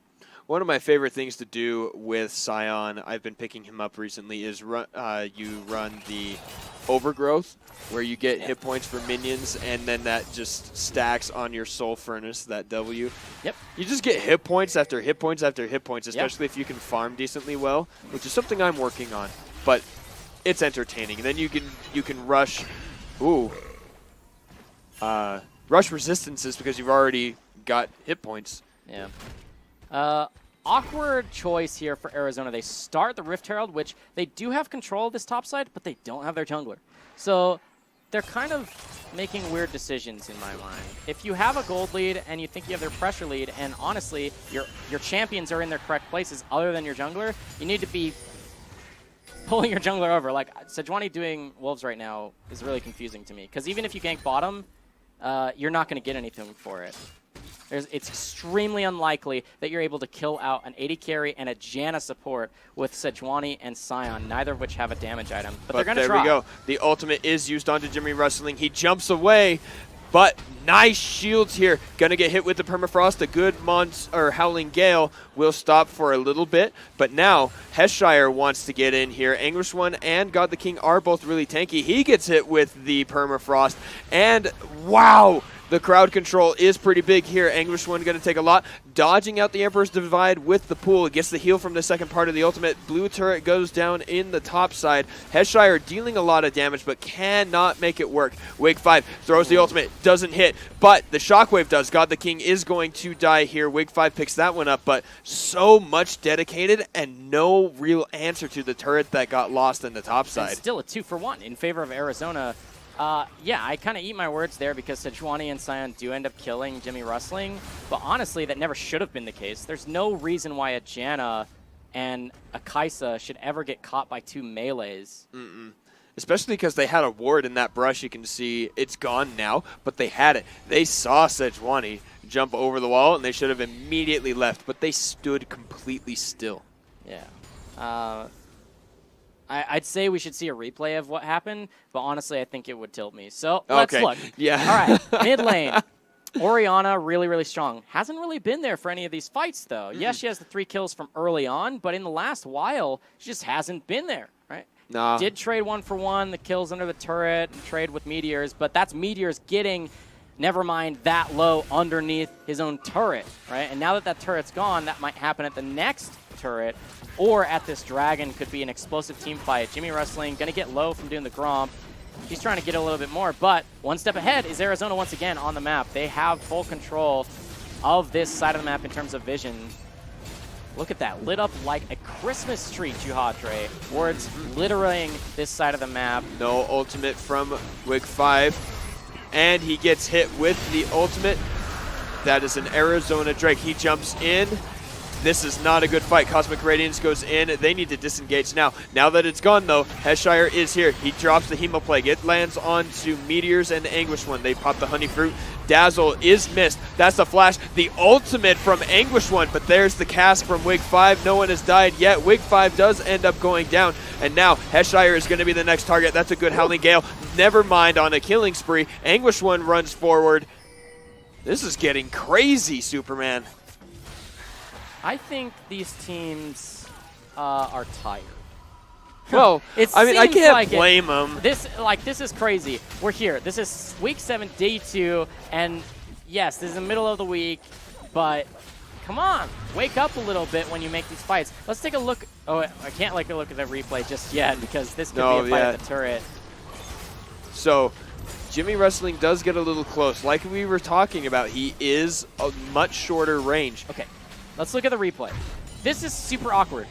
B: One of my favorite things to do with Sion, I've been picking him up recently, is you run the overgrowth, where you get hit points for minions, and then that just stacks on your soul furnace, that W.
A: Yep.
B: You just get hit points after hit points after hit points, especially if you can farm decently well, which is something I'm working on. But it's entertaining. And then you can rush, rush resistances because you've already got hit points.
A: Yeah. Awkward choice here for Arizona. They start the Rift Herald, which they do have control of this top side, but they don't have their jungler. So they're kind of making weird decisions in my mind. If you have a gold lead and you think you have their pressure lead, and honestly, your champions are in their correct places other than your jungler, you need to be pulling your jungler over. Like, Sejuani doing Wolves right now is really confusing to me, because even if you gank bottom, you're not going to get anything for it. It's extremely unlikely that you're able to kill out an 80 carry and a Janna support with Sejuani and Sion, neither of which have a damage item. But they're going to try.
B: There we go. The ultimate is used onto Jimmy Wrestling. He jumps away, but nice shields here. Going to get hit with the permafrost. A good Howling Gale will stop for a little bit. But now Heshire wants to get in here. Anguished One and God the King are both really tanky. He gets hit with the permafrost. And wow! The crowd control is pretty big here. Anguished One going to take a lot. Dodging out the Emperor's Divide with the pool. Gets the heal from the second part of the ultimate. Blue turret goes down in the top side. Heshire dealing a lot of damage, but cannot make it work. Wake 5 throws the ultimate. Doesn't hit, but the shockwave does. God the King is going to die here. Wake 5 picks that one up, but so much dedicated and no real answer to the turret that got lost in the top side.
A: And still a 2-for-1 in favor of Arizona. Yeah, I kind of eat my words there because Sejuani and Sion do end up killing Jimmy Wrestling, but honestly, that never should have been the case. There's no reason why a Janna and a Kaisa should ever get caught by 2 melees.
B: Especially because they had a ward in that brush. You can see it's gone now, but they had it. They saw Sejuani jump over the wall, and they should have immediately left, but they stood completely still.
A: Yeah. I'd say we should see a replay of what happened, but honestly, I think it would tilt me. So let's look.
B: Yeah.
A: All right, mid lane. Orianna, really, really strong. Hasn't really been there for any of these fights, though. Yes, she has the 3 kills from early on, but in the last while, she just hasn't been there, right?
B: Nah.
A: Did trade 1-for-1, the kills under the turret, and trade with Meteors, but that's Meteors getting, never mind, that low underneath his own turret, right? And now that that turret's gone, that might happen at the next turret, or at this dragon. Could be an explosive team fight. Jimmy Wrestling going to get low from doing the Gromp. He's trying to get a little bit more, but one step ahead is Arizona once again on the map. They have full control of this side of the map in terms of vision. Look at that, lit up like a Christmas tree, Juhadre. Words littering this side of the map.
B: No ultimate from Wig 5, and he gets hit with the ultimate. That is an Arizona Drake. He jumps in. This is not a good fight. Cosmic Radiance goes in. They need to disengage now. Now that it's gone, though, Heshire is here. He drops the Hemoplague. It lands onto Meteors and Anguish One. They pop the Honey Fruit. Dazzle is missed. That's the flash. The ultimate from Anguish One, but there's the cast from Wig 5. No one has died yet. Wig 5 does end up going down, and now Heshire is going to be the next target. That's a good Howling Gale. Never mind on a killing spree. Anguish One runs forward. This is getting crazy, Superman.
A: I think these teams are tired.
B: Well, I mean, I can't
A: like
B: blame them.
A: This is crazy. We're here. This is week 7, day 2, and yes, this is the middle of the week, but come on, wake up a little bit when you make these fights. Let's take a look. Oh, I can't like a look at the replay just yet because this could be a fight at the turret.
B: So, Jimmy Wrestling does get a little close. Like we were talking about, he is a much shorter range.
A: Okay. Let's look at the replay. This is super awkward.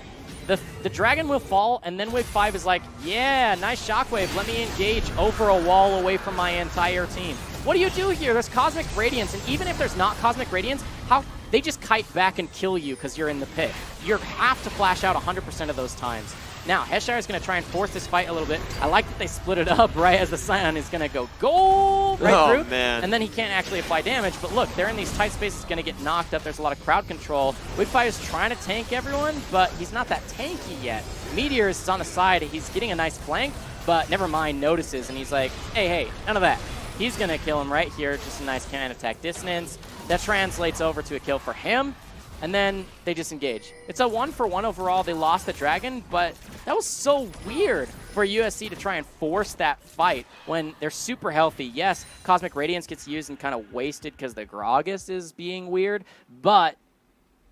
A: The dragon will fall, and then Wig 5 is like, yeah, nice shockwave. Let me engage over a wall away from my entire team. What do you do here? There's Cosmic Radiance, and even if there's not Cosmic Radiance, how they just kite back and kill you because you're in the pit. You have to flash out 100% of those times. Now, Heshire is going to try and force this fight a little bit. I like that they split it up right as the Scion is going to go gold right through.
B: Man.
A: And then he can't actually apply damage. But look, they're in these tight spaces, going to get knocked up. There's a lot of crowd control. Wigfire is trying to tank everyone, but he's not that tanky yet. Meteors is on the side. He's getting a nice flank, but never mind, notices. And he's like, hey, none of that. He's going to kill him right here. Just a nice can attack dissonance. That translates over to a kill for him. And then they disengage. It's a 1-for-1 overall. They lost the dragon, but that was so weird for USC to try and force that fight when they're super healthy. Yes, Cosmic Radiance gets used and kind of wasted because the Gragas is being weird, but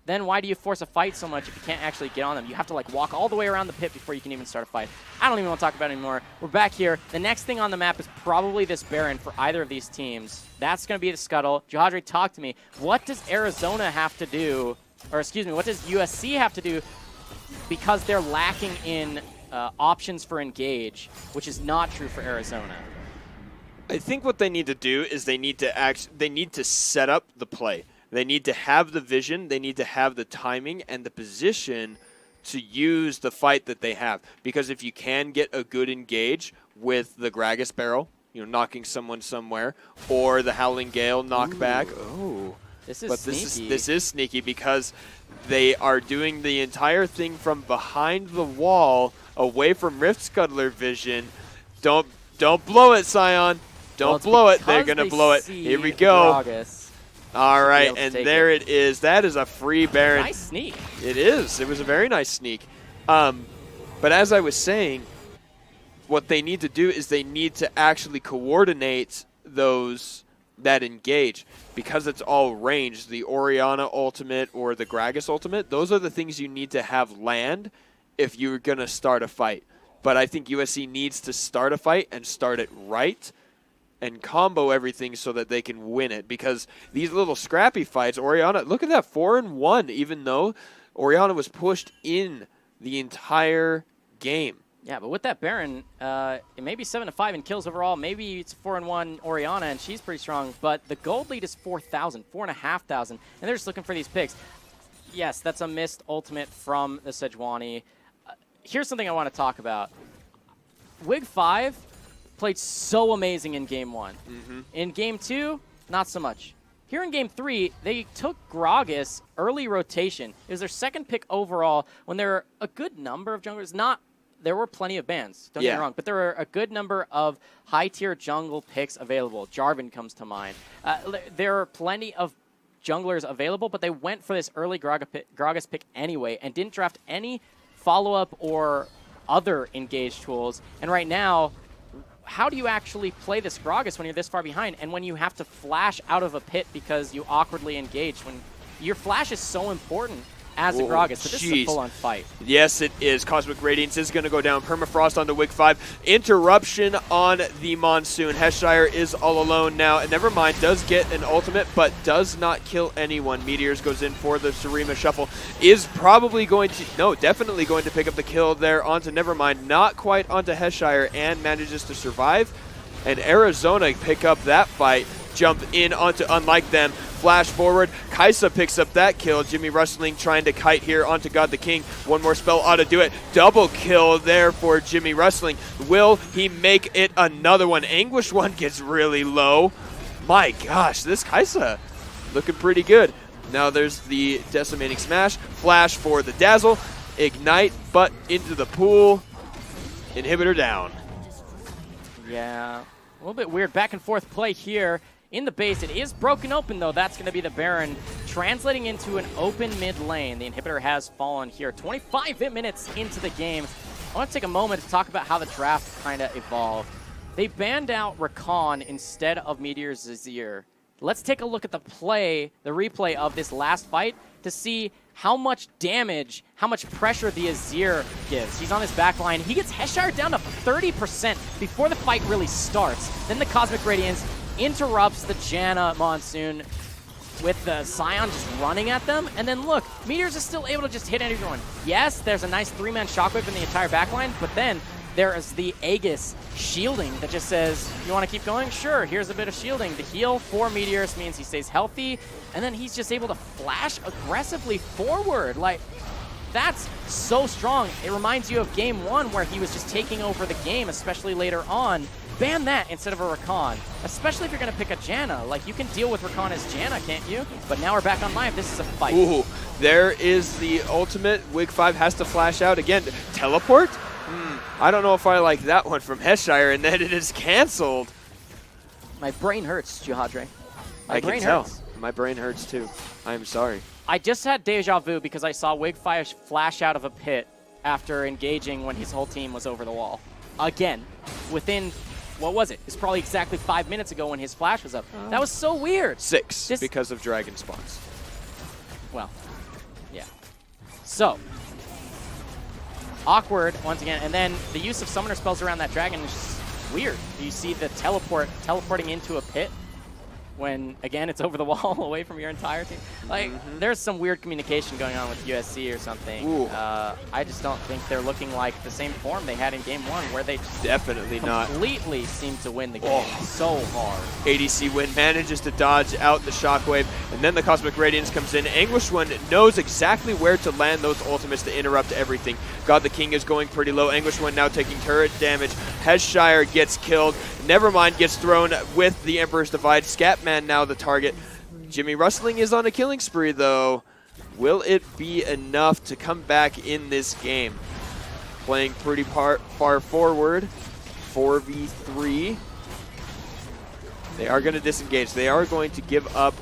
A: then why do you force a fight so much if you can't actually get on them? You have to like walk all the way around the pit before you can even start a fight. I don't even want to talk about it anymore. We're back here. The next thing on the map is probably this Baron for either of these teams. That's going to be the Scuttle. Jahadri, talk to me. What does Arizona have to do, or excuse me, what does USC have to do because they're lacking in options for engage, which is not true for Arizona?
B: I think what they need to do is they need to set up the play. They need to have the vision, they need to have the timing and the position to use the fight that they have. Because if you can get a good engage with the Gragas barrel, you know, knocking someone somewhere, or the Howling Gale knockback.
A: Ooh. This is sneaky.
B: This is sneaky because they are doing the entire thing from behind the wall, away from Rift Scuttler vision. Don't blow it, Scion. Don't blow it. They're gonna blow it. Here we go.
A: Gragas.
B: All right, and there it is. That is a free Baron.
A: Nice sneak.
B: It is. It was a very nice sneak. But as I was saying, what they need to do is they need to actually coordinate that engage, because it's all ranged. The Orianna ultimate or the Gragas ultimate, those are the things you need to have land if you're going to start a fight. But I think USC needs to start a fight and start it right and combo everything so that they can win it. Because these little scrappy fights, Orianna, look at that, 4-1, even though Orianna was pushed in the entire game.
A: Yeah, but with that Baron, it may be 7-5 in kills overall. Maybe it's 4-1 Orianna, and she's pretty strong. But the gold lead is 4,000, 4,500, and they're just looking for these picks. Yes, that's a missed ultimate from the Sejuani. Here's something I want to talk about. Wig 5 played so amazing in Game 1.
B: Mm-hmm.
A: In Game 2, not so much. Here in Game 3, they took Gragas early rotation. It was their second pick overall when there were a good number of junglers, not there were plenty of bans, don't get me wrong, but there were a good number of high-tier jungle picks available. Jarvan comes to mind. There are plenty of junglers available, but they went for this early Gragas pick anyway and didn't draft any follow-up or other engaged tools. And right now, how do you actually play this Gragas when you're this far behind and when you have to flash out of a pit because you awkwardly engaged? When your flash is so important as a Gragas, so this is a full-on fight.
B: Yes, it is. Cosmic Radiance is going to go down. Permafrost on the Wig 5. Interruption on the Monsoon. Heshire is all alone now. And Nevermind does get an ultimate, but does not kill anyone. Meteors goes in for the Sarima Shuffle. Is probably going to, no, definitely going to pick up the kill there onto Nevermind. Not quite onto Heshire, and manages to survive. And Arizona pick up that fight. Jump in onto Unlike Them. Flash forward. Kaisa picks up that kill. Jimmy Rustling trying to kite here onto God the King. One more spell ought to do it. Double kill there for Jimmy Rustling. Will he make it another one? Anguish one gets really low. My gosh, this Kaisa looking pretty good. Now there's the Decimating Smash. Flash for the Dazzle. Ignite, but into the pool. Inhibitor down.
A: Yeah, a little bit weird back and forth play here. In the base, it is broken open, though. That's going to be the Baron translating into an open mid lane. The inhibitor has fallen here. 25 minutes into the game. I want to take a moment to talk about how the draft kind of evolved. They banned out Rakan instead of Meteor's Azir. Let's take a look at the replay of this last fight to see how much damage, how much pressure the Azir gives. He's on his back line. He gets Heshire down to 30% before the fight really starts. Then the Cosmic Radiance interrupts the Janna Monsoon with the Scion just running at them. And then look, Meteors is still able to just hit everyone. Yes, there's a nice 3-man shockwave in the entire backline, but then there is the Aegis shielding that just says, you want to keep going? Sure, here's a bit of shielding. The heal for Meteors means he stays healthy, and then he's just able to flash aggressively forward. Like, that's so strong. It reminds you of Game 1 where he was just taking over the game, especially later on. Ban that instead of a Rakan, especially if you're going to pick a Janna. Like, you can deal with Rakan as Janna, can't you? But now we're back on live. This is a fight.
B: Ooh, there is the ultimate. Wig 5 has to flash out again. Teleport? I don't know if I like that one from Heshire, and then it is canceled.
A: My brain hurts, Jihadre.
B: I can tell. My brain hurts too. I'm sorry.
A: I just had deja vu because I saw Wig 5 flash out of a pit after engaging when his whole team was over the wall. Again, within... what was it? It's probably exactly 5 minutes ago when his flash was up. That was so weird.
B: 6 because of dragon spawns.
A: Well, yeah. So, awkward once again. And then the use of summoner spells around that dragon is just weird. You see the teleporting into a pit when, again, it's over the wall away from your entire team. Like, there's some weird communication going on with USC or something. I just don't think they're looking like the same form they had in Game 1 where they just completely seemed to win the game so hard.
B: ADC Win manages to dodge out the shockwave, and then the Cosmic Radiance comes in. Anguish One knows exactly where to land those ultimates to interrupt everything. God the King is going pretty low. Anguish One now taking turret damage. Heshire gets killed. Nevermind gets thrown with the Emperor's Divide. Scatman now the target. Jimmy Rustling is on a killing spree, though. Will it be enough to come back in this game? Playing pretty far forward. 4v3. They are going to disengage. They are going to give up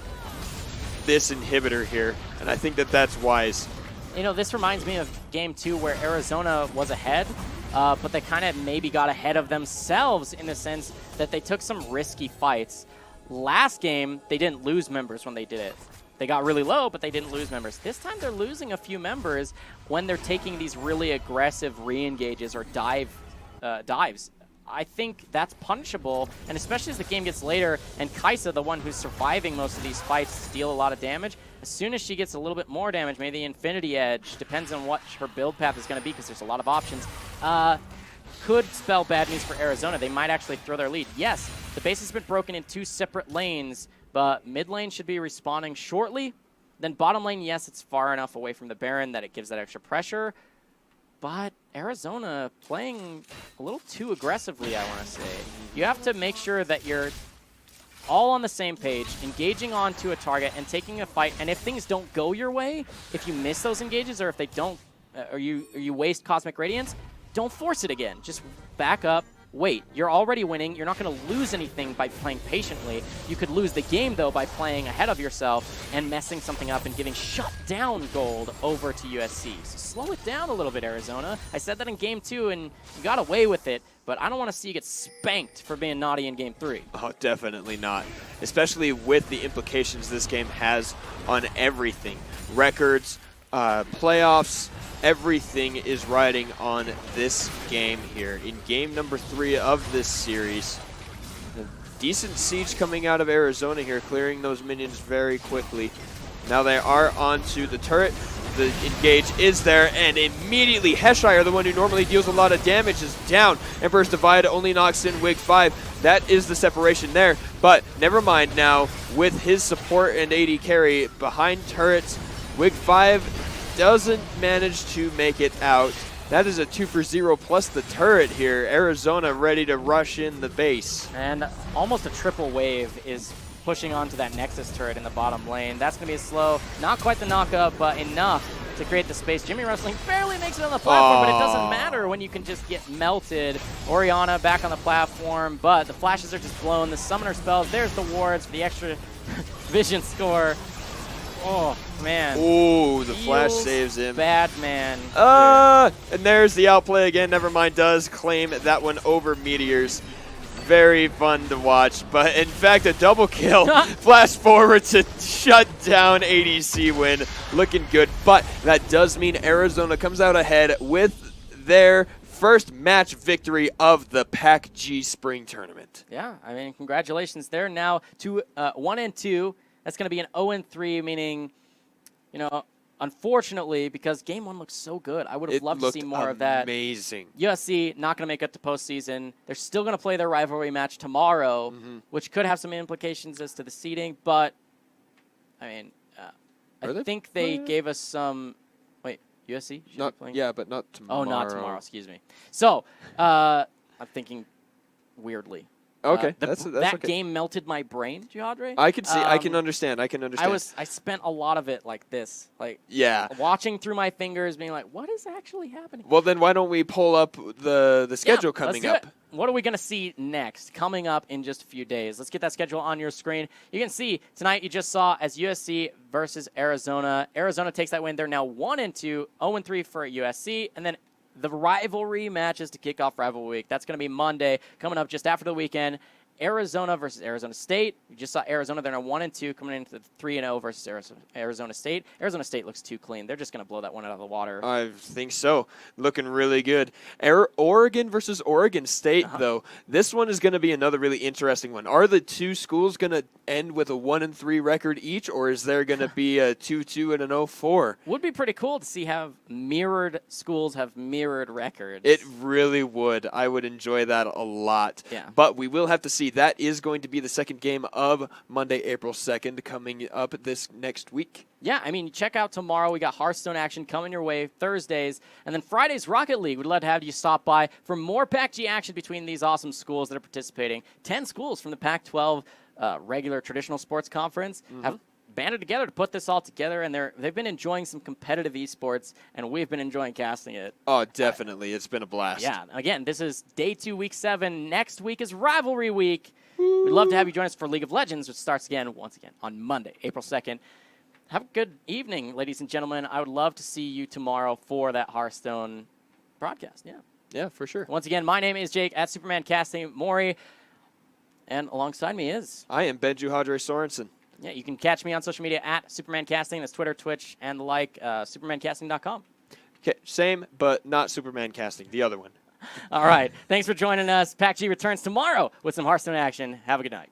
B: this inhibitor here, and I think that that's wise.
A: You know, this reminds me of Game 2 where Arizona was ahead, but they kind of maybe got ahead of themselves in the sense that they took some risky fights. Last game, they didn't lose members when they did it. They got really low, but they didn't lose members. This time, they're losing a few members when they're taking these really aggressive re-engages or dives. I think that's punishable, and especially as the game gets later, and Kaisa, the one who's surviving most of these fights, deal a lot of damage. As soon as she gets a little bit more damage, maybe the Infinity Edge, depends on what her build path is going to be, because there's a lot of options, could spell bad news for Arizona. They might actually throw their lead. Yes, the base has been broken in 2 separate lanes, but mid lane should be respawning shortly. Then bottom lane, yes, it's far enough away from the Baron that it gives that extra pressure. But Arizona playing a little too aggressively, I want to say. You have to make sure that you're all on the same page, engaging onto a target and taking a fight. And if things don't go your way, if you miss those engages or if they don't, or you waste Cosmic Radiance, don't force it again. Just back up. Wait, you're already winning. You're not going to lose anything by playing patiently. You could lose the game, though, by playing ahead of yourself and messing something up and giving shutdown gold over to USC. So slow it down a little bit, Arizona. I said that in Game 2, and you got away with it, but I don't want to see you get spanked for being naughty in Game 3.
B: Oh, definitely not, especially with the implications this game has on everything. Records, playoffs, everything is riding on this game here. In game number 3 of this series, a decent siege coming out of Arizona here, clearing those minions very quickly. Now they are onto the turret. The engage is there, and immediately Heshire, the one who normally deals a lot of damage, is down. Emperor's Divide only knocks in Wig 5. That is the separation there, but never mind now. With his support and AD carry behind turrets, Wig 5 doesn't manage to make it out. That is a 2 for 0 plus the turret here. Arizona ready to rush in the base.
A: And almost a triple wave is pushing onto that Nexus turret in the bottom lane. That's going to be a slow, not quite the knockup, but enough to create the space. Jimmy Wrestling barely makes it on the platform, but it doesn't matter when you can just get melted. Orianna back on the platform, but the flashes are just blown. The summoner spells, there's the wards for the extra vision score. Oh, man.
B: Ooh, the flash saves him.
A: Bad, man.
B: And there's the outplay again. Nevermind does claim that one over Meteors. Very fun to watch, but in fact, a double kill. Flash forward to shut down ADC win. Looking good, but that does mean Arizona comes out ahead with their first match victory of the PACG Spring Tournament.
A: Yeah, I mean, congratulations. They're now 1-2. That's going to be an 0-3, meaning, you know, unfortunately, because Game 1 looks so good, I would have loved to see more of that.
B: Amazing.
A: USC not going to make it to postseason. They're still going to play their rivalry match tomorrow, which could have some implications as to the seeding. But, I mean, I think they gave us some. Wait, USC?
B: Not, yeah, but not tomorrow.
A: Oh, not tomorrow. Excuse me. So, I'm thinking weirdly.
B: Okay,
A: that
B: okay.
A: game melted my brain, Jihadre.
B: I can see. I can understand. I can understand.
A: I spent a lot of it like this, like
B: yeah,
A: watching through my fingers, being like, "What is actually happening?"
B: Well, then why don't we pull up the schedule coming up?
A: What are we gonna see next? Coming up in just a few days. Let's get that schedule on your screen. You can see tonight. You just saw as USC versus Arizona. Arizona takes that win. They're now 1-2, 0-3 for USC, and then the rivalry matches to kick off Rivalry Week. That's going to be Monday, coming up just after the weekend. Arizona versus Arizona State. You just saw Arizona. They're now 1-2, coming into the 3-0 versus Arizona State. Arizona State looks too clean. They're just going to blow that one out of the water.
B: I think so. Looking really good. Oregon versus Oregon State, though. This one is going to be another really interesting one. Are the two schools going to end with a 1-3 record each, or is there going to be a 2-2 and an 0-4?
A: Would be pretty cool to see have mirrored schools have mirrored records.
B: It really would. I would enjoy that a lot.
A: Yeah.
B: But we will have to see. That is going to be the second game of Monday, April 2nd, coming up this next week.
A: Yeah, I mean, check out tomorrow. We got Hearthstone action coming your way Thursdays. And then Friday's Rocket League. We'd love to have you stop by for more PACG action between these awesome schools that are participating. 10 schools from the Pac-12 regular traditional sports conference have banded together to put this all together, and they've been enjoying some competitive esports, and we've been enjoying casting it.
B: Oh, definitely. It's been a blast.
A: Yeah. Again, this is day 2, week 7. Next week is Rivalry Week. We'd love to have you join us for League of Legends, which starts once again, on Monday, April 2nd. Have a good evening, ladies and gentlemen. I would love to see you tomorrow for that Hearthstone broadcast. Yeah.
B: Yeah, for sure.
A: Once again, my name is Jake at SupermanCasting Maury, and alongside me is...
B: I am Benju Hadre Sorensen.
A: Yeah, you can catch me on social media at SupermanCasting. That's Twitter, Twitch, and the like, SupermanCasting.com.
B: Okay, same, but not Superman Casting, the other one.
A: All right. Thanks for joining us. PACG returns tomorrow with some Hearthstone action. Have a good night.